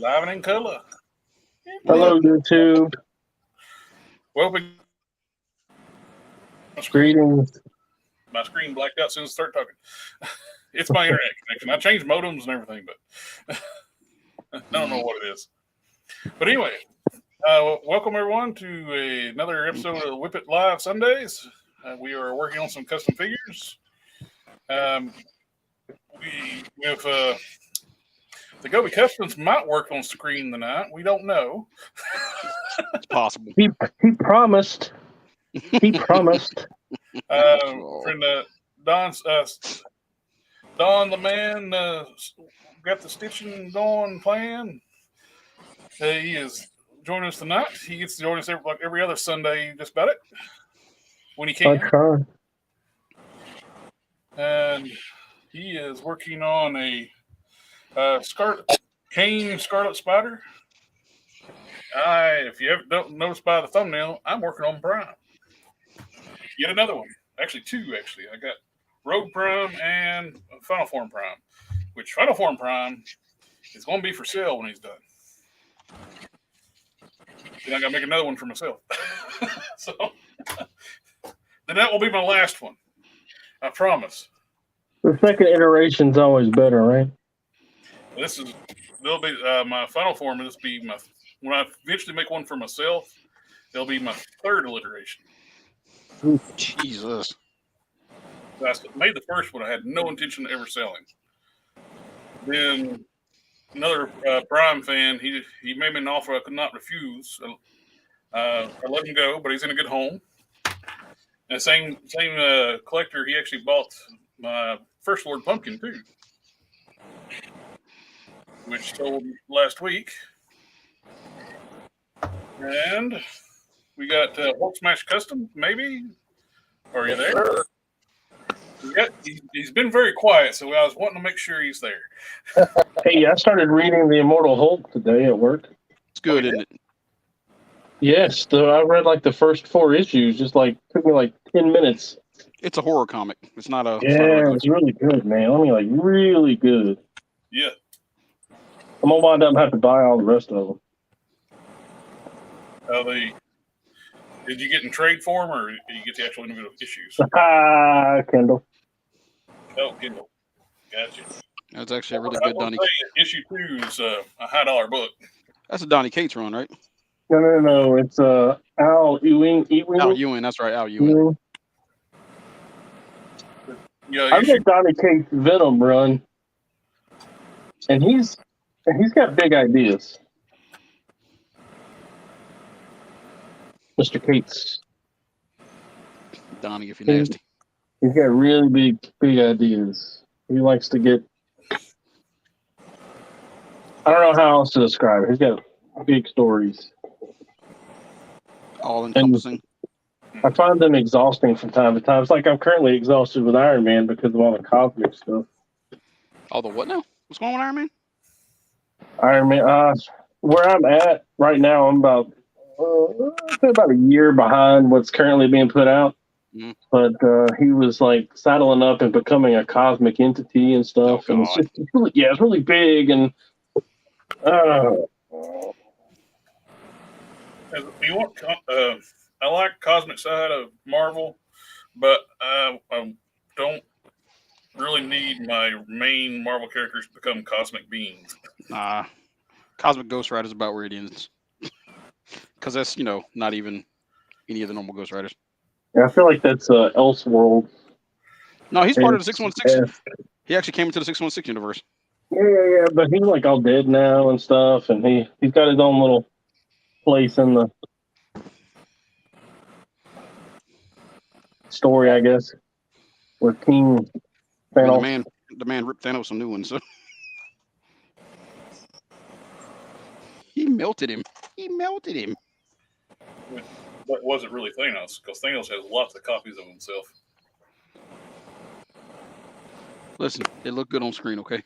Live in color. Hello, YouTube. Welcome. Greetings. My screen blacked out as soon as I start talking. It's my internet connection. I changed modems and everything, but I don't know what it is. But anyway, welcome everyone to another episode of WIP IT Live Sundays. We are working on some custom figures. We have DaGobiCustoms might work on screen tonight. We don't know. It's possible. He promised. He promised. Friend Don the man got the stitching going plan. He is joining us tonight. He gets to join us every other Sunday, just about it, when he can. I try. And he is working on a Scarlet Spider. If you don't notice by the thumbnail, I'm working on Prime. Yet another one. Actually, two. I got Road Prime and Final Form Prime. Which Final Form Prime is going to be for sale when he's done. Then I got to make another one for myself. So then that will be my last one. I promise. The second iteration's always better, right? There'll be my Final Form. This be my when I eventually make one for myself. It'll be my third iteration. Jesus. I made the first one. I had no intention of ever selling. Then another Prime fan, he made me an offer I could not refuse. I let him go, but he's in a good home. And same collector, he actually bought my First Lord Pumpkin too, which sold last week. And we got Hulk Smash Custom, maybe? Are you there? He's been very quiet, so I was wanting to make sure he's there. Hey, I started reading The Immortal Hulk today at work. It's good, isn't it? Yes, I read like the first 4 issues. Took me 10 minutes. It's a horror comic. It's not a. Yeah, it's really good, man. Really good. Yeah. I'm gonna wind up having to buy all the rest of them. Did you get in trade form, or did you get the actual individual issues? Kindle. Oh, Kindle. Gotcha. That's actually a really good Donnie. Issue 2 is a $100 book. That's a Donnie Cates run, right? No. It's Al Ewing. Al Ewing. That's right, Al Ewing. Yeah, I read Donnie Cates' Venom run, and he's got big ideas. Mr. Cates. Donnie, if you're nasty. He's got really big ideas. He likes to get... I don't know how else to describe it. He's got big stories. All encompassing. I find them exhausting from time to time. It's like I'm currently exhausted with Iron Man because of all the cosmic stuff. All the what now? What's going on with Iron Man? Iron Man, where I'm at right now, I'm about a year behind what's currently being put out. Mm. But he was saddling up and becoming a cosmic entity and stuff. Oh, and it's really big. And you want? I like cosmic side of Marvel, but I don't really need my main Marvel characters to become cosmic beings. Nah, Cosmic Ghost Rider is about where it ends. Because that's, not even any of the normal Ghost Riders. Yeah, I feel like that's Elseworld. No, he's part of the 616. He actually came into the 616 universe. Yeah, but he's all dead now and stuff, and he's got his own little place in the story, I guess, with King Thanos. The man ripped Thanos a new one, so he melted him. That wasn't really Thanos, because Thanos has lots of copies of himself. Listen, it looked good on screen, okay?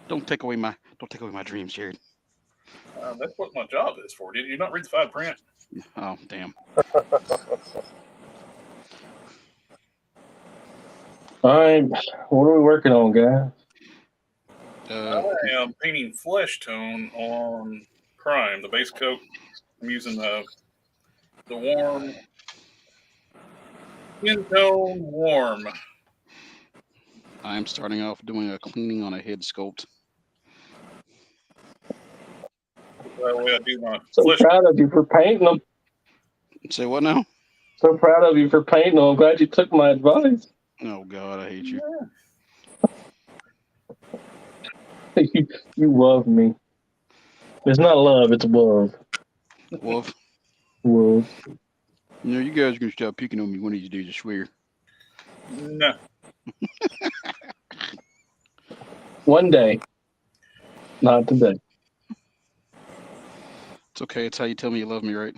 Don't take away my dreams, Jared. That's what my job is for. Did you not read the fine print? Oh, damn. All right, what are we working on, guys? I am painting Flesh Tone on Prime, the base coat. I'm using the warm skin tone warm. I am starting off doing a cleaning on a head sculpt. That way I do my So flesh. proud of you for painting them. Say what now? So proud of you for painting them. I'm glad you took my advice. Oh God, I hate you. You love me. It's not love, it's love. Wolf. Love. You know, you guys are gonna stop picking on me one of these days, I swear. No. One day. Not today. It's okay. It's how you tell me you love me, right?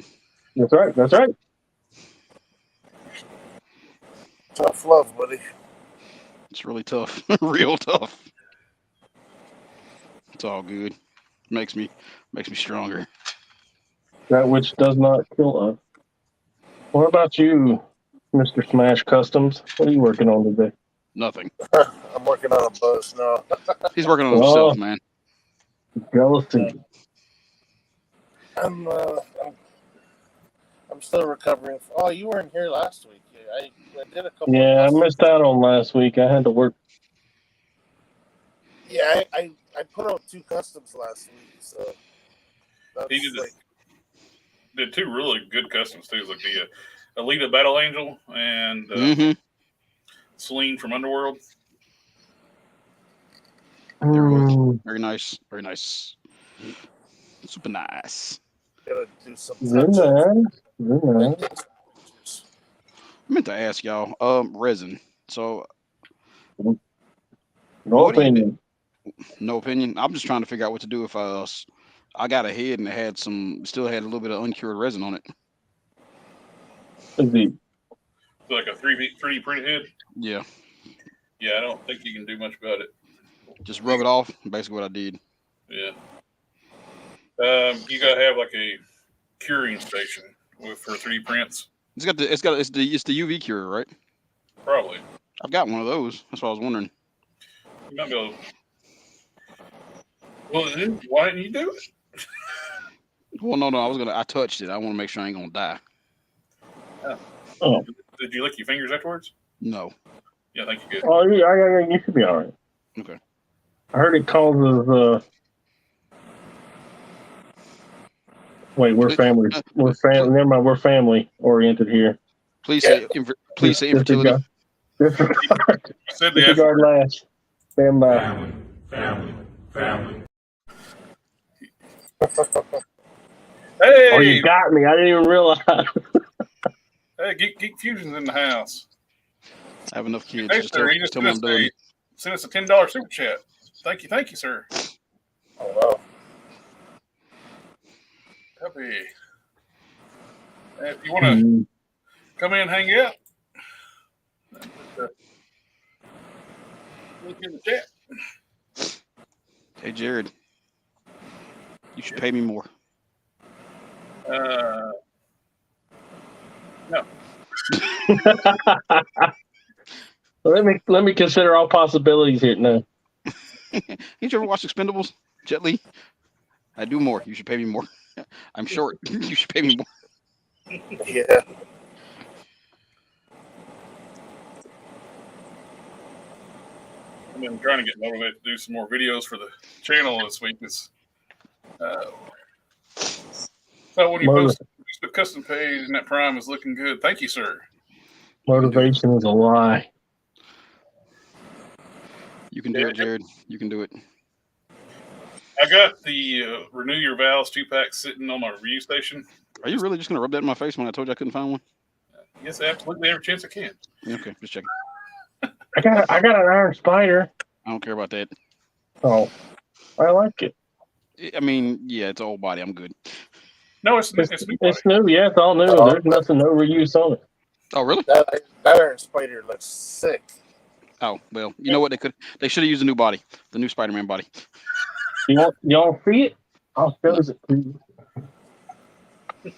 That's right. That's right. Tough love, buddy. It's really tough. Real tough. It's all good. Makes me stronger. That which does not kill us. What about you, Mr. Smash Customs? What are you working on today? Nothing. I'm working on a buzz now. He's working on himself, man. Jealousy. I'm still recovering. Oh, you weren't here last week. I did a couple. Yeah, I of missed out on last week. I had to work. Yeah, I put out 2 customs last week, so that's He did 2 really good customs too, like the Alita Battle Angel and Celine from Underworld. There was. Very nice. Very nice. Super nice. gotta do some Very touch-ups. nice. Very nice. I meant to ask y'all, resin. So No what do you opinion. no opinion. I'm just trying to figure out what to do if I got a head and it had still had a little bit of uncured resin on it. Indeed. So like a 3D printed head. Yeah. Yeah, I don't think you can do much about it. Just rub it off. Basically what I did. Yeah. You gotta have like a curing station for 3D prints. It's the UV cure, right? Probably. I've got one of those. That's what I was wondering. You might be able. Well, then why didn't you do it? Well, no, I touched it. I want to make sure I ain't gonna die. Oh. Did you lick your fingers afterwards? No. Yeah, I think you did. Oh, yeah, you should be all right. Okay. I heard it causes. Wait, we're family. We're family. Never mind. We're family oriented here. Please say infertility. Disregard. I said the Disregard last. Stand by. Family. Hey! Oh, you got me. I didn't even realize. Hey, Geek Fusion's in the house. I have enough kids. Hey, Just sir, he just tell me I'm done. sent us a $10 super chat. Thank you, sir. Oh wow. Copy. If you want to come in and hang out, look in the chat. Hey, Jared. You should pay me more. No. Let me consider all possibilities here. No. Ain't you ever watched Expendables? Jet Li? I do more. You should pay me more. I'm short. You should pay me more. Yeah. I'm trying to get motivated to do some more videos for the channel this week. So when you post the custom page and that Prime is looking good, thank you, sir. Motivation is a lie. You can do it, Jared. You can do it. I got the Renew Your Vows 2-pack sitting on my review station. Are you really just going to rub that in my face when I told you I couldn't find one? Yes, absolutely. Every chance I can. Okay, just checking. I got an Iron Spider. I don't care about that. Oh, I like it. I mean, yeah, it's an old body. I'm good. No, it's new. It's new. Yeah, it's all new. There's nothing, no reuse on it. Oh, really? That Iron Spider looks sick. Oh, well, you know what? They should have used a new body, the new SpiderMan body. Y'all see it? I'll show it to you. I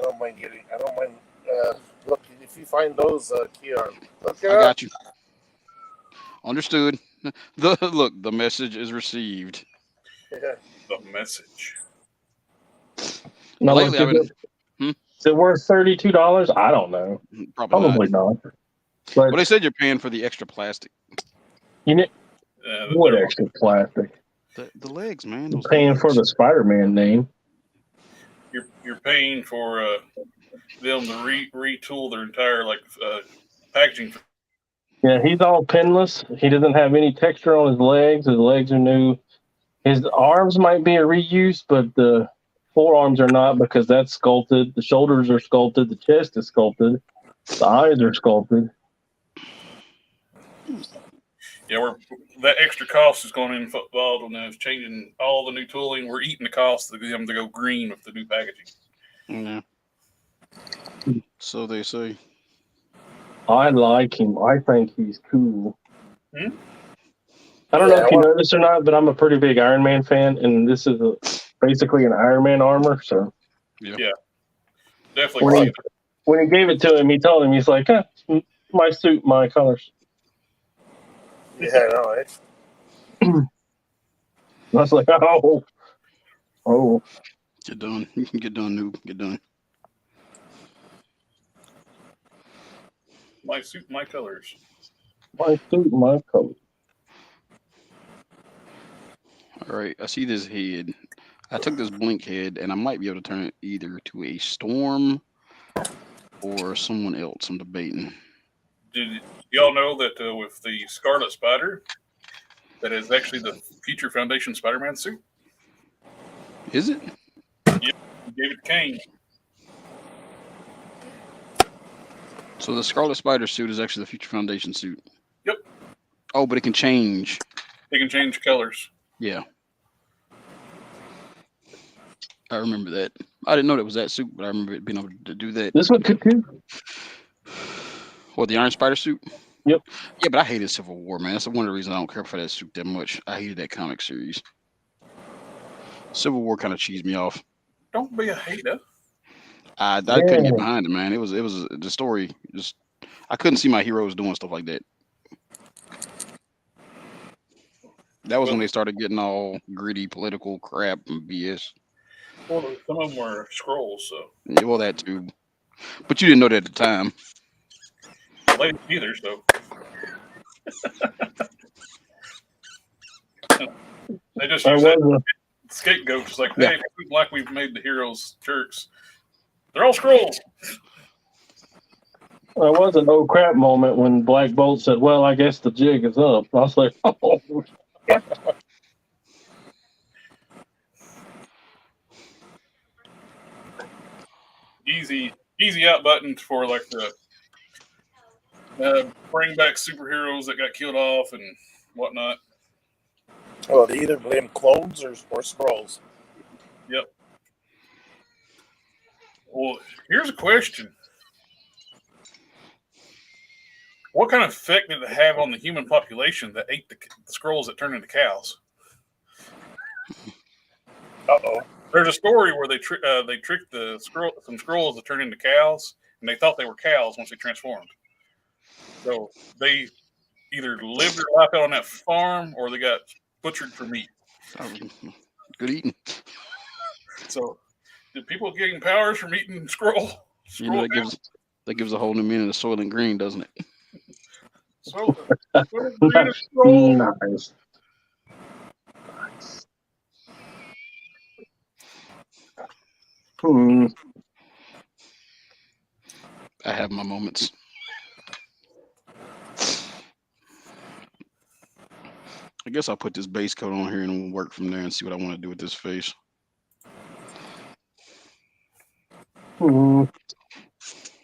don't mind look, if you find those, Kiara, look I got you. Understood. The message is received. Yeah. The message. Now, look, Lately, I've been is it worth $32? I don't know. probably not. Probably not. Well, But they said you're paying for the extra plastic. you know what They're- extra plastic? The legs, man. You're Those paying for legs. the SpiderMan name. You're paying for them to retool their entire packaging. Yeah, he's all pinless. He doesn't have any texture on his legs. His legs are new. His arms might be a reuse, but the forearms are not because that's sculpted. The shoulders are sculpted. The chest is sculpted. The eyes are sculpted. Yeah, that extra cost is going in football and it's changing all the new tooling. We're eating the cost of them to go green with the new packaging. Yeah. So they say. I like him. I think he's cool. Hmm? I don't know Yeah, if you know this or not, but I'm a pretty big Iron Man fan, and this is basically an Iron Man armor. So Definitely. when see he, when he gave it to him, he told him, he's like, my suit, my colors. Yeah, I know, right? I was like, oh. Get done. Get done, noob. Get done. my suit, my colors. My suit, my colors. All right. I see this head. I took this blink head, and I might be able to turn it either to a storm or someone else. I'm debating. Did y'all know that with the Scarlet Spider, that is actually the future Foundation Spider-Man suit? Is it? He gave it to Kane. So the Scarlet Spider suit is actually the Future Foundation suit. Yep. Oh, but it can change. They can change colors. Yeah. I remember that. I didn't know that was that suit, but I remember it being able to do that. This one could too. What, the Iron Spider suit? Yep. Yeah, but I hated Civil War, man. That's one of the reasons I don't care for that suit that much. I hated that comic series. Civil War kind of cheesed me off. Don't be a hater. I couldn't get behind it, man. It was the story. Just I couldn't see my heroes doing stuff like that. That was when they started getting all gritty political crap and BS. Well, some of them were scrolls, so Yeah, well, that too. But you didn't know that at the time. they didn't either. So they just use that scapegoats. Like, Yeah. hey, like we've made the heroes jerks. They're all scrolls. There was an oh crap moment when Black Bolt said, well, I guess the jig is up. I was like, oh. Easy out buttons for like the bring back superheroes that got killed off and whatnot. Well, they either blame clones or scrolls. Yep. Well, here's a question. What kind of effect did it have on the human population that ate the scrolls that turned into cows? Uh-oh. There's a story where they tricked some scrolls to turn into cows, and they thought they were cows once they transformed. So they either lived their life out on that farm or they got butchered for meat. Good eating. So did people getting powers from eating scroll? You know, that gives a whole new meaning to Soylent Green, doesn't it? So green and scroll. Nice. I have my moments. I guess I'll put this base coat on here and we'll work from there and see what I want to do with this face.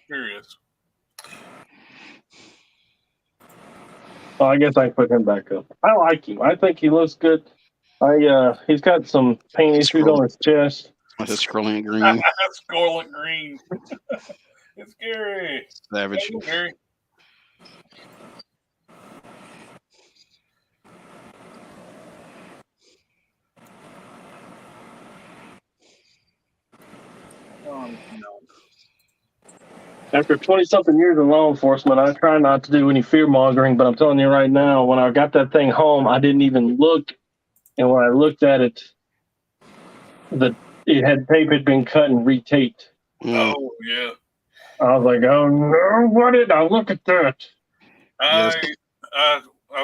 Curious. Well, I guess I put him back up. I like him. I think he looks good. He's got some paint issues on his chest. That's a Skrullant Green. Scarlet green. It's scary. Savage. Hey, Gary. After 20-something years in law enforcement, I try not to do any fear-mongering, but I'm telling you right now, when I got that thing home, I didn't even look. And when I looked at it, tape had been cut and retaped. Oh, yeah. I was like, oh, no, what did I look at that? I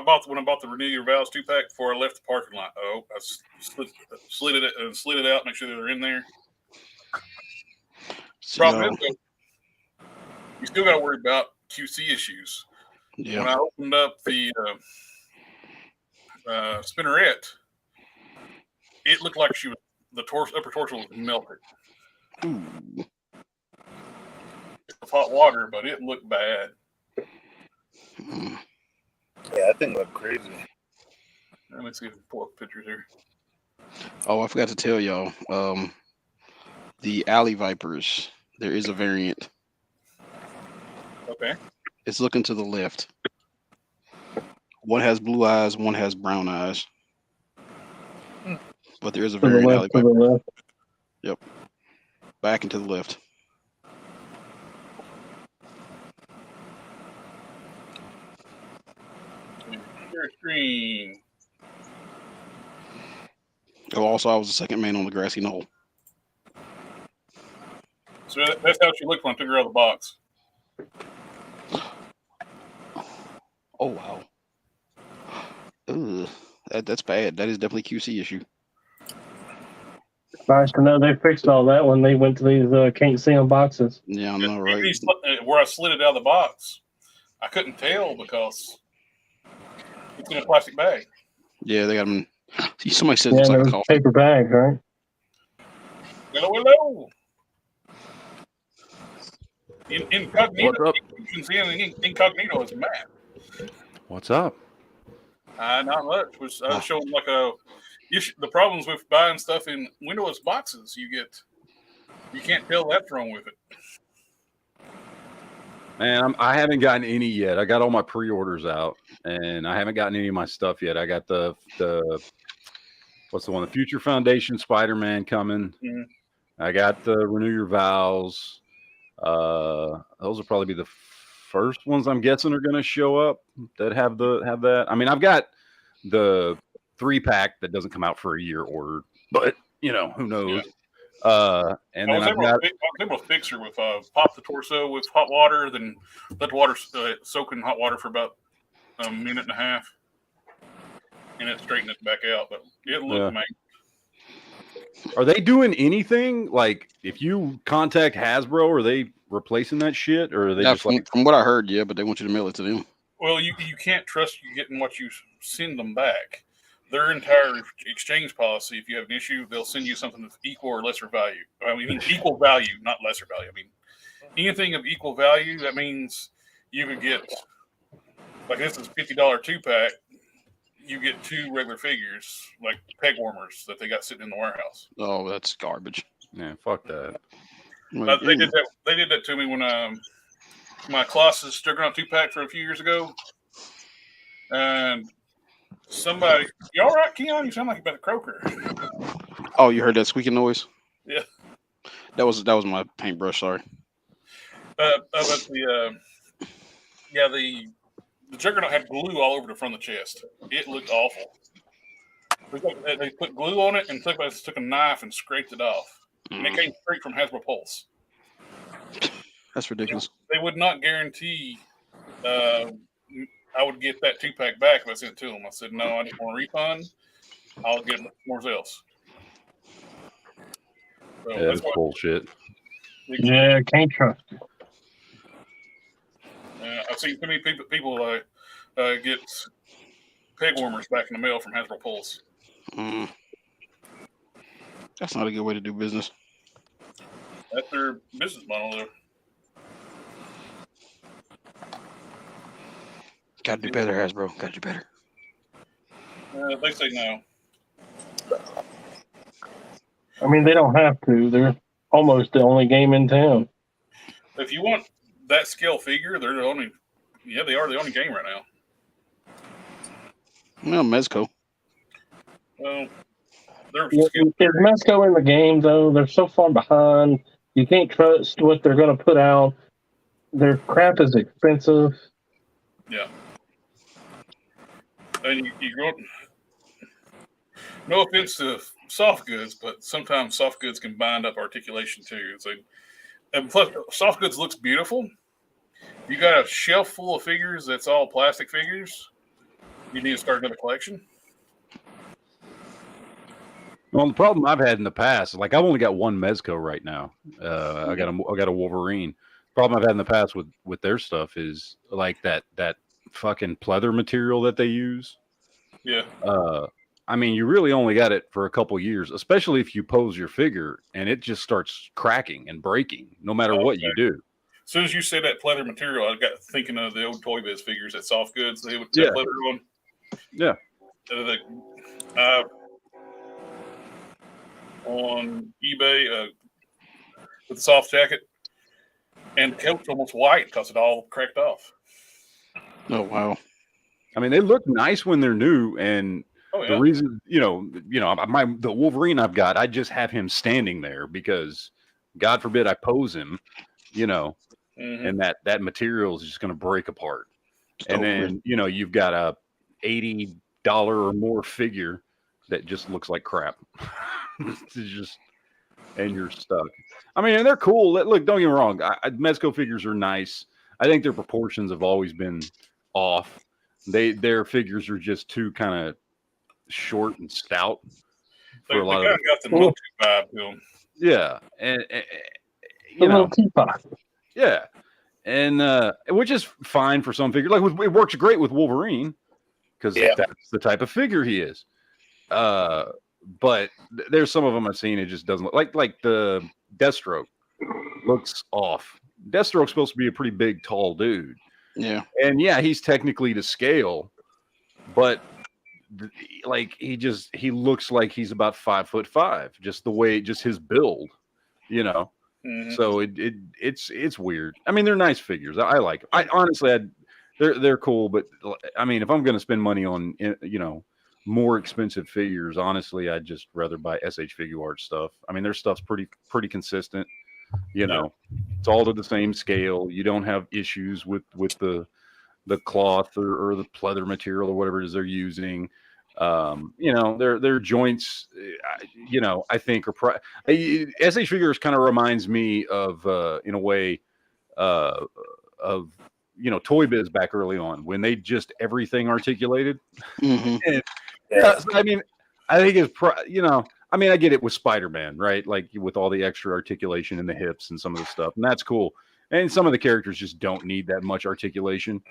bought when I bought the Renew Your Vows 2-pack before I left the parking lot. Oh, I slid it out, make sure they're in there. Problem is, though, you still got to worry about QC issues. Yeah. When I opened up the spinnerette, it looked like the upper torso was melted. Ooh. Of hot water, but it looked bad. Yeah, that thing looked crazy. Let me see if I can pull up pictures here. Oh, I forgot to tell y'all. The Alley Vipers, there is a variant. Okay. It's looking to the left. One has blue eyes, one has brown eyes. But there is a variant Alley Viper. To the left. Yep. Back and to the left. Share screen. Oh, also, I was the second man on the grassy knoll. So that's how she looked when I took her out of the box. Oh, wow. Ugh. That's bad. That is definitely a QC issue. Nice to know they fixed all that when they went to these can't see them boxes. Yeah, I know, right? Where I slid it out of the box, I couldn't tell because it's in a plastic bag. Yeah, they got them. Somebody said Yeah, it's like there a was coffee. paper bags, right? Hello. Incognito. What's You can see in incognito is Matt. What's up? Not much. I was showing like the problems with buying stuff in windowless boxes. You can't tell that's wrong with it. Man, I haven't gotten any yet. I got all my pre-orders out, and I haven't gotten any of my stuff yet. I got the what's the one? The Future Foundation SpiderMan coming. Mm-hmm. I got the Renew Your Vows. Those will probably be the first ones I'm guessing are going to show up that have that. I mean, I've got the 3-pack that doesn't come out for a year ordered, but who knows? Yeah. And then I was able to fix her with pop the torso with hot water, then let the water soak in hot water for about a minute and a half, and it straightened it back out. But it looked amazing. Are they doing anything? Like, if you contact Hasbro, are they replacing that shit, or are they just from what I heard, yeah, but they want you to mail it to them. Well, you can't trust you getting what you send them back. Their entire exchange policy, if you have an issue, they'll send you something of equal or lesser value. I mean, equal value, not lesser value. I mean, anything of equal value, that means you could get, like this is $50 2-pack, you get 2 regular figures, like peg warmers that they got sitting in the warehouse. Oh, that's garbage. Yeah, fuck that. They did that. They did that to me when my Colossus Juggernaut 2-pack for a few years ago, and somebody, you all right, Keon? You sound like you're about to croaker. Oh, you heard that squeaking noise? Yeah. That was my paintbrush. Sorry. But the Juggernaut had glue all over the front of the chest. It looked awful. They put glue on it and took a knife and scraped it off. And it came straight from Hasbro Pulse. That's ridiculous. They would not guarantee I would get that 2-pack back if I sent it to them. I said, no, I just want a refund. I'll get it somewhere else. So yeah, that's bullshit. Yeah, can't trust it. I've seen too many people get peg warmers back in the mail from Hasbro Pulse. That's not a good way to do business. That's their business model, though. Gotta do better, Hasbro. Gotta do better. They say no. I mean, they don't have to. They're almost the only game in town. If you want that scale figure, they're the only. Yeah, they are the only game right now. Well, Mezco. Well, is Mezco in the game though? They're so far behind. You can't trust what they're going to put out. Their crap is expensive. Yeah. And you go. No offense to soft goods, but sometimes soft goods can bind up articulation too. So, and plus, soft goods looks beautiful. You got a shelf full of figures that's all plastic figures. You need to start another collection. Well, the problem I've had in the past, like I've only got one Mezco right now. I got a Wolverine. Problem I've had in the past with their stuff is like that fucking pleather material that they use. Yeah. I mean, you really only got it for a couple years, especially if you pose your figure and it just starts cracking and breaking no matter what you do. As soon as you said that pleather material, I got thinking of the old Toy Biz figures at Soft Goods. They would put pleather on. Yeah. On eBay with the soft jacket, and the coat's almost white because it all cracked off. Oh wow! I mean, they look nice when they're new, and the reason, the Wolverine I've got, I just have him standing there because, God forbid, I pose him, and that material is just going to break apart. And then you've got a $80 or more figure that just looks like crap. And you're stuck. I mean, and they're cool. Look, don't get me wrong. Mezco figures are nice. I think their proportions have always been off. Their figures are just too kind of short and stout for a lot of. Got the Loki vibe to them. Yeah, and the little teapot. Yeah, and which is fine for some figures. Like it works great with Wolverine because that's the type of figure he is. But there's some of them I've seen, it just doesn't look like the Deathstroke looks off. Deathstroke's supposed to be a pretty big, tall dude. Yeah. And he's technically to scale, but like he looks like he's about 5'5", just his build, So it's weird. I mean, they're nice figures. I like them. I honestly, they're cool, but I mean, if I'm going to spend money on, more expensive figures, honestly, I'd just rather buy SH Figure Art stuff. I mean, their stuff's pretty consistent. It's all to the same scale. You don't have issues with the cloth or the pleather material or whatever it is they're using. Their joints, I think are SH Figures kind of reminds me of in a way of Toy Biz back early on when they just everything articulated. And, so, I mean, I think it's I mean, I get it with SpiderMan, right? Like with all the extra articulation in the hips and some of the stuff, and that's cool. And some of the characters just don't need that much articulation.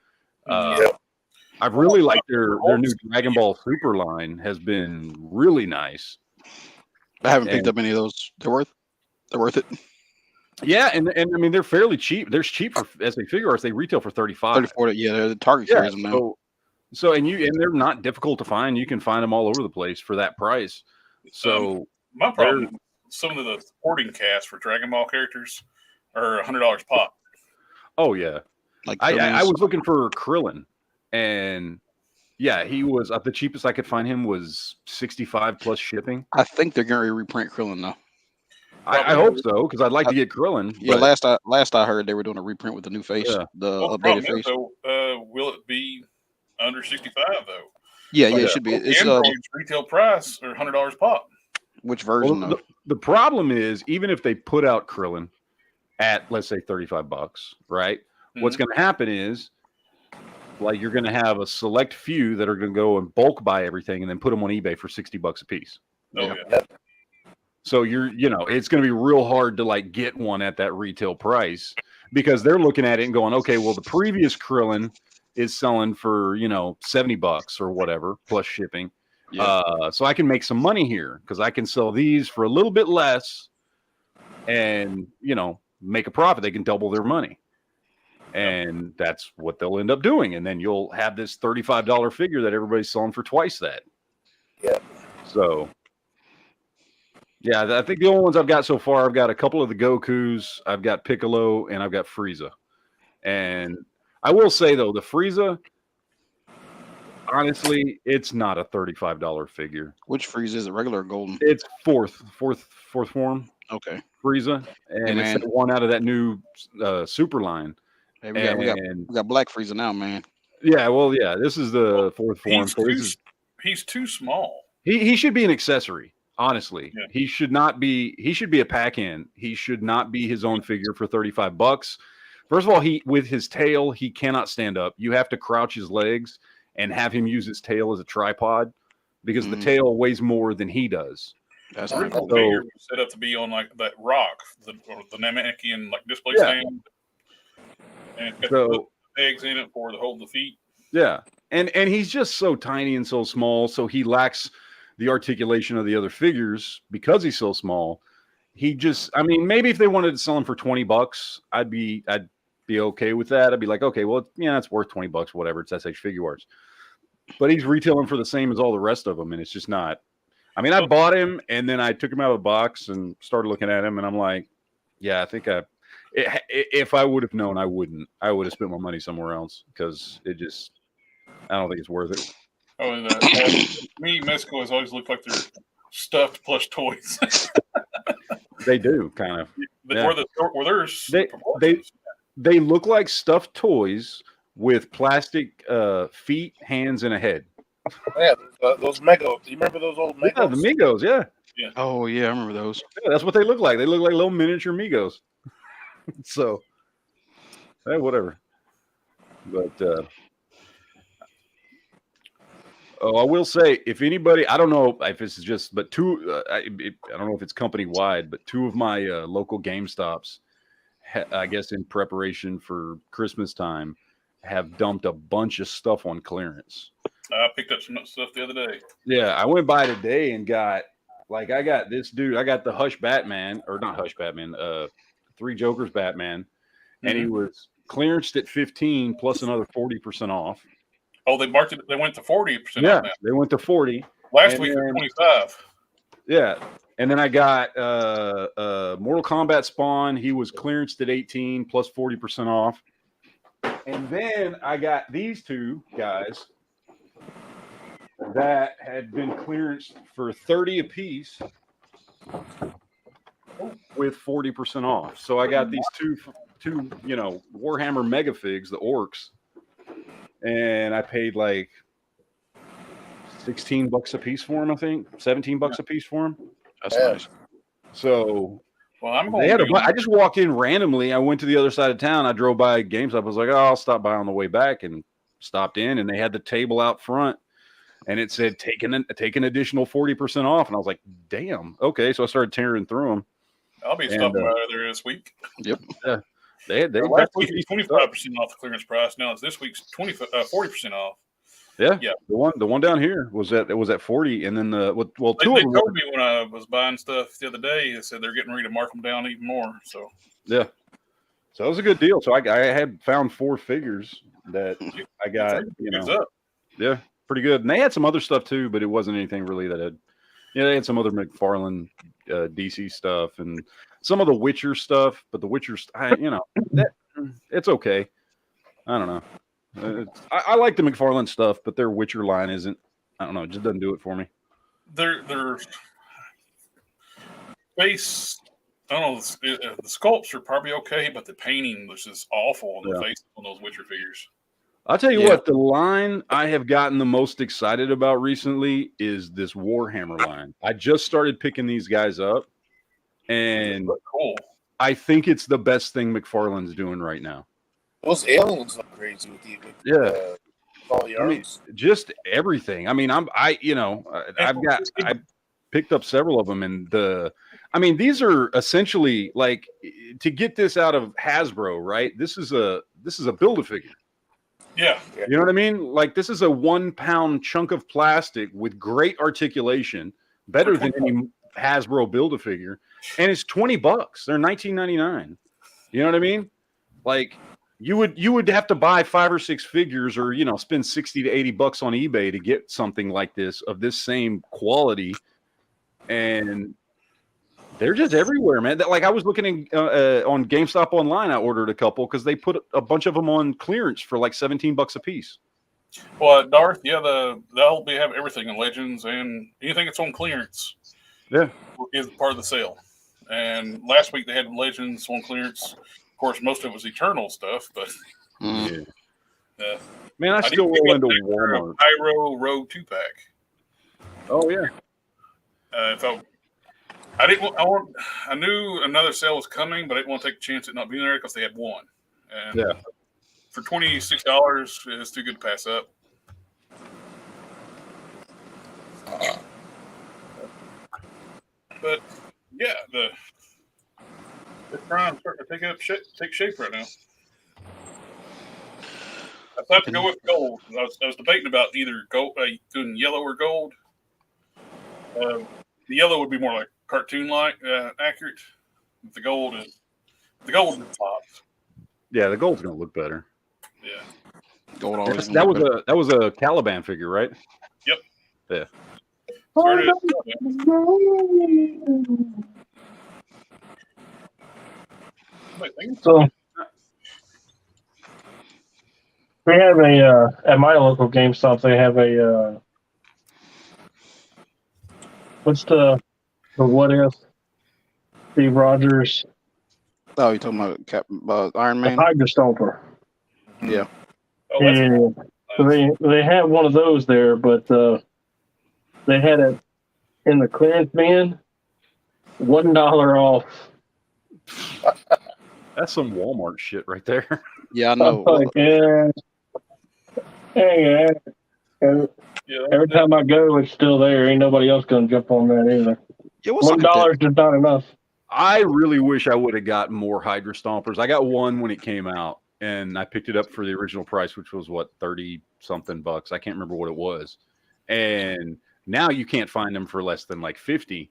I've really liked their new Dragon Ball Super line has been really nice. I haven't picked up any of those. They're worth it. Yeah, and I mean they're fairly cheap. They're cheap for as they figure arts. They retail for $35. $34. Yeah, they're the Target carries them now. So and they're not difficult to find. You can find them all over the place for that price. So my problem, some of the supporting cast for Dragon Ball characters are $100 pop. Oh yeah, like I was looking for Krillin, and he was the cheapest I could find him was $65 plus shipping. I think they're going to reprint Krillin though. I hope so because I'd like to get Krillin. Yeah, last I heard they were doing a reprint with the new face, the updated face. Will it be under $65 though? Yeah, it should be. It's retail price or $100 pop. Which version? Well, the problem is even if they put out Krillin at let's say $35, right? What's going to happen is like you're going to have a select few that are going to go and bulk buy everything and then put them on eBay for $60 a piece. Oh yeah. So it's going to be real hard to like get one at that retail price because they're looking at it and going, okay, well the previous Krillin is selling for $70 or whatever plus shipping. Yeah. So I can make some money here because I can sell these for a little bit less and make a profit. They can double their money. And that's what they'll end up doing. And then you'll have this $35 figure that everybody's selling for twice that. Yeah. So, I think the only ones I've got so far, I've got a couple of the Gokus, I've got Piccolo, and I've got Frieza. And I will say, though, the Frieza, honestly, it's not a $35 figure. Which Frieza is it, regular or golden? It's fourth form. Okay. Frieza. And it's the one out of that new Super line. Hey, we got Black Freezer now, man. Yeah, well, yeah, this is the fourth form. So He's too small. He should be an accessory. Honestly, Yeah. he should not be. He should be a pack-in. He should not be his own figure for $35. First of all, with his tail, he cannot stand up. You have to crouch his legs and have him use his tail as a tripod because the tail weighs more than he does. That's The right. original figure was set up to be on like that rock, the Namekian like display stand, and it got the eggs in it for to hold the feet. Yeah, and he's just so tiny and so small, so he lacks the articulation of the other figures because he's so small. I mean, maybe if they wanted to sell him for $20, I'd be okay with that. I'd be like, okay, well, yeah, it's worth $20, whatever. It's SH Figure Arts. But he's retailing for the same as all the rest of them, and it's just not. I mean, I bought him, and then I took him out of the box and started looking at him, and I'm like, yeah, I think if I would have known, I wouldn't. I would have spent my money somewhere else because I don't think it's worth it. Oh, and me, Mexico has always looked like they're stuffed plush toys. They do, kind of. Where there's they look like stuffed toys with plastic feet, hands, and a head. Yeah, those Megos. Do you remember those old Megos? Yeah, the Migos, yeah. Oh, yeah, I remember those. Yeah, that's what they look like. They look like little miniature Migos. So, hey, whatever. But I will say, if anybody, I don't know if this is just, but I don't know if it's company wide, but two of my local GameStops, I guess in preparation for Christmas time, have dumped a bunch of stuff on clearance. I picked up some stuff the other day. Yeah, I went by today and I got this dude. I got the Hush Batman, or not Hush Batman, Three Jokers Batman, and he was clearanced at 15 plus another 40% off. Oh, they marked it. They went to 40%. Yeah, off now. They went to 40. Last week was 25. Yeah, and then I got Mortal Kombat Spawn. He was clearanced at 18 plus 40% off. And then I got these two guys that had been clearanced for 30 a piece with 40% off. So I got these two Warhammer Mega Figs, the Orcs, and I paid like $16 a piece for them. I think $17 a piece for them. That's nice. So, well, I just walked in randomly. I went to the other side of town. I drove by GameStop. I was like, oh, I'll stop by on the way back, and stopped in, and they had the table out front, and it said take an additional 40% off, and I was like, damn, okay. So I started tearing through them. I'll be stopping by there this week. Yep. They last week was 25% off the clearance price. Now it's this week's 40% off. Yeah. The one down here was at 40, and then two of them. They told me when I was buying stuff the other day, they said they're getting ready to mark them down even more. So yeah, so it was a good deal. So I had found 4 figures that I got. Yeah, pretty good. And they had some other stuff too, but it wasn't anything really that had. Yeah, they had some other McFarlane DC stuff and some of the Witcher stuff, but the Witcher, it's okay. I don't know. I like the McFarlane stuff, but their Witcher line isn't. I don't know. It just doesn't do it for me. Their face. I don't know. The sculpts are probably okay, but the painting was just awful on the face on those Witcher figures. I'll tell you what, the line I have gotten the most excited about recently is this Warhammer line. I just started picking these guys up, and cool. I think it's the best thing McFarlane's doing right now. Those aliens look crazy with all the arms. Just everything. I mean, I picked up several of them, and these are essentially like, to get this out of Hasbro, right? This is a Build-A-Figure. Yeah. You know what I mean? Like, this is a 1 pound chunk of plastic with great articulation, better than any Hasbro Build-A-Figure, and it's $20. They're $19.99. You know what I mean? Like, you would have to buy 5 or 6 figures, or spend $60 to $80 on eBay to get something like this of this same quality, and they're just everywhere, man. Like, I was looking on GameStop online. I ordered a couple because they put a bunch of them on clearance for like $17 a piece. Well, Darth, they'll have everything in Legends, and anything that's on clearance, is part of the sale. And last week they had Legends on clearance course, most of it was Eternal stuff, but Mm. Yeah. Man, I I still need to roll pick into up a Walmart. Pyro Rogue 2-pack. Oh yeah. If I didn't. I knew another sale was coming, but I didn't want to take a chance at not being there because they had one. And Yeah. for $26, it's too good to pass up. But yeah, the Prime's starting to take shape right now. I thought to go with gold. I was debating about either gold, doing yellow or gold. The yellow would be more like cartoon-like, accurate. The gold just pops. Yeah, the gold's gonna look better. Yeah. Gold always. That was a Caliban figure, right? Yep. Yeah. Started. So we have at my local GameStop. They have a what's the what if Steve Rogers Oh, you're talking about Iron the Man? Hydra Stomper. Yeah. Oh, that's Yeah. So they had one of those there, but they had it in the clearance bin, $1 off. That's some Walmart shit right there. Yeah, I I'm know. like, yeah. Every time I go, it's still there. Ain't nobody else gonna jump on that either. Yeah, what's up with that? $1 is just not enough. I really wish I would have got more Hydra Stompers. I got one when it came out, and I picked it up for the original price, which was what, 30 something bucks. I can't remember what it was. And now you can't find them for less than like 50.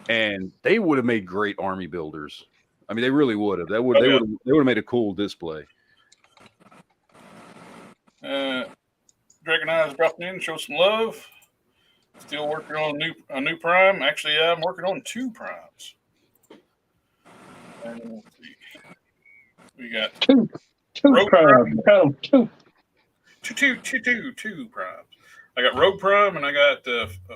And they would have made great army builders. I mean, they really would have. They would have made a cool display. Dragon Eyes dropping in, show some love. Still working on a new Prime. Actually, I'm working on 2 Primes. And we got Two Rogue Primes. two Primes. I got Rogue Prime and I got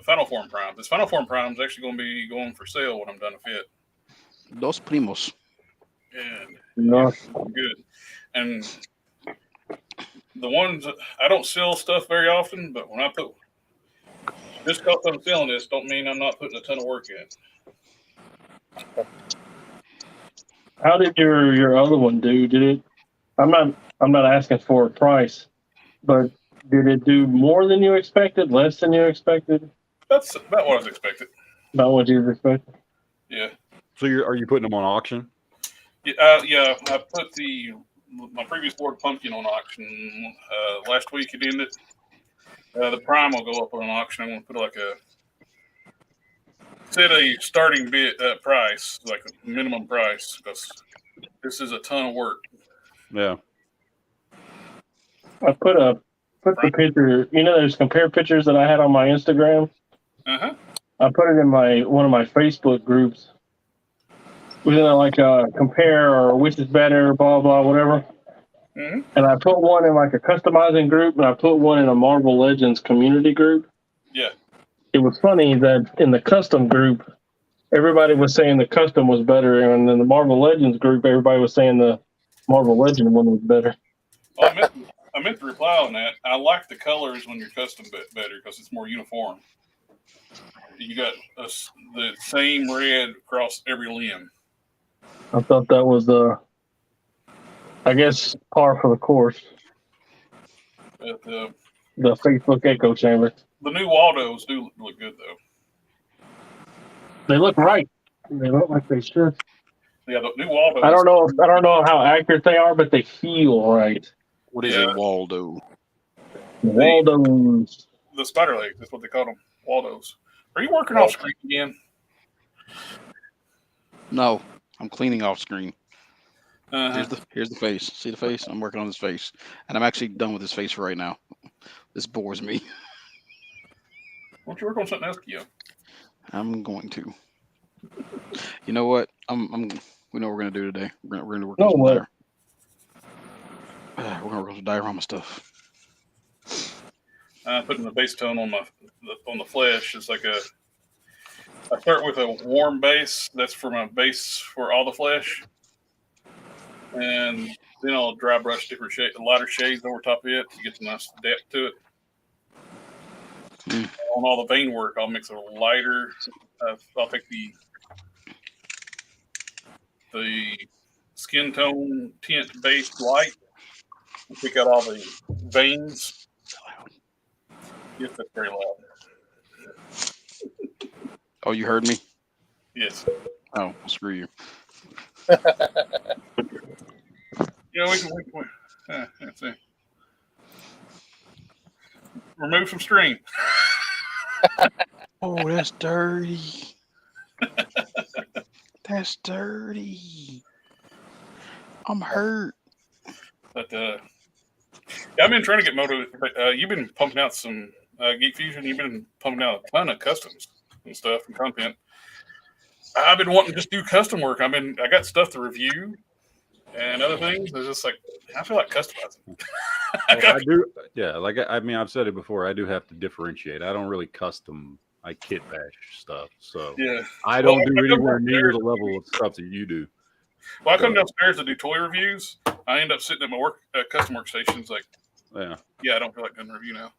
Final Form Prime. This Final Form Prime is actually going to be going for sale when I'm done with it. Dos Primos. And No. good. And the ones I don't sell stuff very often, but when I put just because I'm selling this, don't mean I'm not putting a ton of work in. How did your other one do? Did it? I'm not asking for a price, but did it do more than you expected? Less than you expected? That's about what I was expecting. About what you expected? Yeah. So are you putting them on auction? Yeah. I put my previous board Pumpkin on auction last week. It ended. The Prime will go up on auction. I'm going to put set a starting bid price, like a minimum price, because this is a ton of work. Yeah. I put the picture. You know, there's compare pictures that I had on my Instagram. Uh-huh. I put it in one of my Facebook groups. We like compare or which is better, blah blah, whatever. Mm-hmm. And I put one in like a customizing group, and I put one in a Marvel Legends community group. Yeah. It was funny that in the custom group, everybody was saying the custom was better, and in the Marvel Legends group, everybody was saying the Marvel Legend one was better. Well, I meant to reply on that. I like the colors when you're custom better because it's more uniform. You got the same red across every limb. I thought that was I guess par for the course. But, The Facebook echo chamber. the new Waldos do look good though. They look right. They look like they should. Yeah, the new Waldos. I don't know how accurate they are, but they feel right. What is a Waldo? Waldo's. The spider legs. That's what they call them. Waldos. Are you working off screen again? No, I'm cleaning off screen. Uh-huh. Here's the face. See the face? I'm working on this face, and I'm actually done with this face right now. This bores me. Why don't you work on something else, Kia? I'm going to. You know what? We know what we're gonna do today. We're gonna work on some we're gonna work on some diorama stuff. Putting the base tone on the flesh is like I start with a warm base. That's for my base for all the flesh. and then I'll dry brush different lighter shades over top of it to get some nice depth to it. On all the vein work, I'll mix a lighter. I'll take the skin tone tint based light and pick out all the veins. Yes, that's very loud. Oh, you heard me? Yes. Oh, screw you. We can let's see. Remove from stream. Oh, that's dirty. That's dirty. I'm hurt. But I've been trying to get motivated. But you've been pumping out some Geek Fusion. You've been pumping out a ton of customs and stuff and content. I've been wanting to just do custom work. I got stuff to review and other things. It's just like I feel like customizing. I do, yeah. Like I've said it before. I do have to differentiate. I don't really custom. I kit bash stuff, so yeah. I don't do anywhere near the level of stuff that you do. Well, I come downstairs to do toy reviews. I end up sitting at my work custom workstations. Like, yeah, I don't feel like doing a review now.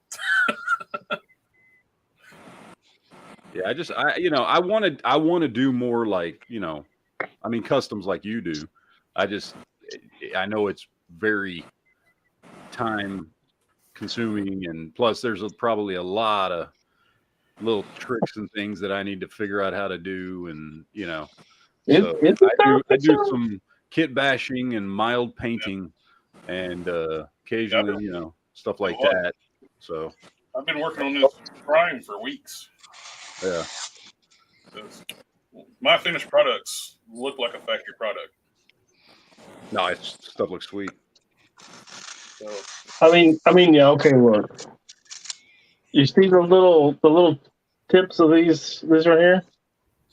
Yeah, I want to do more like customs like you do. I know it's very time consuming, and plus there's probably a lot of little tricks and things that I need to figure out how to do, and I do some kit bashing and mild painting, and occasionally stuff like that. So I've been working on this prime for weeks. Yeah, my finished products look like a factory product. Nice stuff looks sweet. So, I mean, yeah, okay, look. You see the little tips of these right here?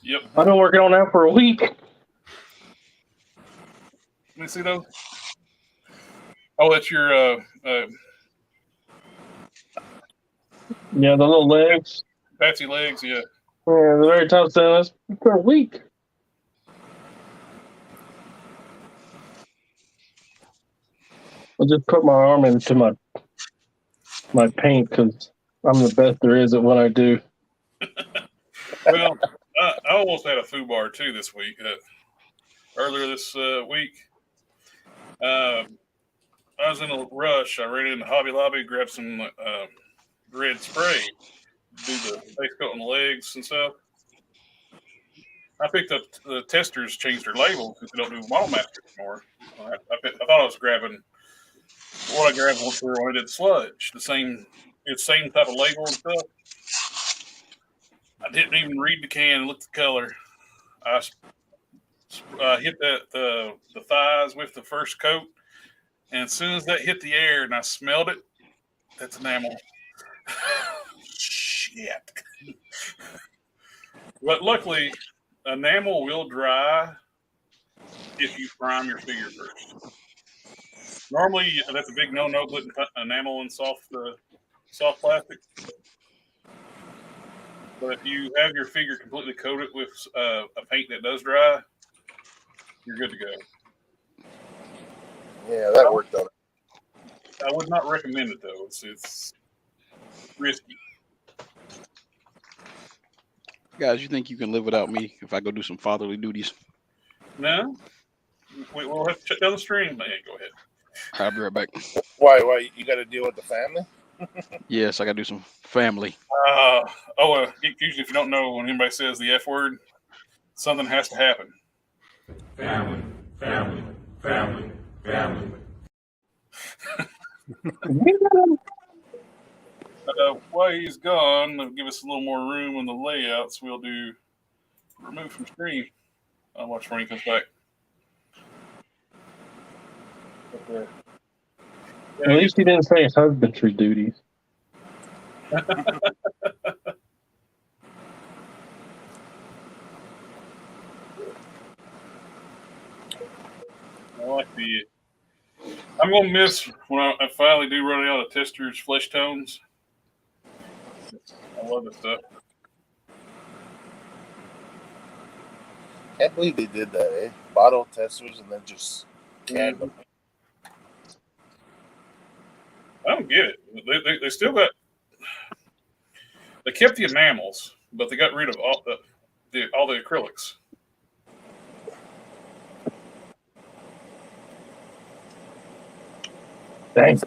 Yep. I've been working on that for a week. Let me see those. Oh, that's your yeah, the little legs. Patsy legs, yeah. Yeah, the very top center. That's for a week. I'll just put my arm into my paint because I'm the best there is at what I do. Well, I almost had a foobar too this week. Earlier this week, I was in a rush. I ran into Hobby Lobby, grabbed some red spray, do the base coat on the legs and stuff. I picked up the testers changed their labels because they don't do model master anymore. I thought I was grabbing what I grabbed when I did sludge. It's the same type of label and stuff. I didn't even read the can and look at the color. I hit the thighs with the first coat, and as soon as that hit the air and I smelled it, that's enamel. Shit. But luckily, enamel will dry if you prime your figure first. Normally, that's a big no-no putting enamel in soft plastic. But if you have your figure completely coated with a paint that does dry, you're good to go. Yeah, that worked out. I would not recommend it though. It's risky. Guys, you think you can live without me if I go do some fatherly duties? No, we'll have to shut down the stream. Man, go ahead. I'll be right back. Why? You got to deal with the family? Yes, I got to do some family. Usually if you don't know, when anybody says the F word, something has to happen. Family. While he's gone, they'll give us a little more room on the layouts. We'll do remove from stream. I'll watch when he comes back. Okay. At least he didn't say his husbandry duties. I like I'm going to miss when I finally do run out of testers flesh tones. I love this stuff. Can't believe they did that, eh? Bottle testers and then just Canada. I don't get it. They still got. They kept the enamels, but they got rid of all the acrylics. Dang.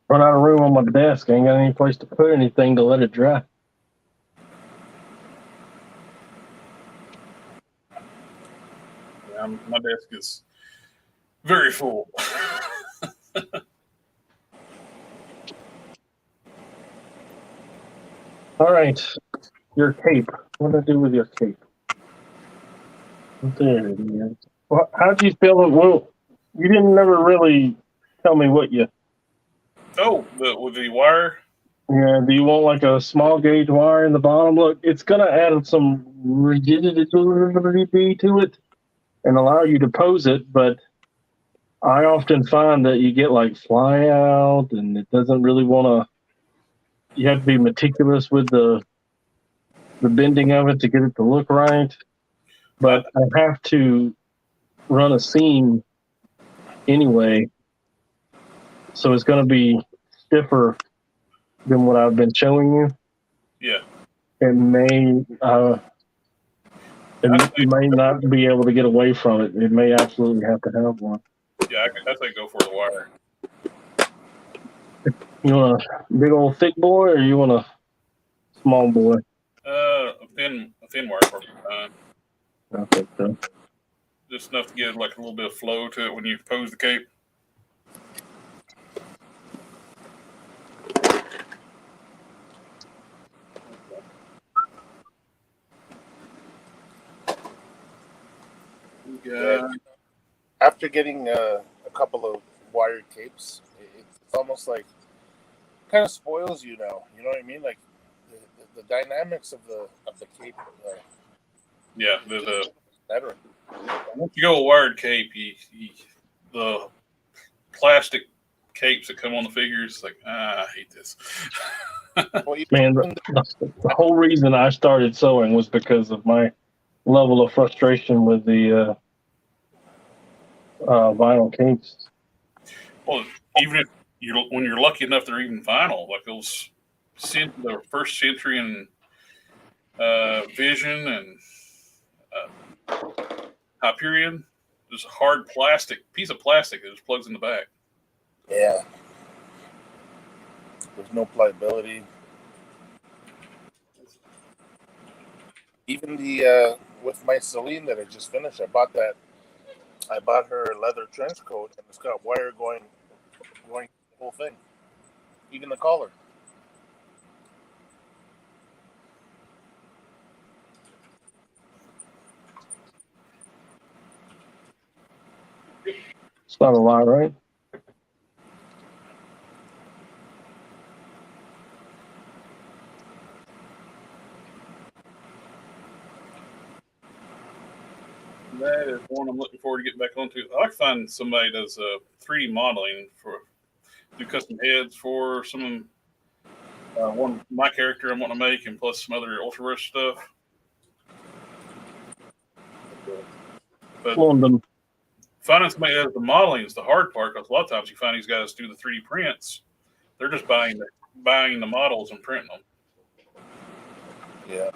Run out of room on my desk. Ain't got any place to put anything to let it dry. Yeah, my desk is very full. All right. Your cape. What did I do with your cape? There it is. Well, how'd you feel it? Well, you didn't never really tell me what you. Oh, with the wire. Yeah, do you want like a small gauge wire in the bottom? Look, it's gonna add some rigidity to it and allow you to pose it, but I often find that you get like fly out and it doesn't really want to. You have to be meticulous with the bending of it to get it to look right. But I have to run a seam anyway, so it's going to be stiffer than what I've been showing you. Yeah. It may not be able to get away from it. It may absolutely have to have one. Yeah, I think go for the wire. You want a big old thick boy, or you want a small boy? A thin wire probably fine. I think so. Just enough to give like a little bit of flow to it when you pose the cape. Yeah. After getting a couple of wired capes, it's almost like kind of spoils you now. You know what I mean? Like the dynamics of the cape. Yeah, the Better. once you go a wired cape, the plastic capes that come on the figures, like I hate this. Man, the whole reason I started sewing was because of my level of frustration with the vinyl capes. Well, even if when you're lucky enough they're even vinyl, like those the first Century and Vision and Hyperion, there's a hard piece of plastic that just plugs in the back. Yeah. There's no pliability. Even the with my Celine that I just finished, I bought her leather trench coat, and it's got wire going the whole thing, even the collar. It's not a lot, right? That is one I'm looking forward to getting back onto. I like to find somebody that does 3D modeling do custom heads for some one my character I want to make, and plus some other Ultra Rush stuff. But finding somebody that does the modeling is the hard part, because a lot of times you find these guys do the 3D prints. They're just buying the models and printing them. Yeah.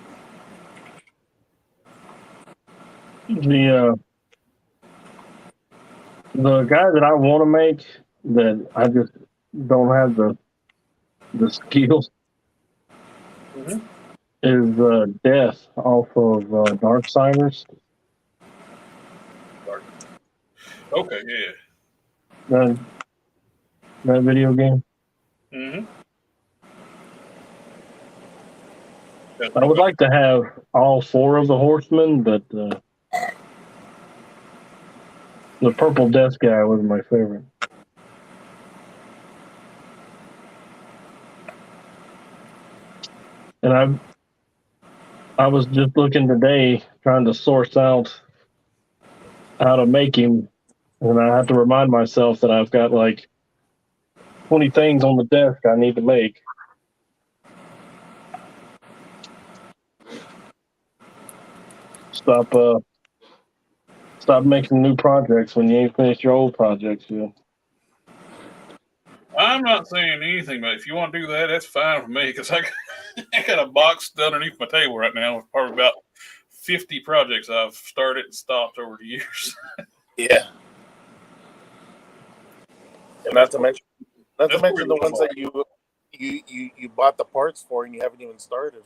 The guy that I want to make, that I just don't have the skills, is Death off of Darksiders. Okay, yeah. That video game. Mm-hmm. I would like to have all 4 of the Horsemen, but the Purple Death guy was my favorite. And I was just looking today, trying to source out how to make him, and I have to remind myself that I've got like 20 things on the desk I need to make. Stop stop making new projects when you ain't finished your old projects yet. I'm not saying anything, but if you want to do that, that's fine for me because I got a box underneath my table right now with probably about 50 projects I've started and stopped over the years. Yeah. And not to mention the ones that you bought the parts for and you haven't even started.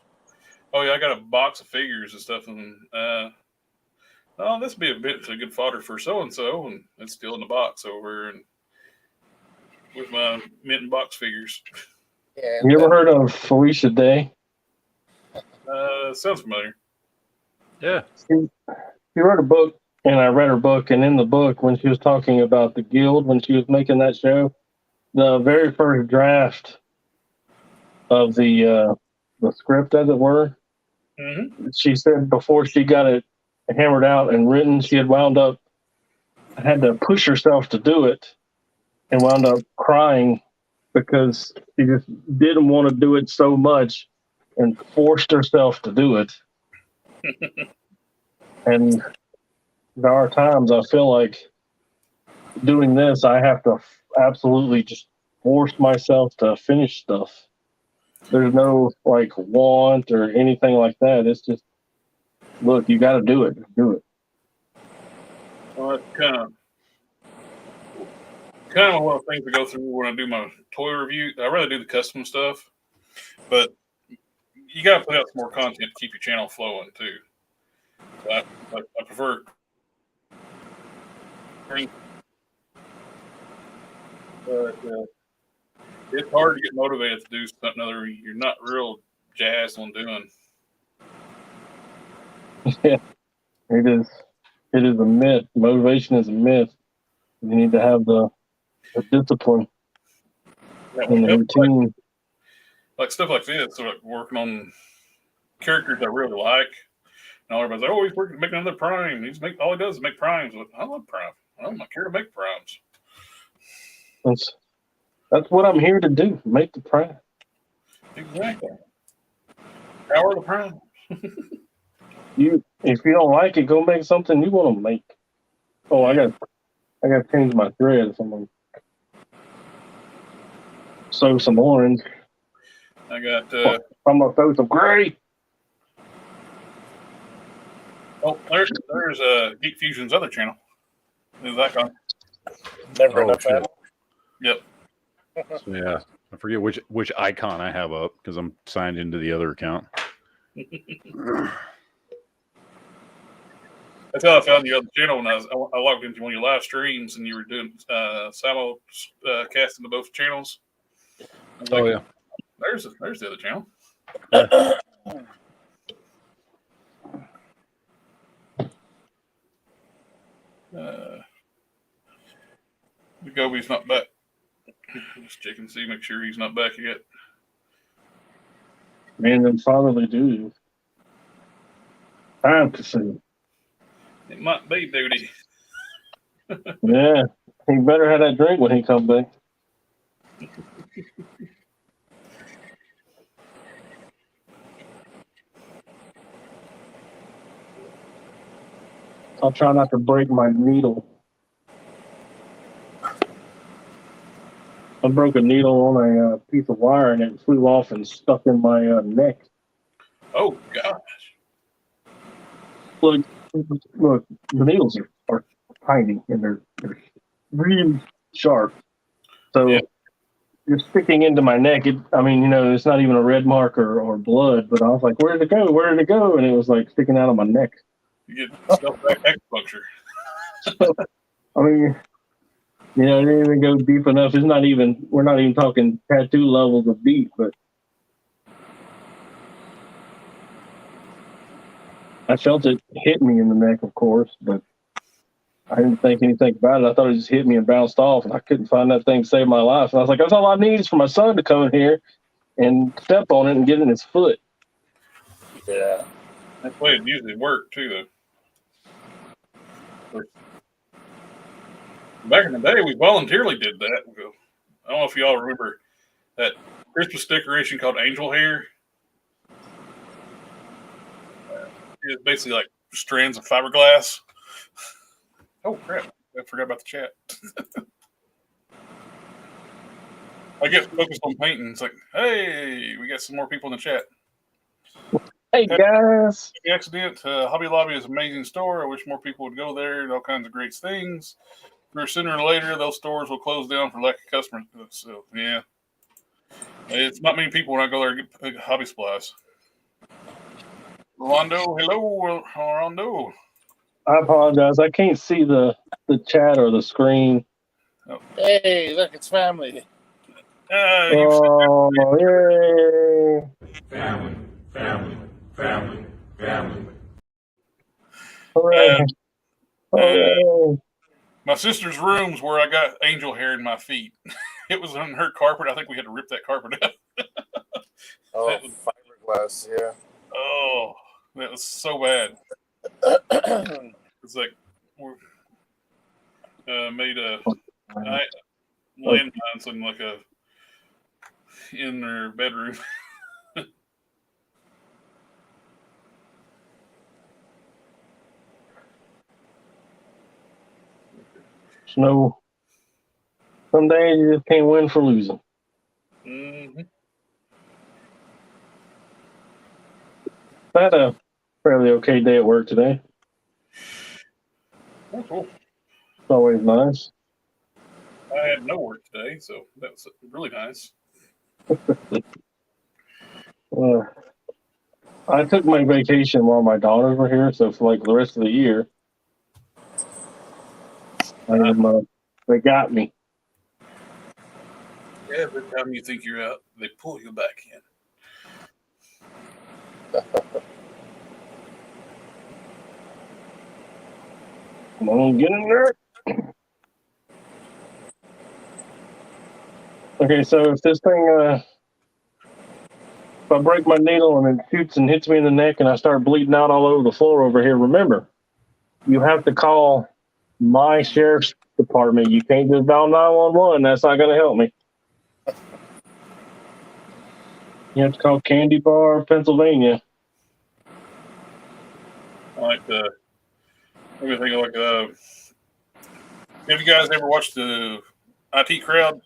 Oh yeah, I got a box of figures and stuff, and this would be a bit of good fodder for so and so, and it's still in the box over and with my mint and box figures. Yeah. You ever heard of Felicia Day? Sounds familiar. Yeah. She wrote a book, and I read her book. And in the book, when she was talking about the guild, when she was making that show, the very first draft of the script, as it were, she said before she got it hammered out and written, she had had to push herself to do it, and wound up crying because she just didn't want to do it so much and forced herself to do it. And there are times I feel like doing this, I have to absolutely just force myself to finish stuff. There's no like want or anything like that. It's just, look, you got to do it. Just do it. Well, it's kind of one of the things to go through when I do my toy review. I rather do the custom stuff, but you got to put out some more content to keep your channel flowing too. So I prefer. But it's hard to get motivated to do something other you're not real jazzed on doing. Yeah, it is. It is a myth. Motivation is a myth. You need to have the discipline and the routine. Like stuff like this, so like working on characters I really like. And everybody's like, "Oh, he's working making another Prime. All he does is make Primes." But I love Prime. I don't care to make Primes. That's what I'm here to do. Make the Prime. Exactly. Power the Prime. If you don't like it, go make something you want to make. Oh, I got to change my thread. So I'm gonna sew some orange. I got. I'm gonna sew some gray. Oh, there's Geek Fusion's other channel. Is that gone? Never enough shit. Yep. So, yeah, I forget which icon I have up because I'm signed into the other account. That's how I found your other channel when I logged into one of your live streams and you were doing simul casting to both channels. I was like, Yeah, there's the other channel. yeah. DaGobi's not back. Just check and see, make sure he's not back yet. Man, them fatherly duties. Time to see. It might be duty. Yeah, he better have that drink when he comes back. I'll try not to break my needle. I broke a needle on a piece of wire and it flew off and stuck in my neck. Oh gosh! Look, the needles are tiny and they're really sharp. So you're sticking into my neck. It's not even a red mark or blood, but I was like, where did it go? Where did it go? And it was like sticking out of my neck. You get stuff back acupuncture. It didn't even go deep enough. We're not even talking tattoo levels of deep, but I felt it hit me in the neck, of course, but I didn't think anything about it. I thought it just hit me and bounced off, and I couldn't find that thing to save my life. And I was like, that's all I need is for my son to come in here and step on it and get in his foot. Yeah. That's the way it usually worked, too, though. Back in the day, we voluntarily did that. I don't know if y'all remember that Christmas decoration called angel hair. It's basically like strands of fiberglass. Oh crap! I forgot about the chat. I get focused on painting. It's like, hey, we got some more people in the chat. Hey guys. The accident. Hobby Lobby is an amazing store. I wish more people would go there and all kinds of great things. Or sooner or later, those stores will close down for lack of customers. So yeah, it's not many people when I go there and get hobby supplies. Rolando, hello, Rolando. I apologize. I can't see the chat or the screen. Hey, look, it's family. Oh, yay. Family, family, family, family. Hooray. Hooray. My sister's room's where I got angel hair in my feet. It was on her carpet. I think we had to rip that carpet out. Oh, fiberglass, yeah. Oh, that was so bad. It's like we made a landmine something like a in their bedroom. Snow. Some days you just can't win for losing. Mm-hmm. I had a fairly okay day at work today. Oh, cool. It's always nice. I had no work today, so that was really nice. I took my vacation while my daughters were here, so for like the rest of the year, they got me. Every time you think you're out, they pull you back in. Come on, get in there. Okay, so if this thing, if I break my needle and it shoots and hits me in the neck and I start bleeding out all over the floor over here, remember, you have to call my sheriff's department. You can't just dial 911. That's not going to help me. You have to call Candy Bar, Pennsylvania. I like the. Let me think of like have you guys ever watched the IT Crowd?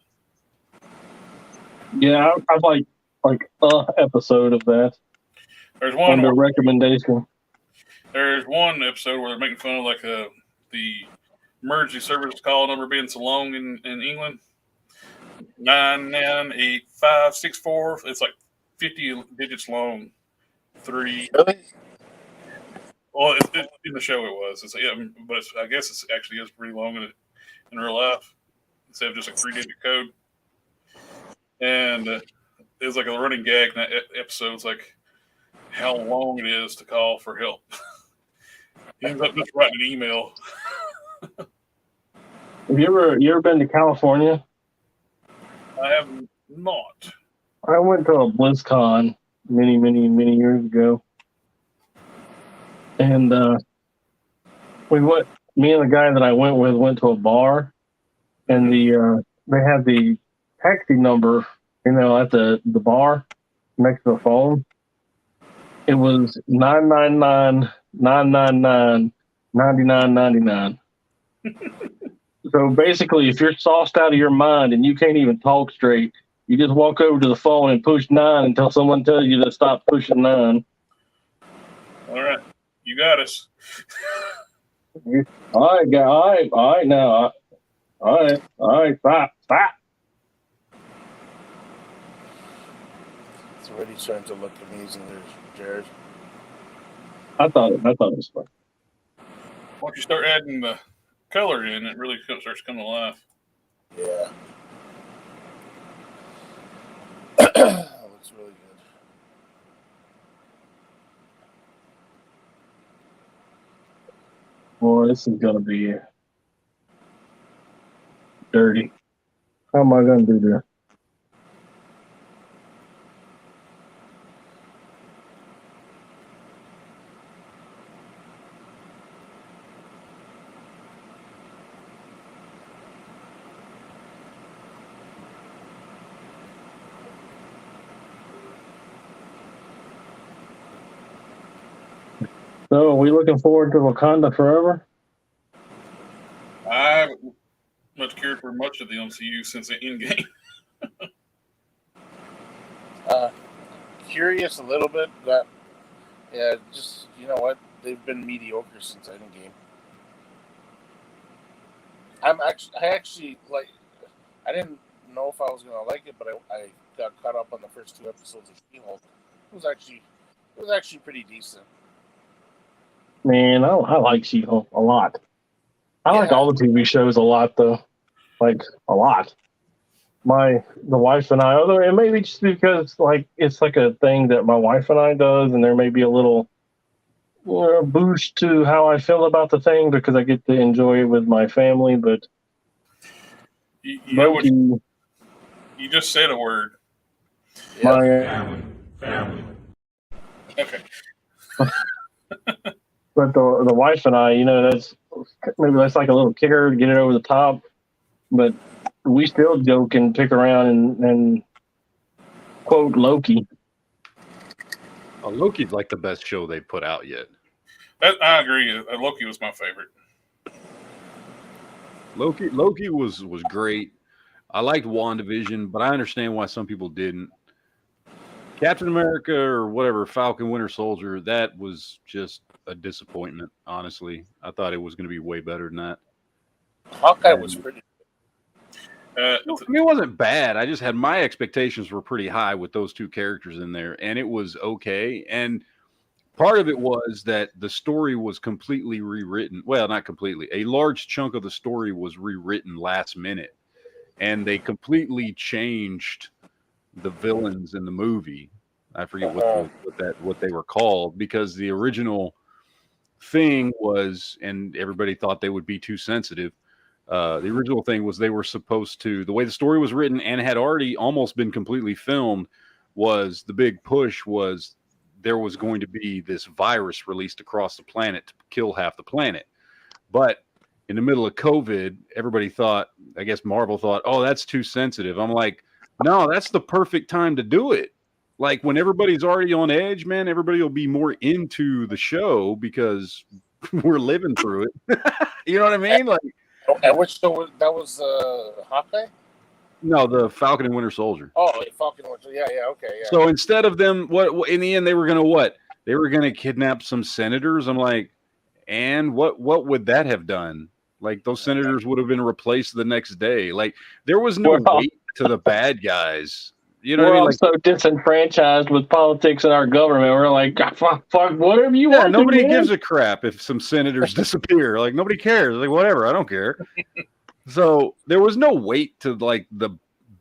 Yeah, I've like episode of that. There's one under recommendation. There's one episode where they're making fun of like the emergency service call number being so long in England. 998-564. It's like 50 digits long. 3. Really? Well, in the show it was. It's, yeah, but I guess it actually is pretty long in real life instead of just a 3-digit code. And it was like a running gag in that episode. It's like how long it is to call for help. He ends up just writing an email. Have you ever been to California? I have not. I went to a BlizzCon many years ago, and me and the guy that I went with went to a bar, and they had the taxi number, at the bar next to the phone. It was 999-999-9999. So basically, if you're sauced out of your mind and you can't even talk straight, you just walk over to the phone and push 9 until someone tells you to stop pushing 9. All right, you got us. All right, guy. All right, now. All right, stop. It's already starting to look amazing there, Jared. I thought it was fun. Once you start adding the color in, it really starts coming to life. Yeah. That looks really good. Boy, this is gonna be dirty. How am I gonna do this? So, are we looking forward to Wakanda Forever? much cared for much of the MCU since the Endgame. Curious a little bit, but yeah, just you know what? They've been mediocre since Endgame. I actually like. I didn't know if I was gonna like it, but I got caught up on the first 2 episodes of She-Hulk. It was actually pretty decent. Man, I like She-Hulk a lot. I like all the TV shows a lot, though. Like, a lot. The wife and I, although it may be just because, like, it's like a thing that my wife and I does, and there may be a little boost to how I feel about the thing because I get to enjoy it with my family, but You know what? Loki, You just said a word. my, Family. Okay. but the wife and I, that's like a little kicker to get it over the top, but we still joke and pick around and quote Loki. Loki's like the best show they've put out yet. I agree. Loki was my favorite. Loki was great. I liked WandaVision, but I understand why some people didn't. Captain America or whatever, Falcon Winter Soldier, that was just a disappointment, honestly. I thought it was going to be way better than that. Hawkeye was pretty. I mean, it wasn't bad. I just had my expectations were pretty high with those 2 characters in there, and it was okay. And part of it was that the story was completely rewritten. Well, not completely. A large chunk of the story was rewritten last minute, and they completely changed the villains in the movie. I forget what they were called, because the original thing was, and everybody thought they would be too sensitive. The original thing was they were supposed to, the way the story was written and had already almost been completely filmed, was the big push was there was going to be this virus released across the planet to kill half the planet. But in the middle of COVID, everybody thought, I guess Marvel thought, oh, that's too sensitive. I'm like, no, that's the perfect time to do it. Like when everybody's already on edge, man, everybody will be more into the show because we're living through it. You know what I mean? Like, And which show that was? Hawkeye? No, the Falcon and Winter Soldier. Oh, Falcon Winter. Yeah, okay, yeah. So instead of them, what in the end they were going to what? They were going to kidnap some senators. I'm like, and what would that have done? Like those senators would have been replaced the next day. Like there was no weight to the bad guys. You know what I mean? Like, so disenfranchised with politics in our government. We're like, fuck, whatever you want. Nobody gives a crap if some senators disappear. Like nobody cares. Like whatever, I don't care. So there was no weight to like the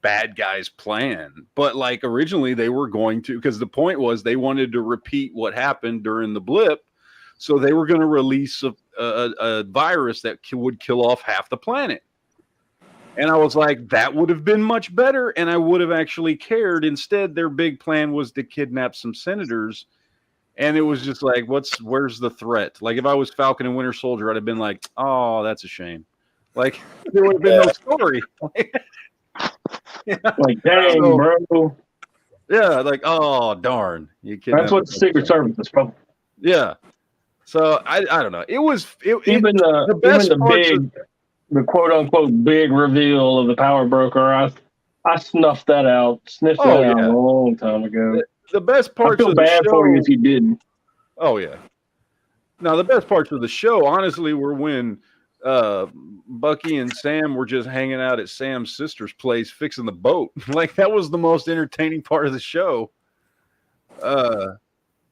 bad guys' plan. But like originally they were going to, because the point was they wanted to repeat what happened during the blip. So they were going to release a virus that would kill off half the planet. And I was like, that would have been much better, and I would have actually cared. Instead, their big plan was to kidnap some senators, and it was just like, where's the threat? Like, if I was Falcon and Winter Soldier, I'd have been like, oh, that's a shame. Like, there would have been no story. Like, dang, bro. Yeah, like, oh, darn. That's what the Secret Service is from. Yeah. So, I don't know. It was... Even the quote-unquote big reveal of the power broker, I sniffed that out a long time ago. The best parts I feel bad for you if you didn't. Oh, yeah. Now, the best parts of the show, honestly, were when Bucky and Sam were just hanging out at Sam's sister's place fixing the boat. Like, that was the most entertaining part of the show.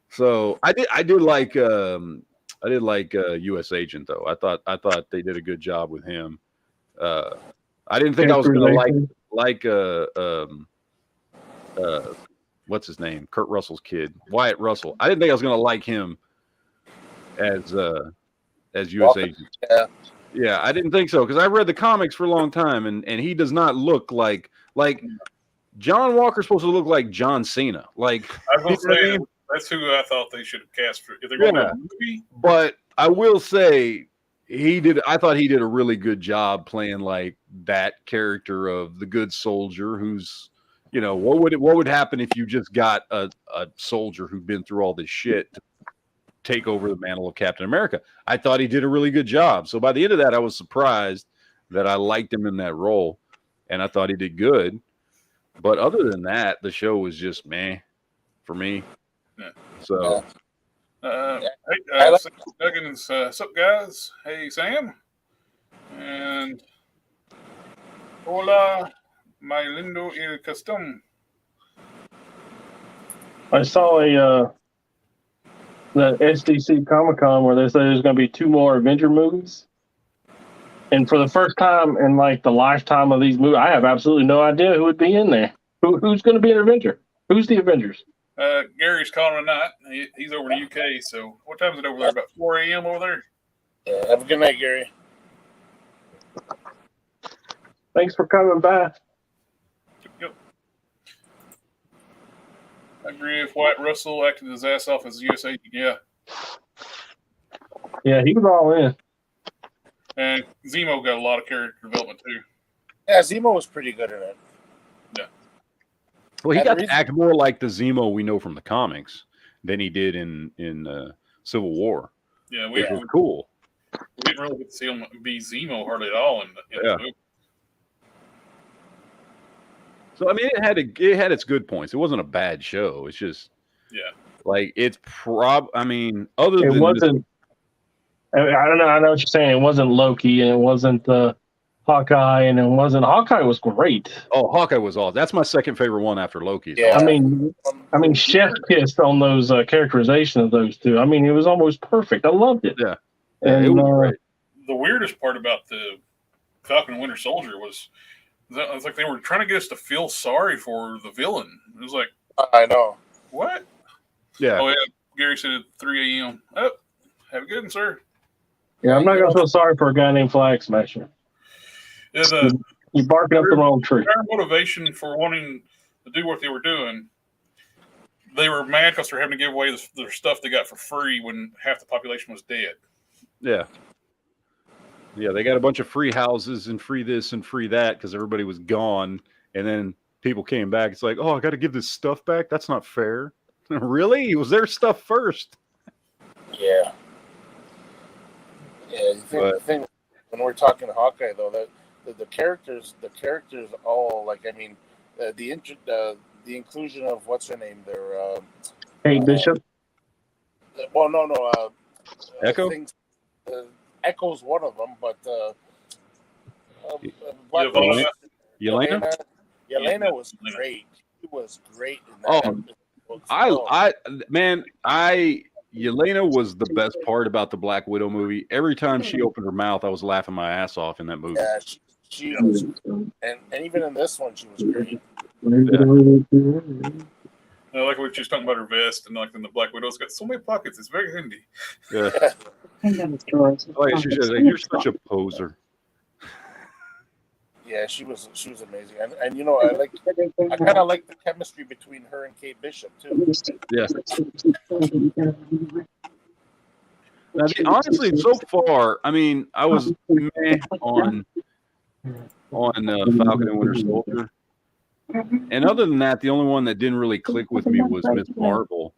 So, I did like... I did like U.S. Agent though. I thought they did a good job with him. I didn't think I was going to like what's his name? Kurt Russell's kid, Wyatt Russell. I didn't think I was going to like him as U.S. Agent. Yeah, I didn't think so because I read the comics for a long time, and he does not look like John Walker's supposed to look like John Cena. Like I was going to say. That's who I thought they should have cast for if they're going to do a movie. But I will say I thought he did a really good job playing like that character of the good soldier who's, what would happen if you just got a soldier who'd been through all this shit to take over the mantle of Captain America. I thought he did a really good job. So by the end of that, I was surprised that I liked him in that role, and I thought he did good. But other than that, the show was just meh for me. Yeah. So, Hey, I like- Sam Duggins, what's up, guys? Hey, Sam. And hola, my lindo el custom. I saw the SDC Comic Con where they say there's going to be 2 more Avenger movies. And for the first time in like the lifetime of these movies, I have absolutely no idea who would be in there. Who's going to be an Avenger? Who's the Avengers? Gary's calling tonight. He's over in the UK. So what time is it over there? About 4 a.m. over there? Yeah, have a good night, Gary. Thanks for coming by. Yep. I agree if White Russell acted his ass off as USA. Yeah. Yeah, he was all in. And Zemo got a lot of character development too. Yeah, Zemo was pretty good in it. well, he And got the to act more like the Zemo we know from the comics than he did in Civil War, Yeah, which was cool. we didn't really get to see him be Zemo hardly at all in Yeah. the movie. So I mean, it had its good points. It wasn't a bad show. It's just like it's I mean, other It than wasn't. I don't know. I know what you're saying. It wasn't Loki, and it wasn't Hawkeye, and it wasn't. Hawkeye was great. Hawkeye was awesome. That's my second favorite one after Loki. Yeah. I mean, chef kissed on those characterization of those two. I mean, it was almost perfect. I loved it. Yeah. And it was great. The weirdest part about the Falcon and Winter Soldier was that it was like they were trying to get us to feel sorry for the villain. It was like, I know. what? Yeah. Oh, yeah. Gary said at 3 a.m. Oh, have a good one, sir. Yeah, I'm not going to feel sorry for a guy named Flag Smasher. Yeah, You're barking up the wrong tree. their motivation for wanting to do what they were doing, they were mad because they're having to give away their stuff they got for free when half the population was dead. Yeah. Yeah, they got a bunch of free houses and free this and free that because everybody was gone. And then people came back. It's like, oh, I got to give this stuff back? That's not fair. Really? It was their stuff first. Yeah. Yeah, the thing when we're talking Hawkeye though, that the characters all like, I mean, the inclusion of what's her name there, Kate Bishop. well, no, Echo? Echo's one of them, but Yelena? Yelena was great. She was great in that. Yelena was the best part about the Black Widow movie. Every time she opened her mouth, I was laughing my ass off in that movie. Yeah, she was, and even in this one, she was great. I like what she was talking about her vest, and like in the Black Widow's got so many pockets. It's very handy. Yeah. Like she said, you're such a poser. Yeah, she was amazing, and you know, I kind of like the chemistry between her and Kate Bishop too. Yeah. Now, honestly, so far, I mean, I was meh on Falcon and Winter Soldier, and other than that, the only one that didn't really click with me was Ms. Marvel.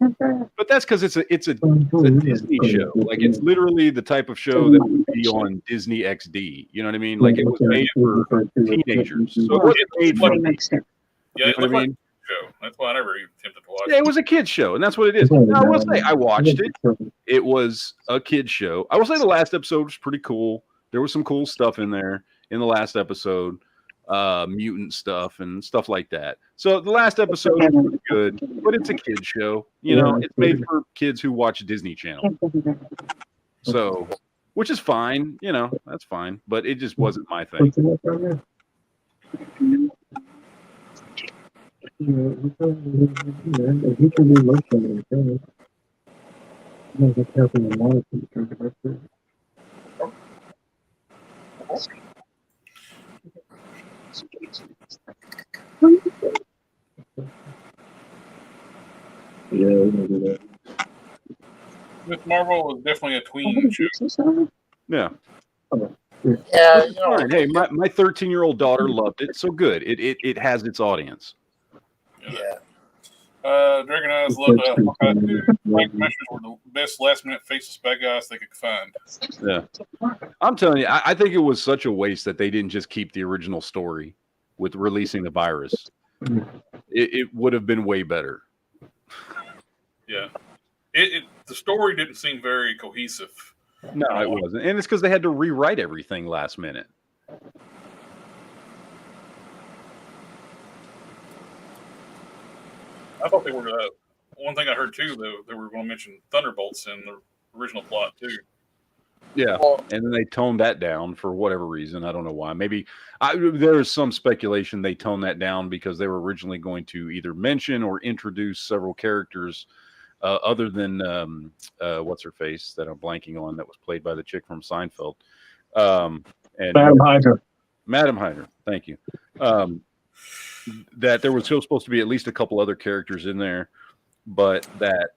But that's because it's a Disney show. Like it's literally the type of show that would be on Disney XD. You know what I mean? Like it was made for teenagers, so it wasn't made for me. Yeah, You it know what I looked like mean? a show. That's why I never even attempted to watch Yeah, it was a kid's show, and that's what it is. Now, I will say I watched it. It was a kid's show. I will say the last episode was pretty cool. There was some cool stuff in there in the last episode, mutant stuff and stuff like that. So the last episode was pretty good, but it's a kid's show. You know, it's made for kids who watch Disney Channel. So, which is fine. You know, that's fine. But it just wasn't my thing. Miss Marvel was definitely a tween show. Yeah. Yeah, you know, Fine. Hey, my 13-year-old daughter loved it, so good. It has its audience. yeah. Dragon Eyes loved Hawkeye too. Black Commissioners were the best last-minute faceless bad guys they could find. Yeah, I'm telling you, I think it was such a waste that they didn't just keep the original story with releasing the virus. It would have been way better. Yeah, the story didn't seem very cohesive. No, it wasn't, and it's because they had to rewrite everything last minute. I thought they were. One thing I heard too, though, they were going to mention Thunderbolts in the original plot too. Yeah, and then they toned that down for whatever reason. I don't know why. Maybe there is some speculation they toned that down because they were originally going to either mention or introduce several characters other than what's her face that I'm blanking on that was played by the chick from Seinfeld. And Madam Hydra. Madam Hydra, thank you. That there was still supposed to be at least a couple other characters in there, but that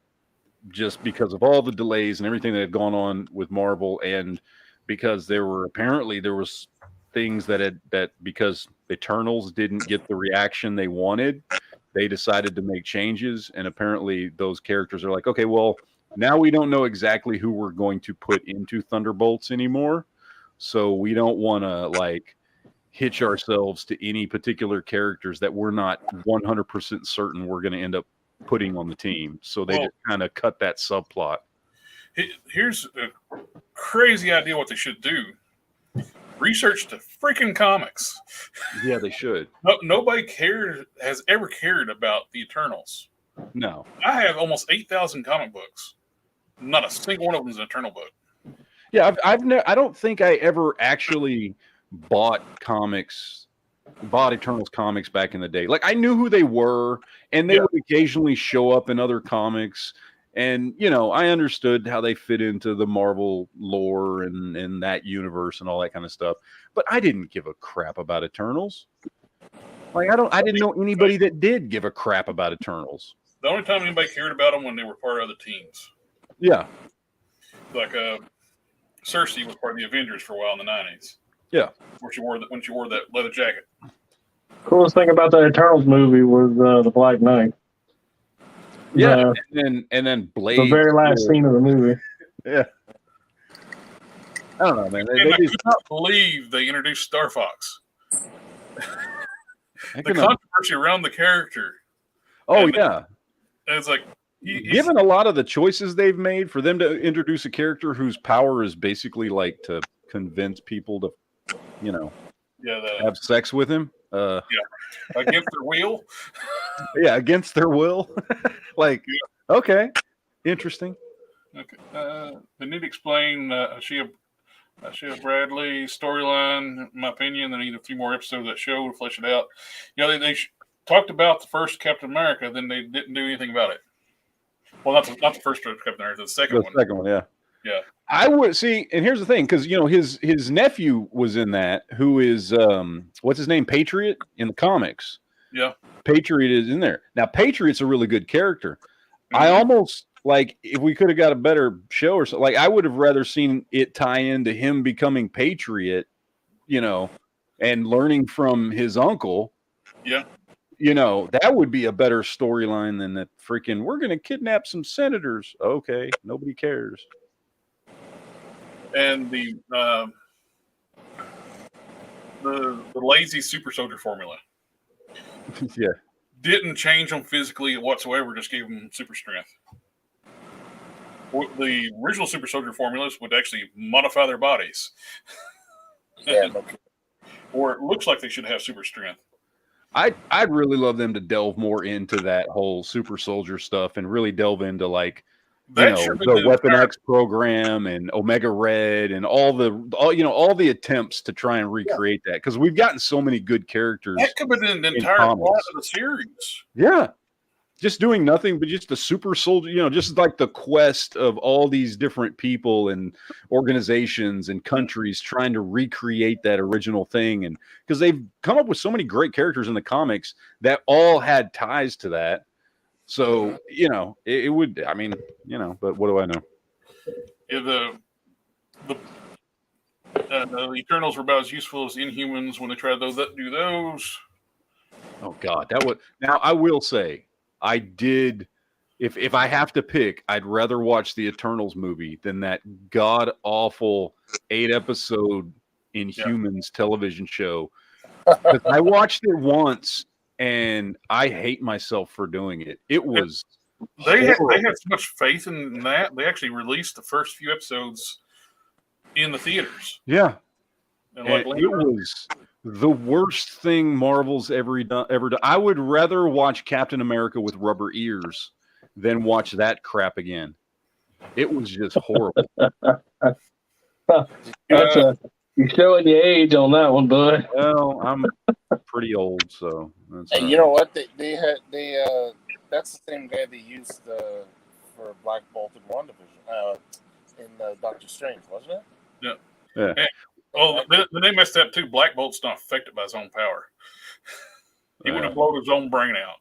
just because of all the delays and everything that had gone on with Marvel, and because there was things that because Eternals didn't get the reaction they wanted, they decided to make changes, and apparently those characters are like, okay, well, now we don't know exactly who we're going to put into Thunderbolts anymore, so we don't want to like hitch ourselves to any particular characters that we're not 100% certain we're going to end up putting on the team. So they just kind of cut that subplot. Here's a crazy idea what they should do. Research the freaking comics. Yeah, they should. Nobody has ever cared about the Eternals. No. I have almost 8,000 comic books. Not a single one of them is an Eternal book. Yeah, I don't think I ever actually bought Eternals comics back in the day. Like I knew who they were, and they would occasionally show up in other comics, and I understood how they fit into the Marvel lore and that universe and all that kind of stuff. But I didn't give a crap about Eternals. Like I didn't know anybody that did give a crap about Eternals. The only time anybody cared about them when they were part of the teams. Yeah. Like Cersei was part of the Avengers for a while in the 90s. Yeah. When she wore that leather jacket. Coolest thing about the Eternals movie was the Black Knight. Yeah, and then Blade. The very last scene of the movie. Yeah. I don't know, man. I could not believe they introduced Star Fox. The controversy around the character. Oh, and yeah. It's like, given a lot of the choices they've made for them to introduce a character whose power is basically like to convince people to, have sex with him. Against their will. Yeah, against their will. Okay, interesting. Okay. They need to explain Ashia Bradley storyline, in my opinion. They need a few more episodes of that show to flesh it out. They talked about the first Captain America, then they didn't do anything about it. Well, not the first Captain America, the second one. The second one, yeah. Yeah. I would see, and here's the thing, because his nephew was in that, who is what's his name, Patriot in the comics. Yeah, Patriot is in there. Now, Patriot's a really good character. Mm-hmm. I almost if we could have got a better show or something. I would have rather seen it tie into him becoming Patriot, and learning from his uncle. Yeah. That would be a better storyline than that freaking, we're going to kidnap some senators. Okay, nobody cares. And the lazy super soldier formula. Yeah. Didn't change them physically whatsoever, just gave them super strength. The original super soldier formulas would actually modify their bodies. Yeah, or it looks like they should have super strength. I'd really love them to delve more into that whole super soldier stuff and really delve into the Weapon X program and Omega Red and all the attempts to try and recreate that, because we've gotten so many good characters. That could have been the entire plot of the series. Yeah. Just doing nothing but just the super soldier, just like the quest of all these different people and organizations and countries trying to recreate that original thing. And because they've come up with so many great characters in the comics that all had ties to that. So, it would, but what do I know? Yeah, the Eternals were about as useful as Inhumans when they tried to do those. Oh, God. Now, I will say, I did. If I have to pick, I'd rather watch the Eternals movie than that god awful 8-episode Inhumans television show. Because I watched it once and I hate myself for doing it. It was They had so much faith in that they actually released the first few episodes in the theaters. yeah. And And it was the worst thing Marvel's ever done. I would rather watch Captain America with rubber ears than watch that crap again. It was just horrible. You're showing your age on that one, bud. Well, I'm pretty old, so. Hey, you know what? They that's the same guy they used for Black Bolt in WandaVision in Doctor Strange, wasn't it? Yeah. And, then they messed up too. Black Bolt's not affected by his own power. He would have blown his own brain out.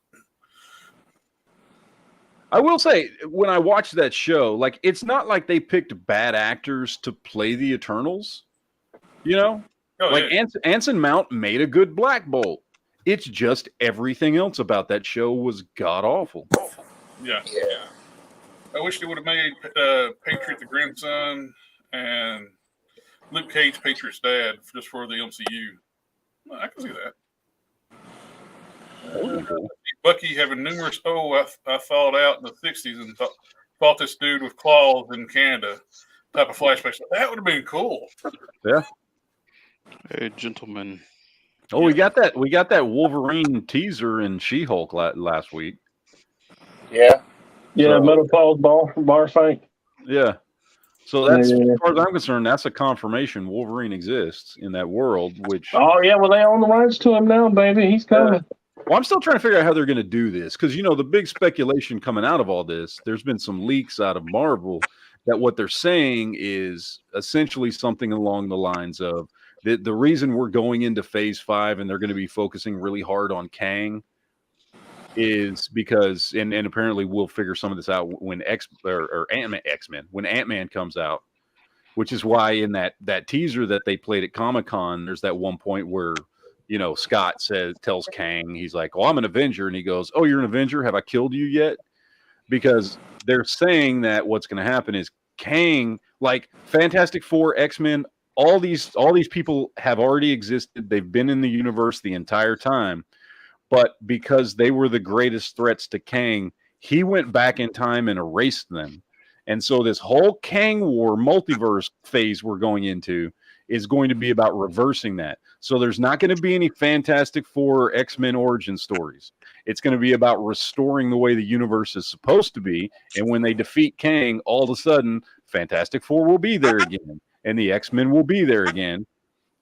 I will say, when I watched that show, like, it's not like they picked bad actors to play the Eternals. You know? Anson Mount made a good Black Bolt. It's just everything else about that show was god-awful. Yeah. I wish they would have made Patriot the grandson and Luke Cage Patriot's dad just for the MCU. Well, I can see that. Bucky having numerous I thawed out in the 60s and fought this dude with claws in Canada type of flashback. That would have been cool. Yeah. Hey, gentlemen. Oh, we got that Wolverine teaser in She-Hulk last week. Yeah. Yeah, menopause bar fight. Yeah. So that's, as far as I'm concerned, that's a confirmation Wolverine exists in that world, which... Oh, yeah, well, they own the rights to him now, baby. He's coming. Well, I'm still trying to figure out how they're going to do this, because, you know, the big speculation coming out of all this, there's been some leaks out of Marvel that what they're saying is essentially something along the lines of the reason we're going into Phase 5 and they're going to be focusing really hard on Kang is because, and apparently we'll figure some of this out when when Ant-Man comes out, which is why in that teaser that they played at Comic-Con, there's that one point where, you know, Scott tells Kang, he's like, "Oh, I'm an Avenger," and he goes, "Oh, you're an Avenger? Have I killed you yet?" Because they're saying that what's going to happen is Kang, like Fantastic Four, X-Men, all these people have already existed. They've been in the universe the entire time. But because they were the greatest threats to Kang, he went back in time and erased them. And so this whole Kang War multiverse phase we're going into is going to be about reversing that. So there's not going to be any Fantastic Four or X-Men origin stories. It's going to be about restoring the way the universe is supposed to be. And when they defeat Kang, all of a sudden, Fantastic Four will be there again. And the X-Men will be there again.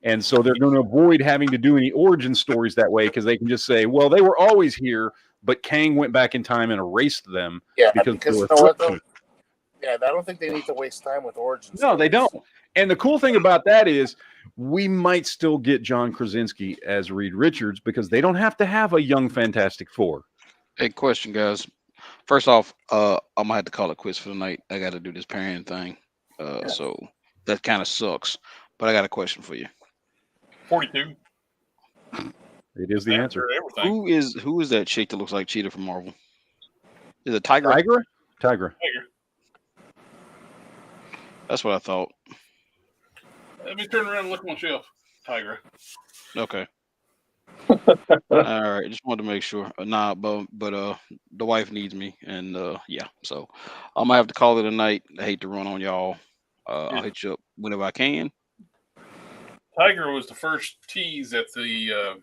And so they're going to avoid having to do any origin stories that way because they can just say, well, they were always here, but Kang went back in time and erased them. Yeah, because you know what, though? Yeah, I don't think they need to waste time with origins. No, they don't. And the cool thing about that is we might still get John Krasinski as Reed Richards because they don't have to have a young Fantastic Four. Hey, question, guys. First off, I might have to call it quits for the night. I got to do this parent thing. So that kind of sucks. But I got a question for you. 42. It is the answer. Who is that chick that looks like Cheetah from Marvel? Is it Tigra? Tigra. That's what I thought. Let me turn around and look on my shelf. Tigra. Okay. All right. Just wanted to make sure. But the wife needs me, and yeah. So I might have to call it a night. I hate to run on y'all. I'll hit you up whenever I can. Tiger was the first tease at the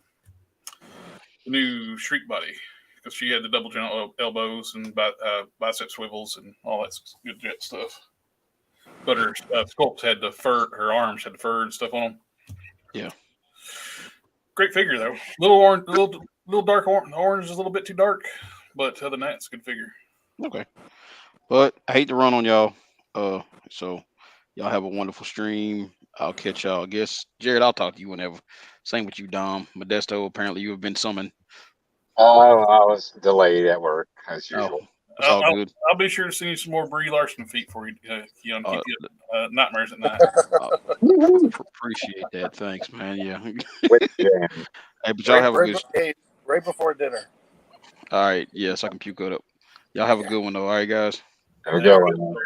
new Shriek body because she had the double joint elbows and bicep swivels and all that good jet stuff. But her sculpts had the fur, her arms had the fur and stuff on them. Yeah. Great figure though. Little orange, little dark orange is a little bit too dark, but other than that, it's a good figure. Okay. But I hate to run on y'all. So y'all have a wonderful stream. I'll catch y'all. I guess Jared, I'll talk to you whenever. Same with you, Dom. Modesto, apparently you have been summoned. Oh, I was delayed at work as usual. It's all good. I'll be sure to send you some more Brie Larson feet for you, Keon. Keep you nightmares at night. Appreciate that. Thanks, man. Yeah. With Jan. Hey, but y'all have a good. Right before dinner. All right, yes, I can puke it up. Y'all have a good one though. All right, guys. Have a good one.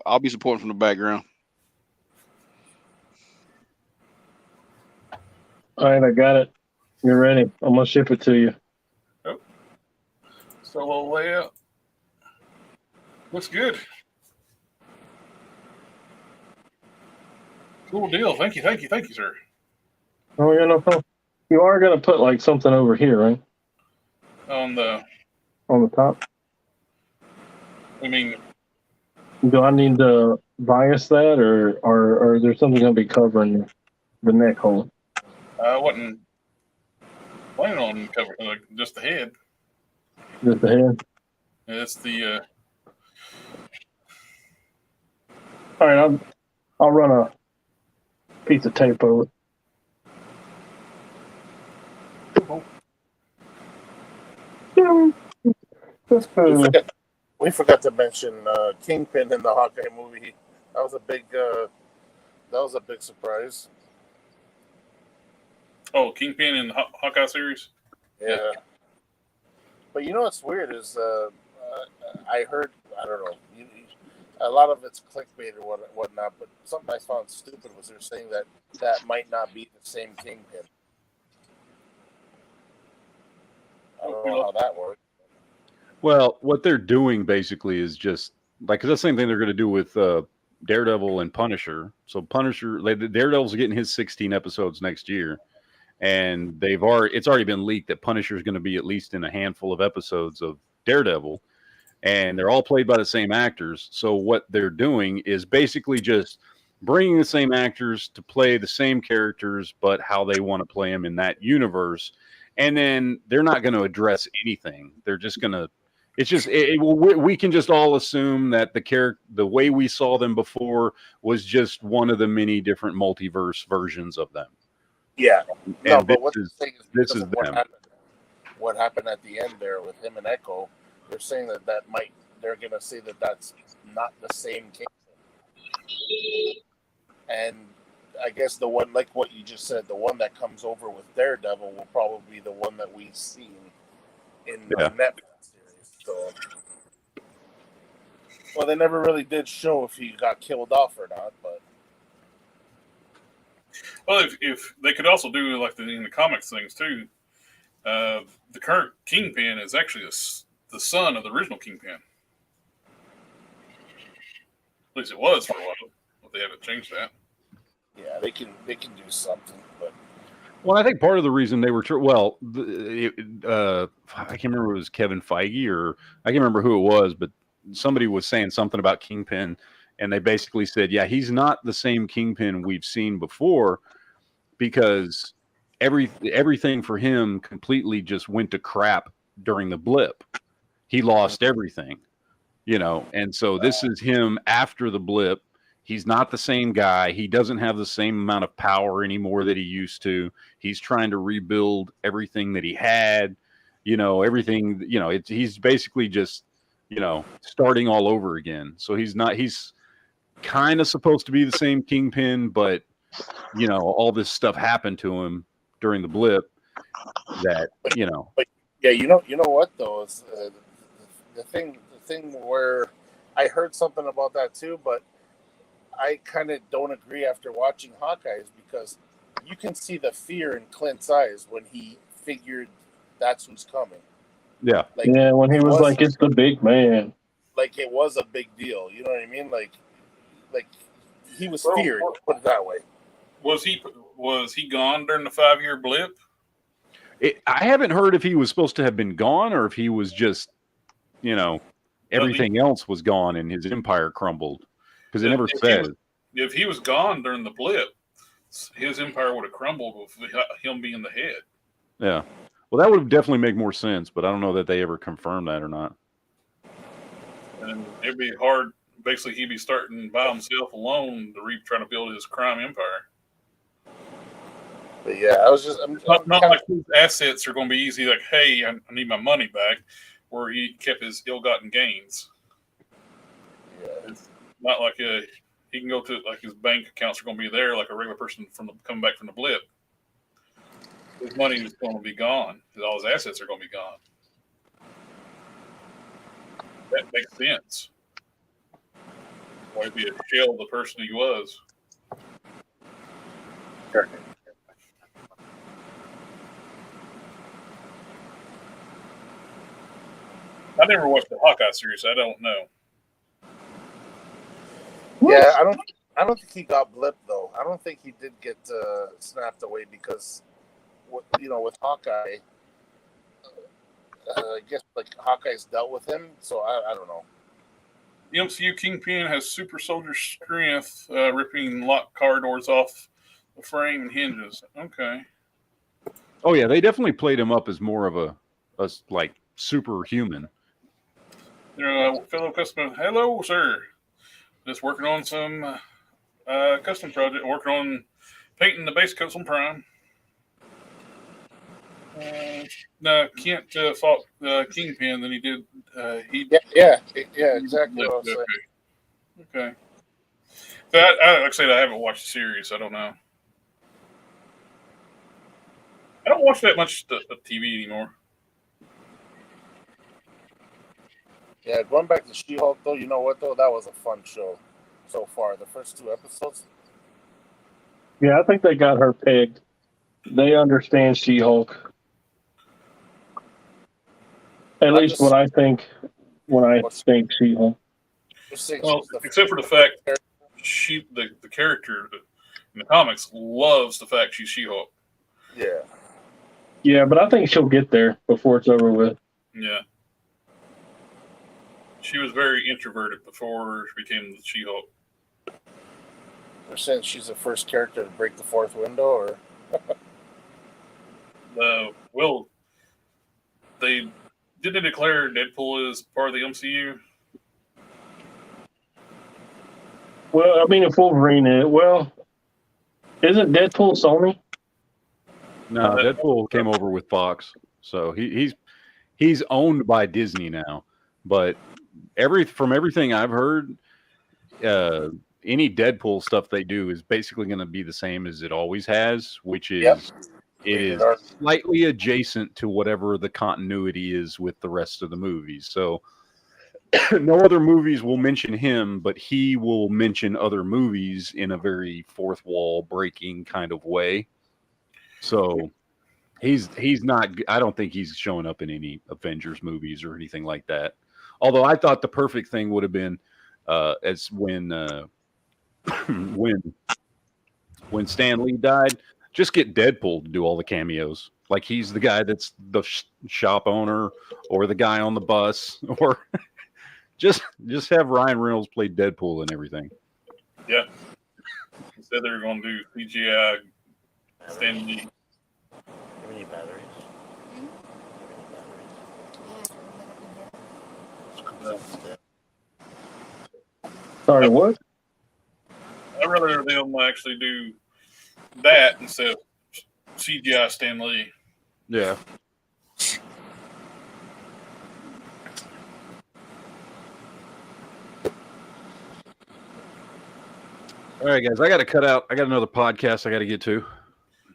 I'll be supporting from the background. All right, I got it. You're ready. I'm gonna ship it to you. Solo layout. Looks good. Cool deal. Thank you, sir. Oh, yeah, no problem. You are gonna put like something over here, right? On the top. I mean, Do I need to bias that, or is there something gonna be covering the neck hole? I wasn't planning on covering just the head. Just the head. It's the All right, I'll run a piece of tape over it. We forgot to mention Kingpin in the Hawkeye movie. That was a big surprise. Oh, Kingpin in the Hawkeye series? Yeah. But you know what's weird is I heard, I don't know, a lot of it's clickbait or whatnot, but something I found stupid was they're saying that might not be the same Kingpin. I don't know how that works. Well, what they're doing basically is just like, because that's the same thing they're going to do with Daredevil and Punisher. So Daredevil's getting his 16 episodes next year, and it's already been leaked that Punisher is going to be at least in a handful of episodes of Daredevil, and they're all played by the same actors. So what they're doing is basically just bringing the same actors to play the same characters, but how they want to play them in that universe. And then they're not going to address anything. They're just going to. It's just we can just all assume that the way we saw them before was just one of the many different multiverse versions of them. Yeah, no, and but what they're saying is this because is of what them. happened. What happened at the end there with him and Echo? They're saying they're gonna say that that's not the same King. And I guess the one, like what you just said, the one that comes over with Daredevil will probably be the one that we've seen in the Netflix series. So, well, they never really did show if he got killed off or not, but. Well, if they could also do like in the comics things too, the current Kingpin is actually the son of the original Kingpin. At least it was for a while, but they haven't changed that. Yeah, they can do something, but. Well, I think part of the reason they were I can't remember if it was Kevin Feige or I can't remember who it was, but somebody was saying something about Kingpin, and they basically said, yeah, he's not the same Kingpin we've seen before because everything for him completely just went to crap during the blip. He lost everything, and so this is him after the blip. He's not the same guy. He doesn't have the same amount of power anymore that he used to. He's trying to rebuild everything that he had, everything, he's basically just, starting all over again. So he's kind of supposed to be the same Kingpin, but, all this stuff happened to him during the blip that, But yeah, you know what though is the thing where I heard something about that too, but I kind of don't agree after watching Hawkeyes because you can see the fear in Clint's eyes when he figured that's who's coming. Yeah. When he was like, it's the big man. Like it was a big deal. You know what I mean? Like he was feared, put it that way. Was he gone during the 5-year blip? I haven't heard if he was supposed to have been gone or if he was just, everything else was gone and his empire crumbled. Because it never says. If he was gone during the blip, his empire would have crumbled with him being the head. Yeah. Well, that would definitely make more sense, but I don't know that they ever confirmed that or not. And it'd be hard. Basically, he'd be starting by himself alone to trying to build his crime empire. But yeah, I'm not like his assets are going to be easy. Like, hey, I need my money back, where he kept his ill-gotten gains. Yeah. It's not like he can go to like his bank accounts are going to be there like a regular person coming back from the blip. His money is going to be gone. All his assets are going to be gone. That makes sense. Why be a shell of the person he was? Sure. I never watched the Hawkeye series. I don't know. Yeah, I don't think he got blipped though. I don't think he did get snapped away because, with Hawkeye, I guess like Hawkeye's dealt with him. So I don't know. The MCU Kingpin has super soldier strength, ripping locked car doors off the frame and hinges. Okay. Oh yeah, they definitely played him up as more of a like superhuman. Fellow customer, hello, sir. Just working on some custom project, working on painting the base coats on Prime. No, Kent fought Kingpin than he did. Yeah, exactly. What I was saying. Okay. Like I said, I haven't watched the series. I don't know. I don't watch that much the TV anymore. Yeah, going back to She-Hulk though, you know what though? That was a fun show so far. The first 2 episodes. Yeah, I think they got her pegged. They understand She-Hulk. At least what I think when I think She-Hulk. Well, except for the fact the character in the comics loves the fact she's She-Hulk. Yeah. Yeah, but I think she'll get there before it's over with. Yeah. She was very introverted before she became the She-Hulk. They're saying she's the first character to break the 4th window, or? Well, did they declare Deadpool as part of the MCU? Well, I mean, if Wolverine is, isn't Deadpool Sony? No, Deadpool came over with Fox, so he's owned by Disney now. But from everything I've heard, any Deadpool stuff they do is basically going to be the same as it always has, which is it is slightly adjacent to whatever the continuity is with the rest of the movies. So no other movies will mention him, but he will mention other movies in a very fourth wall breaking kind of way. So he's not. I don't think he's showing up in any Avengers movies or anything like that. Although I thought the perfect thing would have been as when Stan Lee died, just get Deadpool to do all the cameos. Like he's the guy that's the shop owner or the guy on the bus, or just have Ryan Reynolds play Deadpool and everything. Yeah. Instead, they were going to do CGI Stan Lee. We need batteries. Sorry, what? I'd rather them actually do that instead of CGI Stan Lee. Yeah. All right, guys, I got to cut out. I got another podcast I got to get to.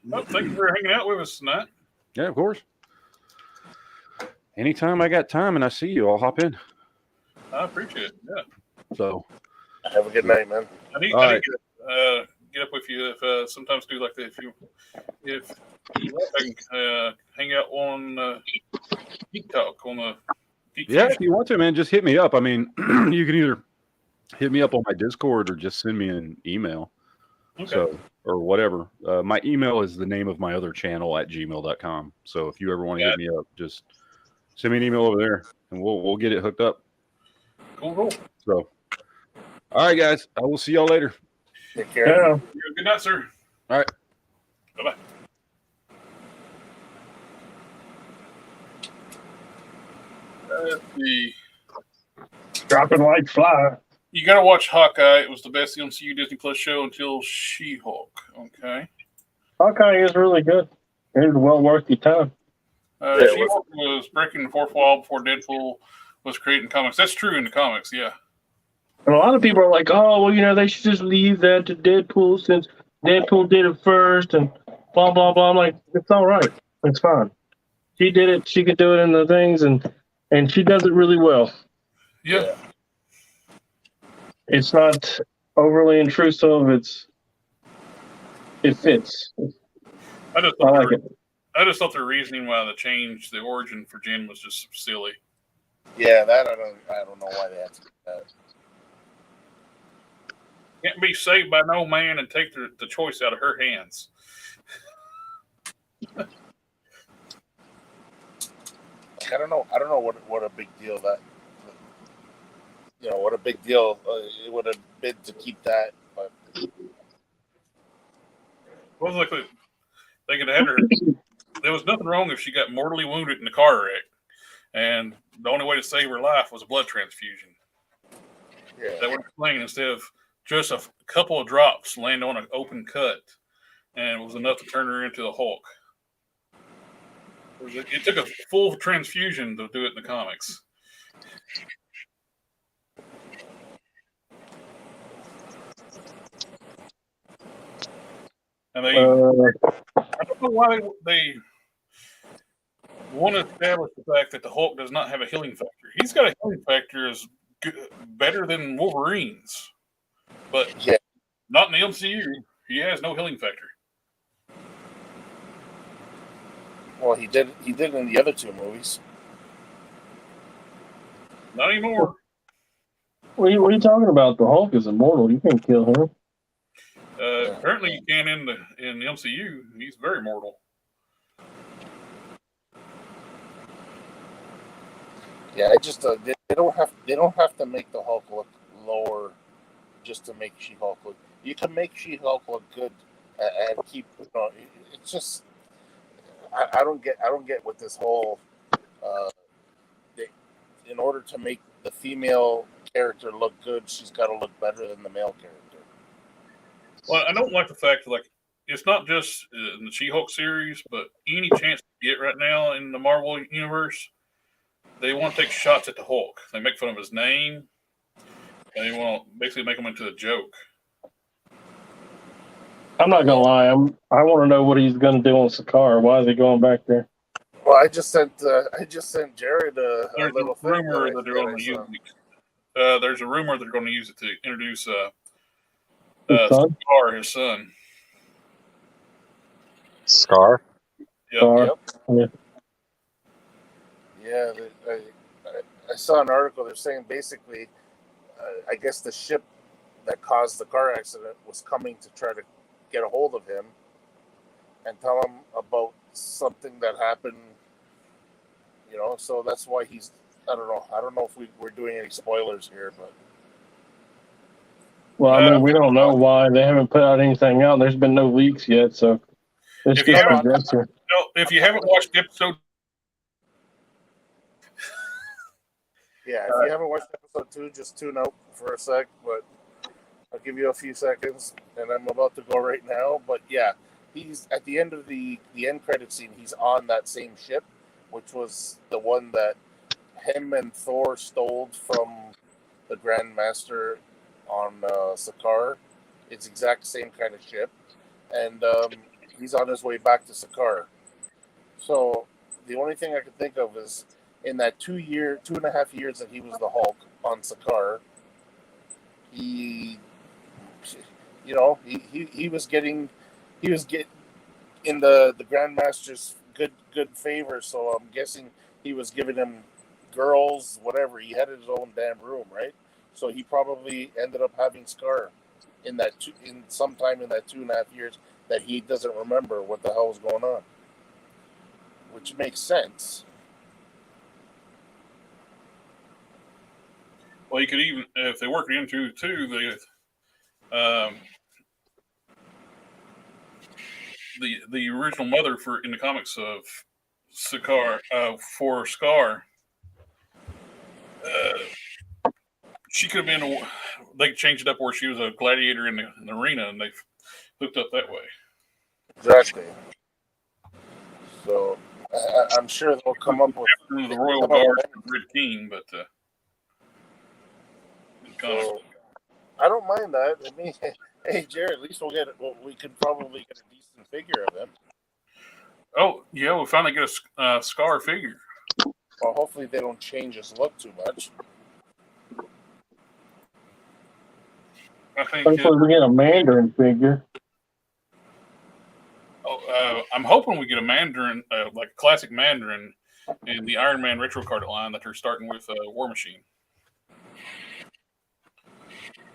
Well, thank you for hanging out with us tonight. Yeah, of course. Anytime I got time and I see you, I'll hop in. I appreciate it. Yeah. So, have a good night, man. I need to get up with you if sometimes do like that. If you like, I can hang out on Geek Talk on the Geek yeah, Fusion. if you want to, man, just hit me up. I mean, you can either hit me up on my Discord or just send me an email. Okay. So, or whatever. My email is the name of my other channel at gmail.com. So if you ever want to hit me up, just send me an email over there and we'll get it hooked up. Cool. So, all right, guys. I will see y'all later. Take care. Yeah. Good night, sir. All right. Bye-bye. Let's see. Dropping like fly. You got to watch Hawkeye. It was the best MCU Disney Plus show until She-Hulk. Okay. Hawkeye is really good. It's well worth your time. She-Hulk was breaking the 4th wall before Deadpool was creating comics. That's true in the comics, yeah. And a lot of people are like, oh, well, they should just leave that to Deadpool since Deadpool did it first and blah, blah, blah. I'm like, it's all right. It's fine. She did it. She could do it in the things, and she does it really well. Yeah. It's not overly intrusive. It fits. I just I thought like it. I just thought the reasoning why they changed the origin for Jen was just silly. Yeah, that I don't know why they had to do that. Can't be saved by no man and take the choice out of her hands. I don't know what a big deal that, what a big deal it would have been to keep that. But Well, like they could have had her. There was nothing wrong if she got mortally wounded in a car wreck, and the only way to save her life was a blood transfusion. yeah, That would explain instead of just a couple of drops land on an open cut, and it was enough to turn her into the Hulk. It took a full transfusion to do it in the comics. And I don't know why they want to establish the fact that the Hulk does not have a healing factor. He's got a healing factor is better than Wolverine's, but yeah. not in the MCU. He has no healing factor. Well, he did in the other two movies. Not anymore. What are you talking about? The Hulk is immortal. You can't kill him. Apparently, you can in the MCU. He's very mortal. Yeah, it just they don't have to make the Hulk look lower just to make She-Hulk look. You can make She-Hulk look good and keep. It's just I don't get with this whole. In order to make the female character look good, she's got to look better than the male character. Well, I don't like the fact that it's not just in the She-Hulk series, but any chance to get right now in the Marvel universe, they want to take shots at the Hulk. They make fun of his name, and they want to basically make him into a joke. I'm not gonna lie. I want to know what he's gonna do on Sakaar. Why is he going back there? Well, I just sent Jared a There's little a rumor thing that they're going to use it. There's a rumor they're going to use it to introduce His son? Scar, his son. Scar? Yep. Scar. Yep. Yeah. Yeah, I saw an article. They're saying basically, I guess the ship that caused the car accident was coming to try to get a hold of him and tell him about something that happened. So that's why he's. I don't know if we're doing any spoilers here, but. Well, I mean, we don't know why they haven't put out anything out. There's been no leaks yet, so it's If you just haven't- conjecture. If you haven't watched the episode, Yeah, if you haven't watched episode 2, just tune out for a sec. But I'll give you a few seconds, and I'm about to go right now. But yeah, he's at the end of the end credit scene. He's on that same ship, which was the one that him and Thor stole from the Grand Master on Sakaar. It's exact same kind of ship, and he's on his way back to Sakaar. So the only thing I can think of is in that 2.5 years that he was the Hulk on Sakaar, he was getting in the Grandmaster's good favor. So I'm guessing he was giving him girls, whatever. He had his own damn room, right? So he probably ended up having Scar sometime in that 2.5 years that he doesn't remember what the hell was going on, which makes sense. well, you could even if they work it into too, the original mother in the comics of Sakaar for Scar. She could have been. They changed it up where she was a gladiator in the arena, and they hooked up that way. Exactly. So I'm sure they'll come up with The Royal Guard, Red King, but so, I don't mind that. I mean, hey Jared, at least we could probably get a decent figure of him. oh yeah, we'll finally get a Scar figure. Well, hopefully they don't change his look too much. I think Hopefully, we get a Mandarin figure. I'm hoping we get a Mandarin, like a classic Mandarin, in the Iron Man retro card line that they're starting with War Machine.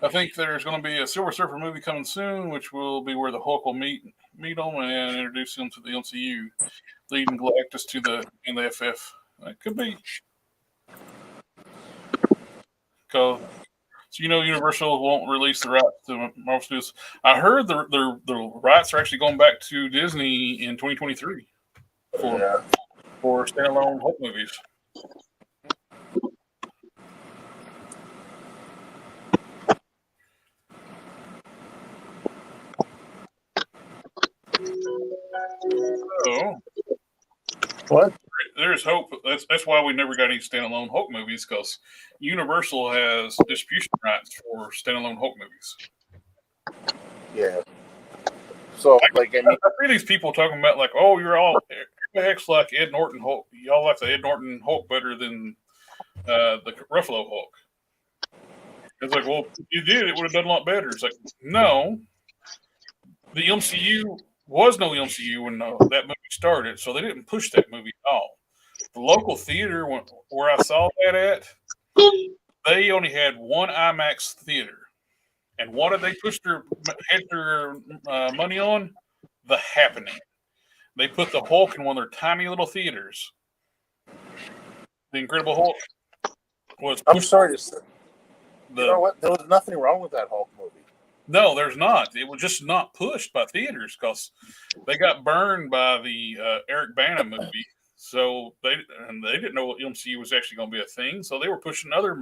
I think there's going to be a Silver Surfer movie coming soon, which will be where the Hulk will meet him and introduce him to the MCU, leading Galactus to the FF. It could be. So Universal won't release the rights to Marvel Studios. I heard the rights are actually going back to Disney in 2023 for standalone Hulk movies. So, What? there's hope. That's why we never got any standalone Hulk movies, because Universal has distribution rights for standalone Hulk movies. Yeah. So, I hear these people talking about like, oh, everybody's like Ed Norton Hulk. Y'all like the Ed Norton Hulk better than the Ruffalo Hulk. It's like, well, if you did, it would have done a lot better. It's like, no, the MCU was no MCU when that movie started, so they didn't push that movie at all. The local theater where I saw that at, they only had one IMAX theater. And what did they push their money on? The Happening. They put the Hulk in one of their tiny little theaters. The Incredible Hulk was. I'm sorry to say. You know what? There was nothing wrong with that Hulk movie. No, there's not. It was just not pushed by theaters because they got burned by the Eric Bana movie. So they didn't know what MCU was actually going to be a thing. So they were pushing other